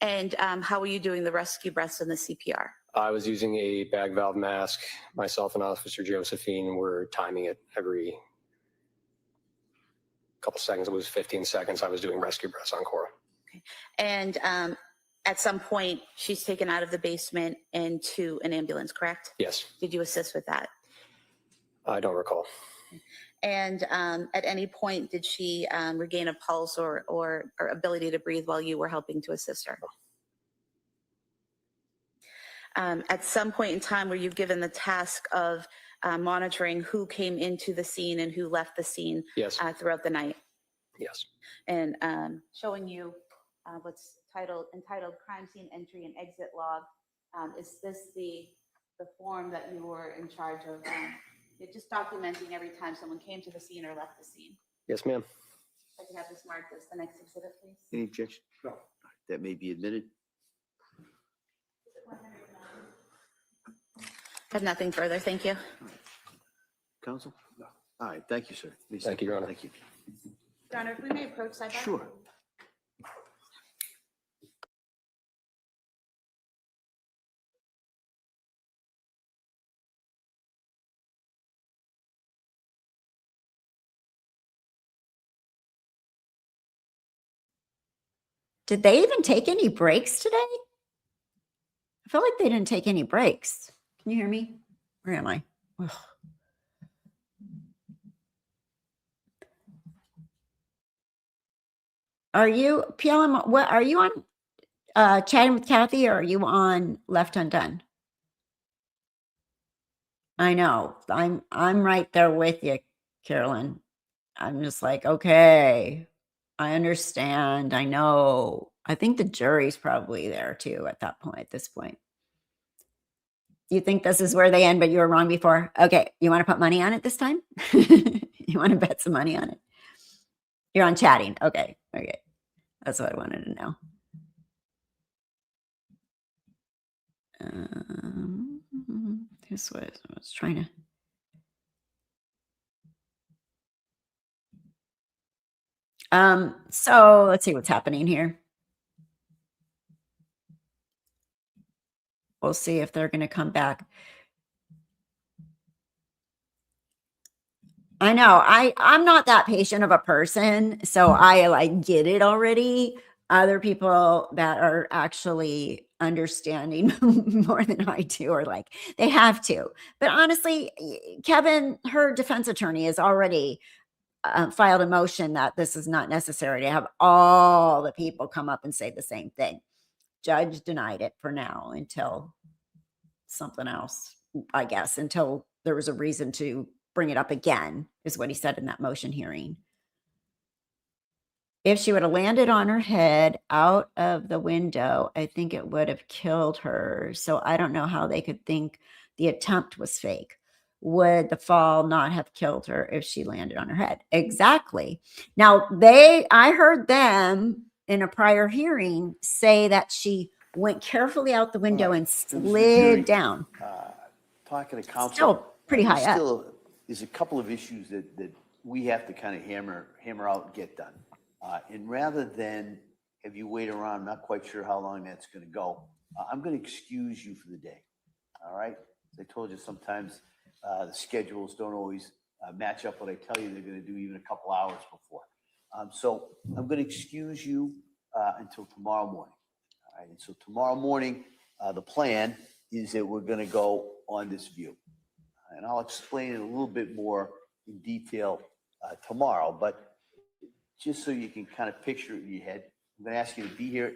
D: And how were you doing the rescue breaths and the CPR?
M: I was using a bag valve mask. Myself and Officer Josephine were timing it every couple seconds. It was 15 seconds. I was doing rescue breaths on Cora.
D: Okay. And at some point, she's taken out of the basement into an ambulance, correct?
M: Yes.
D: Did you assist with that?
M: I don't recall.
D: And at any point, did she regain a pulse or ability to breathe while you were helping to assist her? At some point in time, were you given the task of monitoring who came into the scene and who left the scene?
M: Yes.
D: Throughout the night?
M: Yes.
D: And showing you what's entitled Crime Scene Entry and Exit Log. Is this the form that you were in charge of? Just documenting every time someone came to the scene or left the scene.
M: Yes, ma'am.
D: If I could have this marked as the next exhibit, please.
B: Any objection? No. That may be admitted.
D: I have nothing further. Thank you.
B: Counsel? No. All right. Thank you, sir. Please.
M: Thank you, Your Honor.
B: Thank you.
D: Your Honor, if we may approach side by.
B: Sure.
A: Did they even take any breaks today? I feel like they didn't take any breaks. Can you hear me? Where am I? Ugh. Are you, PLM, what, are you on Chatting with Kathy or are you on Left Undone? I know. I'm right there with you, Carolyn. I'm just like, okay, I understand. I know. I think the jury's probably there too at that point, at this point. You think this is where they end, but you were wrong before? Okay. You want to put money on it this time? You want to bet some money on it? You're on Chatting. Okay. Okay. That's what I wanted to know. This was, I was trying to. So let's see what's happening here. We'll see if they're going to come back. I know. I'm not that patient of a person, so I like get it already. Other people that are actually understanding more than I do are like they have to. But honestly, Kevin, her defense attorney, has already filed a motion that this is not necessary to have all the people come up and say the same thing. Judge denied it for now until something else, I guess, until there was a reason to bring it up again, is what he said in that motion hearing. If she would have landed on her head out of the window, I think it would have killed her. So I don't know how they could think the attempt was fake. Would the fall not have killed her if she landed on her head? Exactly. Now, I heard them in a prior hearing say that she went carefully out the window and slid down.
B: Talking to counsel.
A: Still pretty high up.
B: There's a couple of issues that we have to kind of hammer out and get done. And rather than have you wait around, I'm not quite sure how long that's going to go. I'm going to excuse you for the day. All right. As I told you, sometimes the schedules don't always match up what I tell you they're going to do even a couple hours before. So I'm going to excuse you until tomorrow morning. All right. And so tomorrow morning, the plan is that we're going to go on this view. And I'll explain it a little bit more in detail tomorrow. But just so you can kind of picture it in your head, I'm going to ask you to be here,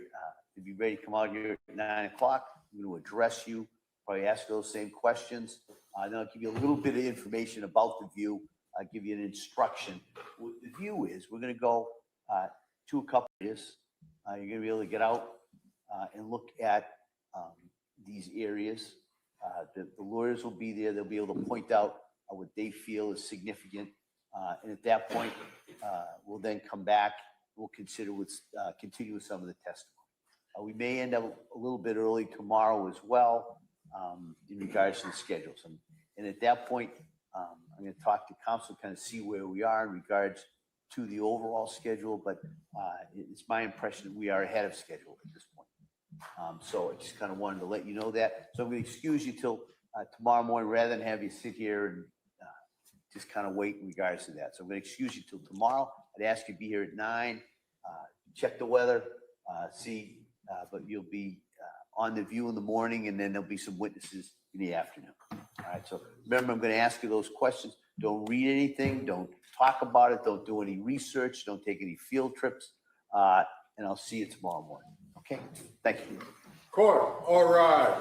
B: to be ready to come out here at 9 o'clock. I'm going to address you, probably ask those same questions. Then I'll give you a little bit of information about the view. I'll give you an instruction. What the view is, we're going to go to a couple of areas. You're going to be able to get out and look at these areas. The lawyers will be there. They'll be able to point out what they feel is significant. And at that point, we'll then come back. We'll continue with some of the testimony. We may end up a little bit early tomorrow as well in regards to the schedules. And at that point, I'm going to talk to counsel, kind of see where we are in regards to the overall schedule. But it's my impression that we are ahead of schedule at this point. So I just kind of wanted to let you know that. So I'm going to excuse you till tomorrow morning rather than have you sit here and just kind of wait in regards to that. So I'm going to excuse you till tomorrow. I'd ask you to be here at 9, check the weather, but you'll be on the view in the morning, and then there'll be some witnesses in the afternoon. All right. So remember, I'm going to ask you those questions. Don't read anything. Don't talk about it. Don't do any research. Don't take any field trips. And I'll see you tomorrow morning. Okay. Thank you.
F: Court, all right.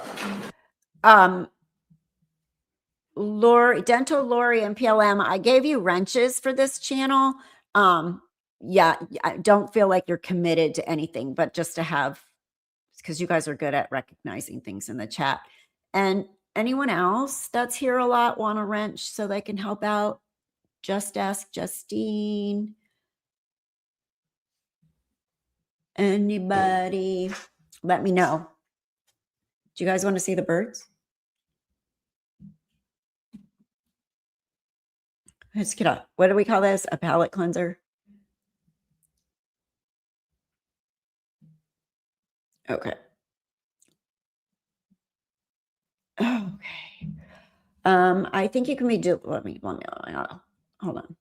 A: Dental Lori and PLM, I gave you wrenches for this channel. Yeah, I don't feel like you're committed to anything, but just to have, because you guys are good at recognizing things in the chat. And anyone else that's here a lot want a wrench so they can help out? Just ask Justine. Anybody? Let me know. Do you guys want to see the birds? Let's get up. What do we call this? A palate cleanser? Okay. Okay. I think you can be let me hold on.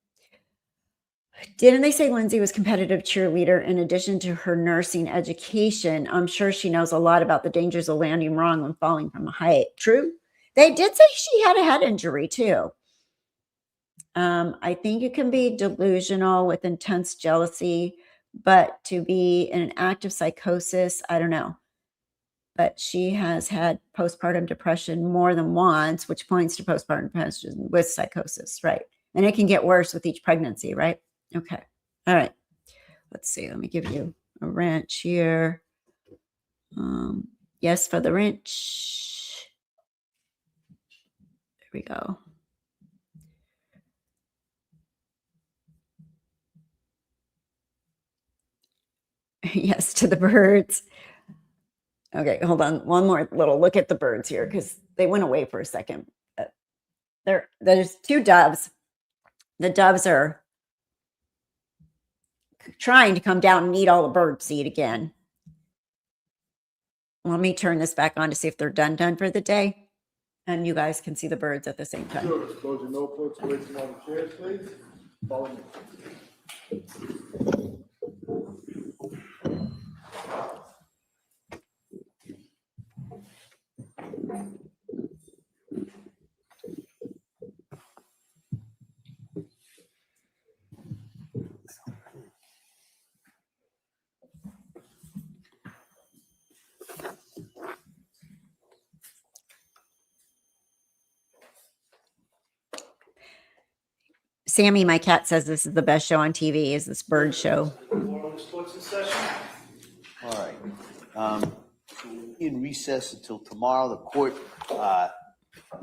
A: Didn't they say Lindsay was competitive cheerleader in addition to her nursing education? I'm sure she knows a lot about the dangers of landing wrong when falling from a height. True. They did say she had a head injury too. I think you can be delusional with intense jealousy, but to be in an active psychosis, I don't know. But she has had postpartum depression more than once, which points to postpartum depression with psychosis, right? And it can get worse with each pregnancy, right? Okay. All right. Let's see. Let me give you a wrench here. Yes, for the wrench. There we go. Yes, to the birds. Okay, hold on. One more little look at the birds here because they went away for a second. There's 2 doves. The doves are trying to come down and eat all the bird seed again. Let me turn this back on to see if they're done for the day. And you guys can see the birds at the same time.
F: Sure, close your notebooks, away from all the chairs, please. Follow me.
A: Sammy, my cat, says this is the best show on TV, is this bird show.
B: All right. So we'll be in recess until tomorrow. The court, the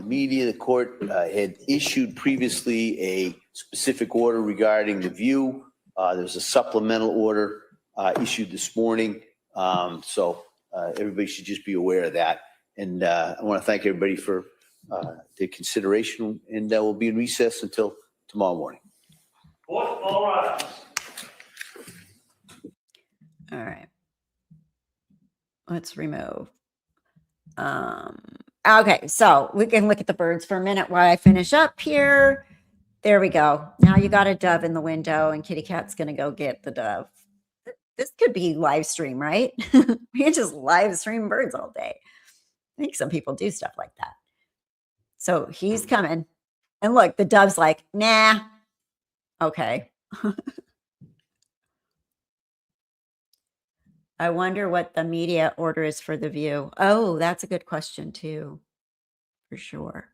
B: media, the court had issued previously a specific order regarding the view. There's a supplemental order issued this morning. So everybody should just be aware of that. And I want to thank everybody for their consideration. And we'll be in recess until tomorrow morning.
A: All right. Let's remove. Okay, so we can look at the birds for a minute while I finish up here. There we go. Now you got a dove in the window and Kitty Cat's going to go get the dove. This could be live stream, right? We can just live stream birds all day. I think some people do stuff like that. So he's coming. And look, the dove's like, nah. Okay. I wonder what the media order is for the view. Oh, that's a good question too, for sure.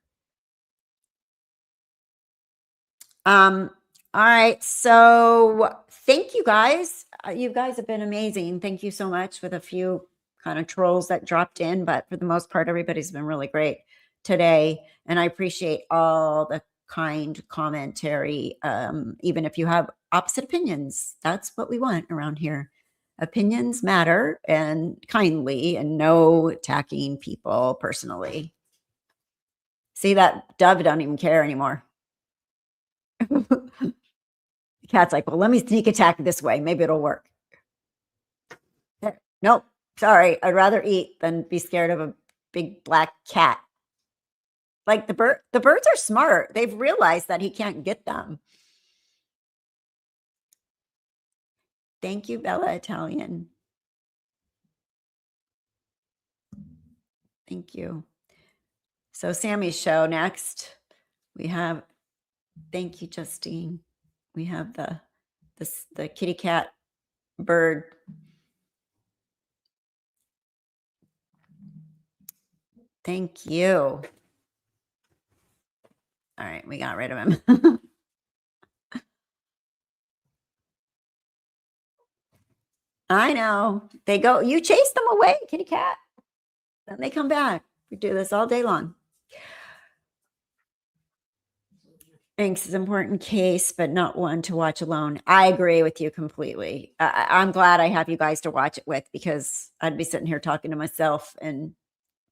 A: All right. So thank you guys. You guys have been amazing. Thank you so much, with a few kind of trolls that dropped in, but for the most part, everybody's been really great today. And I appreciate all the kind commentary. Even if you have opposite opinions, that's what we want around here. Opinions matter, and kindly, and no attacking people personally. See, that dove don't even care anymore. The cat's like, well, let me sneak attack this way. Maybe it'll work. Nope. Sorry. I'd rather eat than be scared of a big black cat. Like the birds are smart. They've realized that he can't get them. Thank you, Bella Italian. Thank you. So Sammy's show next. We have, thank you, Justine. We have the kitty cat bird. Thank you. All right, we got rid of him. I know. They go, you chase them away, kitty cat. Then they come back. We do this all day long. Thanks. It's an important case, but not one to watch alone. I agree with you completely. I'm glad I have you guys to watch it with, because I'd be sitting here talking to myself and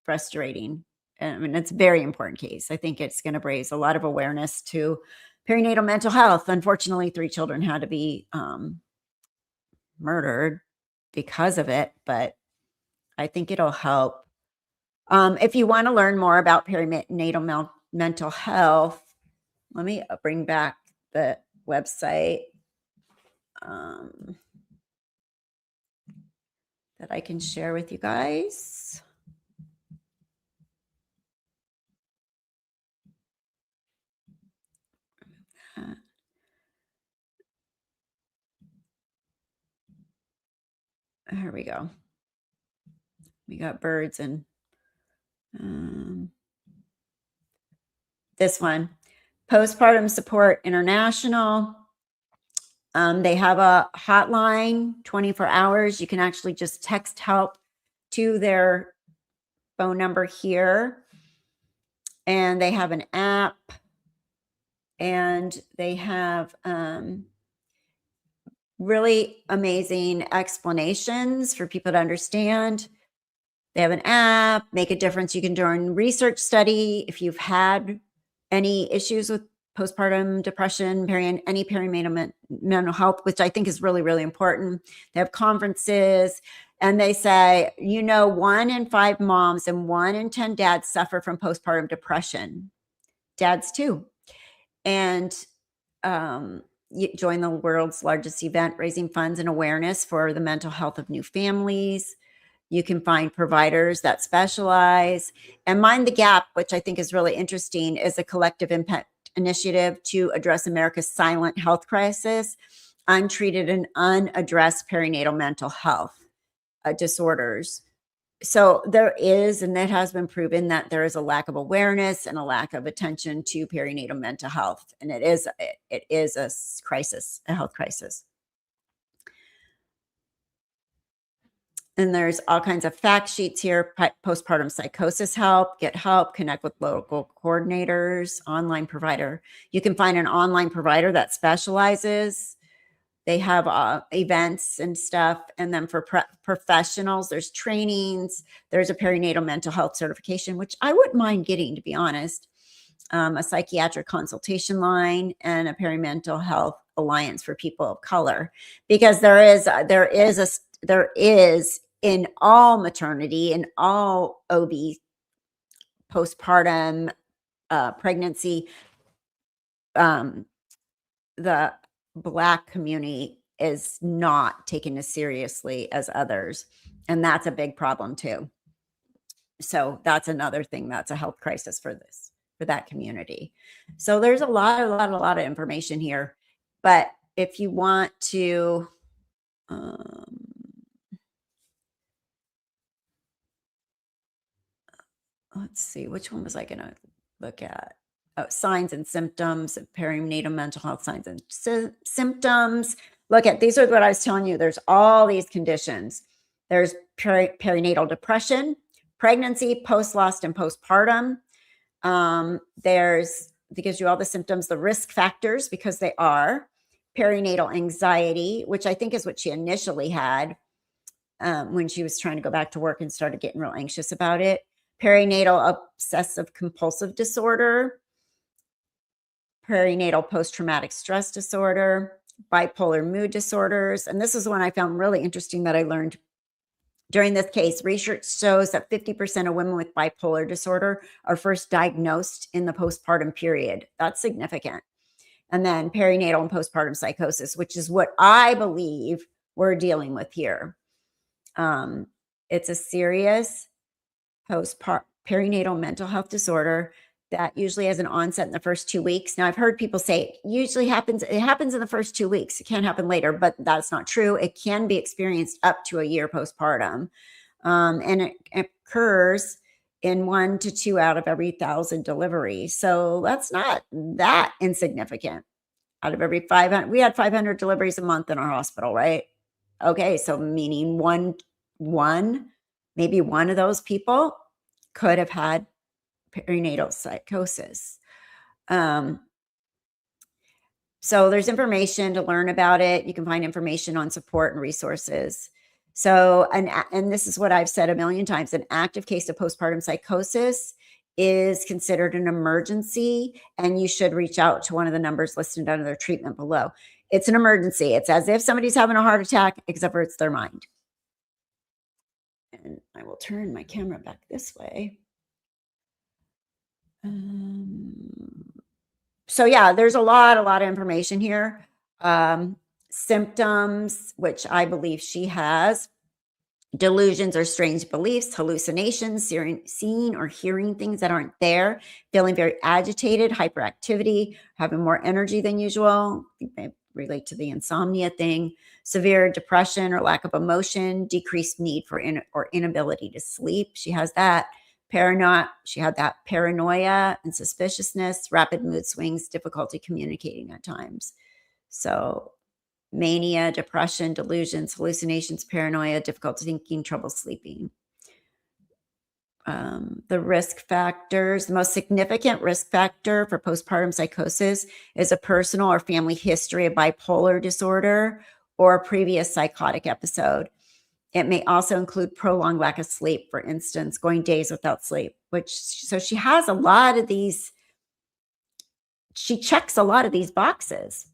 A: frustrating. I mean, it's a very important case. I think it's going to raise a lot of awareness to perinatal mental health. Unfortunately, 3 children had to be murdered because of it, but I think it'll help. If you want to learn more about perinatal mental health, let me bring back the website that I can share with you guys. Here we go. We got birds and this one, Postpartum Support International. They have a hotline, 24 hours. You can actually just text help to their phone number here. And they have an app, and they have really amazing explanations for people to understand. They have an app, Make a Difference. You can do a research study if you've had any issues with postpartum depression, any perinatal mental health, which I think is really, really important. They have conferences, and they say, 1 in 5 moms and 1 in 10 dads suffer from postpartum depression. Dads too. And you join the world's largest event, raising funds and awareness for the mental health of new families. You can find providers that specialize. And Mind the Gap, which I think is really interesting, is a collective impact initiative to address America's silent health crisis, untreated and unaddressed perinatal mental health disorders. So there is, and it has been proven that there is a lack of awareness and a lack of attention to perinatal mental health. And it is a crisis, a health crisis. And there's all kinds of fact sheets here. Postpartum psychosis help, get help, connect with local coordinators, online provider. You can find an online provider that specializes. They have events and stuff. And then for professionals, there's trainings. There's a perinatal mental health certification, which I wouldn't mind getting, to be honest. A psychiatric consultation line, and a perimental health alliance for people of color, because there is in all maternity, in all OB, postpartum, pregnancy, the Black community is not taken as seriously as others. And that's a big problem too. So that's another thing that's a health crisis for that community. So there's a lot of information here. But if you want to, let's see, which one was I going to look at? Oh, signs and symptoms of perinatal mental health, signs and symptoms. Look at, these are what I was telling you. There's all these conditions. There's perinatal depression, pregnancy, post-loss, and postpartum. It gives you all the symptoms, the risk factors, because they are perinatal anxiety, which I think is what she initially had when she was trying to go back to work and started getting real anxious about it. Perinatal obsessive compulsive disorder, perinatal post-traumatic stress disorder, bipolar mood disorders. And this is one I found really interesting that I learned during this case. Research shows that 50% of women with bipolar disorder are first diagnosed in the postpartum period. That's significant. And then perinatal and postpartum psychosis, which is what I believe we're dealing with here. It's a serious perinatal mental health disorder that usually has an onset in the first 2 weeks. Now, I've heard people say it happens in the first 2 weeks. It can't happen later, but that's not true. It can be experienced up to a year postpartum. And it occurs in 1 to 2 out of every 1,000 deliveries. So that's not that insignificant. Out of every 500, we had 500 deliveries a month in our hospital, right? Okay, so meaning maybe one of those people could have had perinatal psychosis. So there's information to learn about it. You can find information on support and resources. So, and this is what I've said a million times, an active case of postpartum psychosis is considered an emergency, and you should reach out to one of the numbers listed under their treatment below. It's an emergency. It's as if somebody's having a heart attack, except for it's their mind. And I will turn my camera back this way. So yeah, there's a lot of information here. Symptoms, which I believe she has. Delusions or strange beliefs, hallucinations, seeing or hearing things that aren't there, feeling very agitated, hyperactivity, having more energy than usual. I think they relate to the insomnia thing. Severe depression or lack of emotion, decreased need for or inability to sleep. She has that. She had that paranoia and suspiciousness, rapid mood swings, difficulty communicating at times. So mania, depression, delusions, hallucinations, paranoia, difficulty thinking, trouble sleeping. The risk factors, the most significant risk factor for postpartum psychosis is a personal or family history of bipolar disorder or a previous psychotic episode. It may also include prolonged lack of sleep, for instance, going days without sleep, so she has a lot of these she checks a lot of these boxes.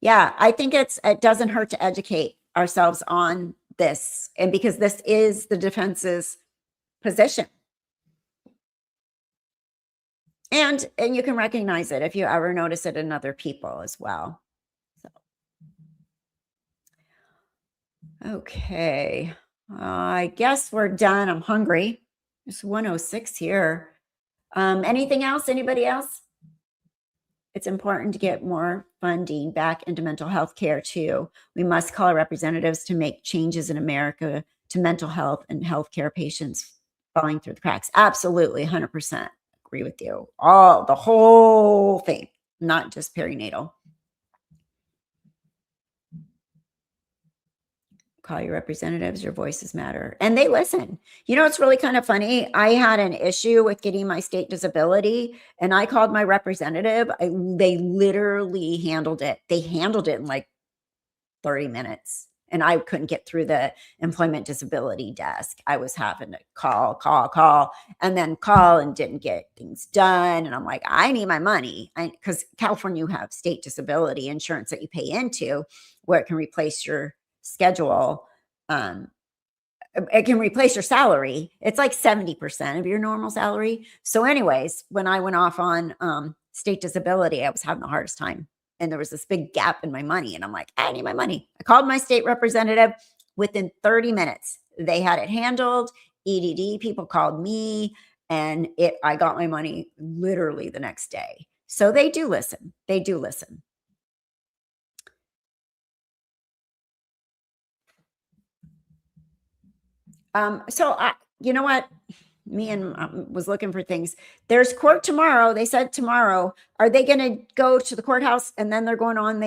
A: Yeah, I think it doesn't hurt to educate ourselves on this, and because this is the defense's position. And you can recognize it if you ever notice it in other people as well. So. Okay, I guess we're done. I'm hungry. It's 1:06 here. Anything else? Anybody else? It's important to get more funding back into mental health care too. We must call our representatives to make changes in America to mental health and healthcare patients falling through the cracks. Absolutely, 100%. Agree with you. The whole thing, not just perinatal. Call your representatives, your voices matter. And they listen. You know, it's really kind of funny. I had an issue with getting my state disability and I called my representative. They literally handled it. They handled it in like 30 minutes. And I couldn't get through the employment disability desk. I was having to call, and then call and didn't get things done. And I'm like, I need my money. Because California, you have state disability insurance that you pay into where it can replace your schedule. It can replace your salary. It's like 70% of your normal salary. So anyways, when I went off on state disability, I was having the hardest time. And there was this big gap in my money. And I'm like, I need my money. I called my state representative. Within 30 minutes, they had it handled. EDD people called me and I got my money literally the next day. So they do listen. They do listen. You know what? Me and was looking for things. There's court tomorrow. They said tomorrow. Are they going to go to the courthouse and then they're going on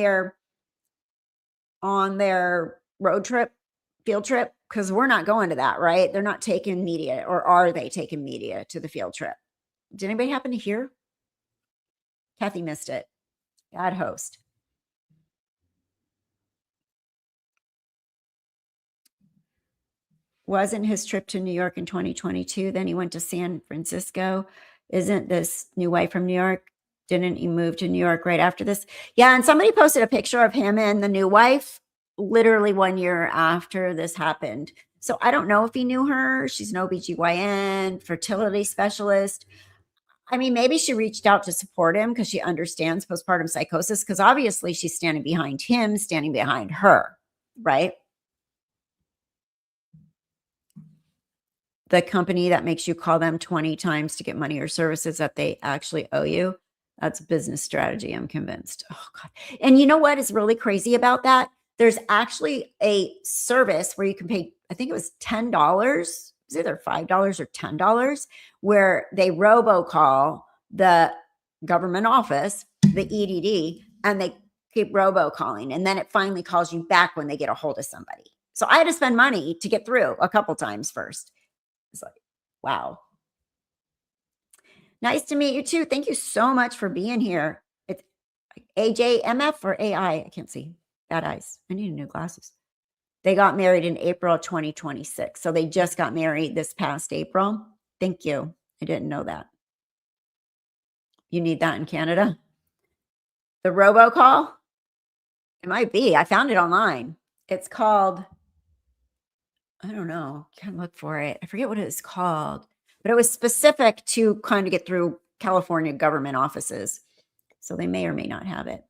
A: their road trip, field trip? Because we're not going to that, right? They're not taking media, or are they taking media to the field trip? Did anybody happen to hear? Kathy missed it. Bad host. Wasn't his trip to New York in 2022? Then he went to San Francisco. Isn't this new wife from New York? Didn't he move to New York right after this? Yeah, and somebody posted a picture of him and the new wife literally 1 year after this happened. So I don't know if he knew her. She's an OBGYN, fertility specialist. I mean, maybe she reached out to support him because she understands postpartum psychosis, because obviously she's standing behind him, standing behind her, right? The company that makes you call them 20 times to get money or services that they actually owe you. That's business strategy, I'm convinced. Oh, God. And you know what is really crazy about that? There's actually a service where you can pay, I think it was $10. It's either $5 or $10, where they robocall the government office, the EDD, and they keep robocalling. And then it finally calls you back when they get a hold of somebody. So I had to spend money to get through a couple times first. It's like, wow. Nice to meet you too. Thank you so much for being here. It's AJMF or AI. I can't see. Bad eyes. I need new glasses. They got married in April 2026. So they just got married this past April. Thank you. I didn't know that. You need that in Canada? The robocall? It might be. I found it online. It's called, I don't know. Can't look for it. I forget what it's called, but it was specific to kind of get through California government offices. So they may or may not have it.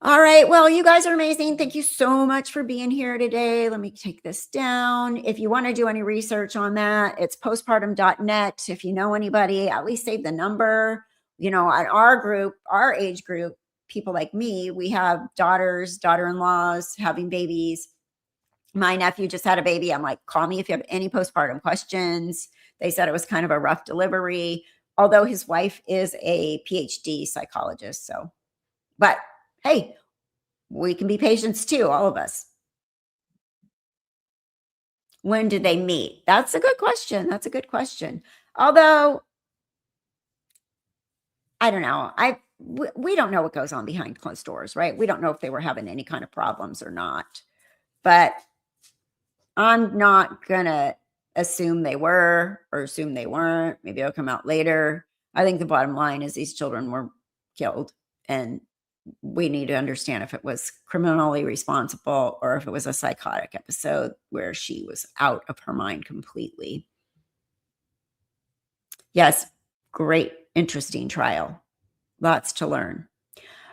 A: All right. Well, you guys are amazing. Thank you so much for being here today. Let me take this down. If you want to do any research on that, it's postpartum.net. If you know anybody, at least save the number. You know, at our group, our age group, people like me, we have daughters, daughter-in-laws, having babies. My nephew just had a baby. I'm like, call me if you have any postpartum questions. They said it was kind of a rough delivery, although his wife is a PhD psychologist. So, but hey, we can be patients too, all of us. When did they meet? That's a good question. That's a good question. Although, I don't know. We don't know what goes on behind closed doors, right? We don't know if they were having any kind of problems or not. But I'm not going to assume they were or assume they weren't. Maybe it'll come out later. I think the bottom line is these children were killed, and we need to understand if it was criminally responsible or if it was a psychotic episode where she was out of her mind completely. Yes, great, interesting trial. Lots to learn.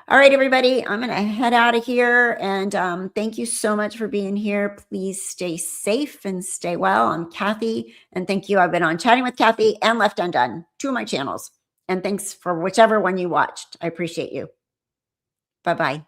A: All right, everybody, I'm going to head out of here. And thank you so much for being here. Please stay safe and stay well. I'm Kathy. And thank you. I've been on Chatting with Kathy and Left Undone, 2 of my channels. And thanks for whichever one you watched. I appreciate you. Bye-bye.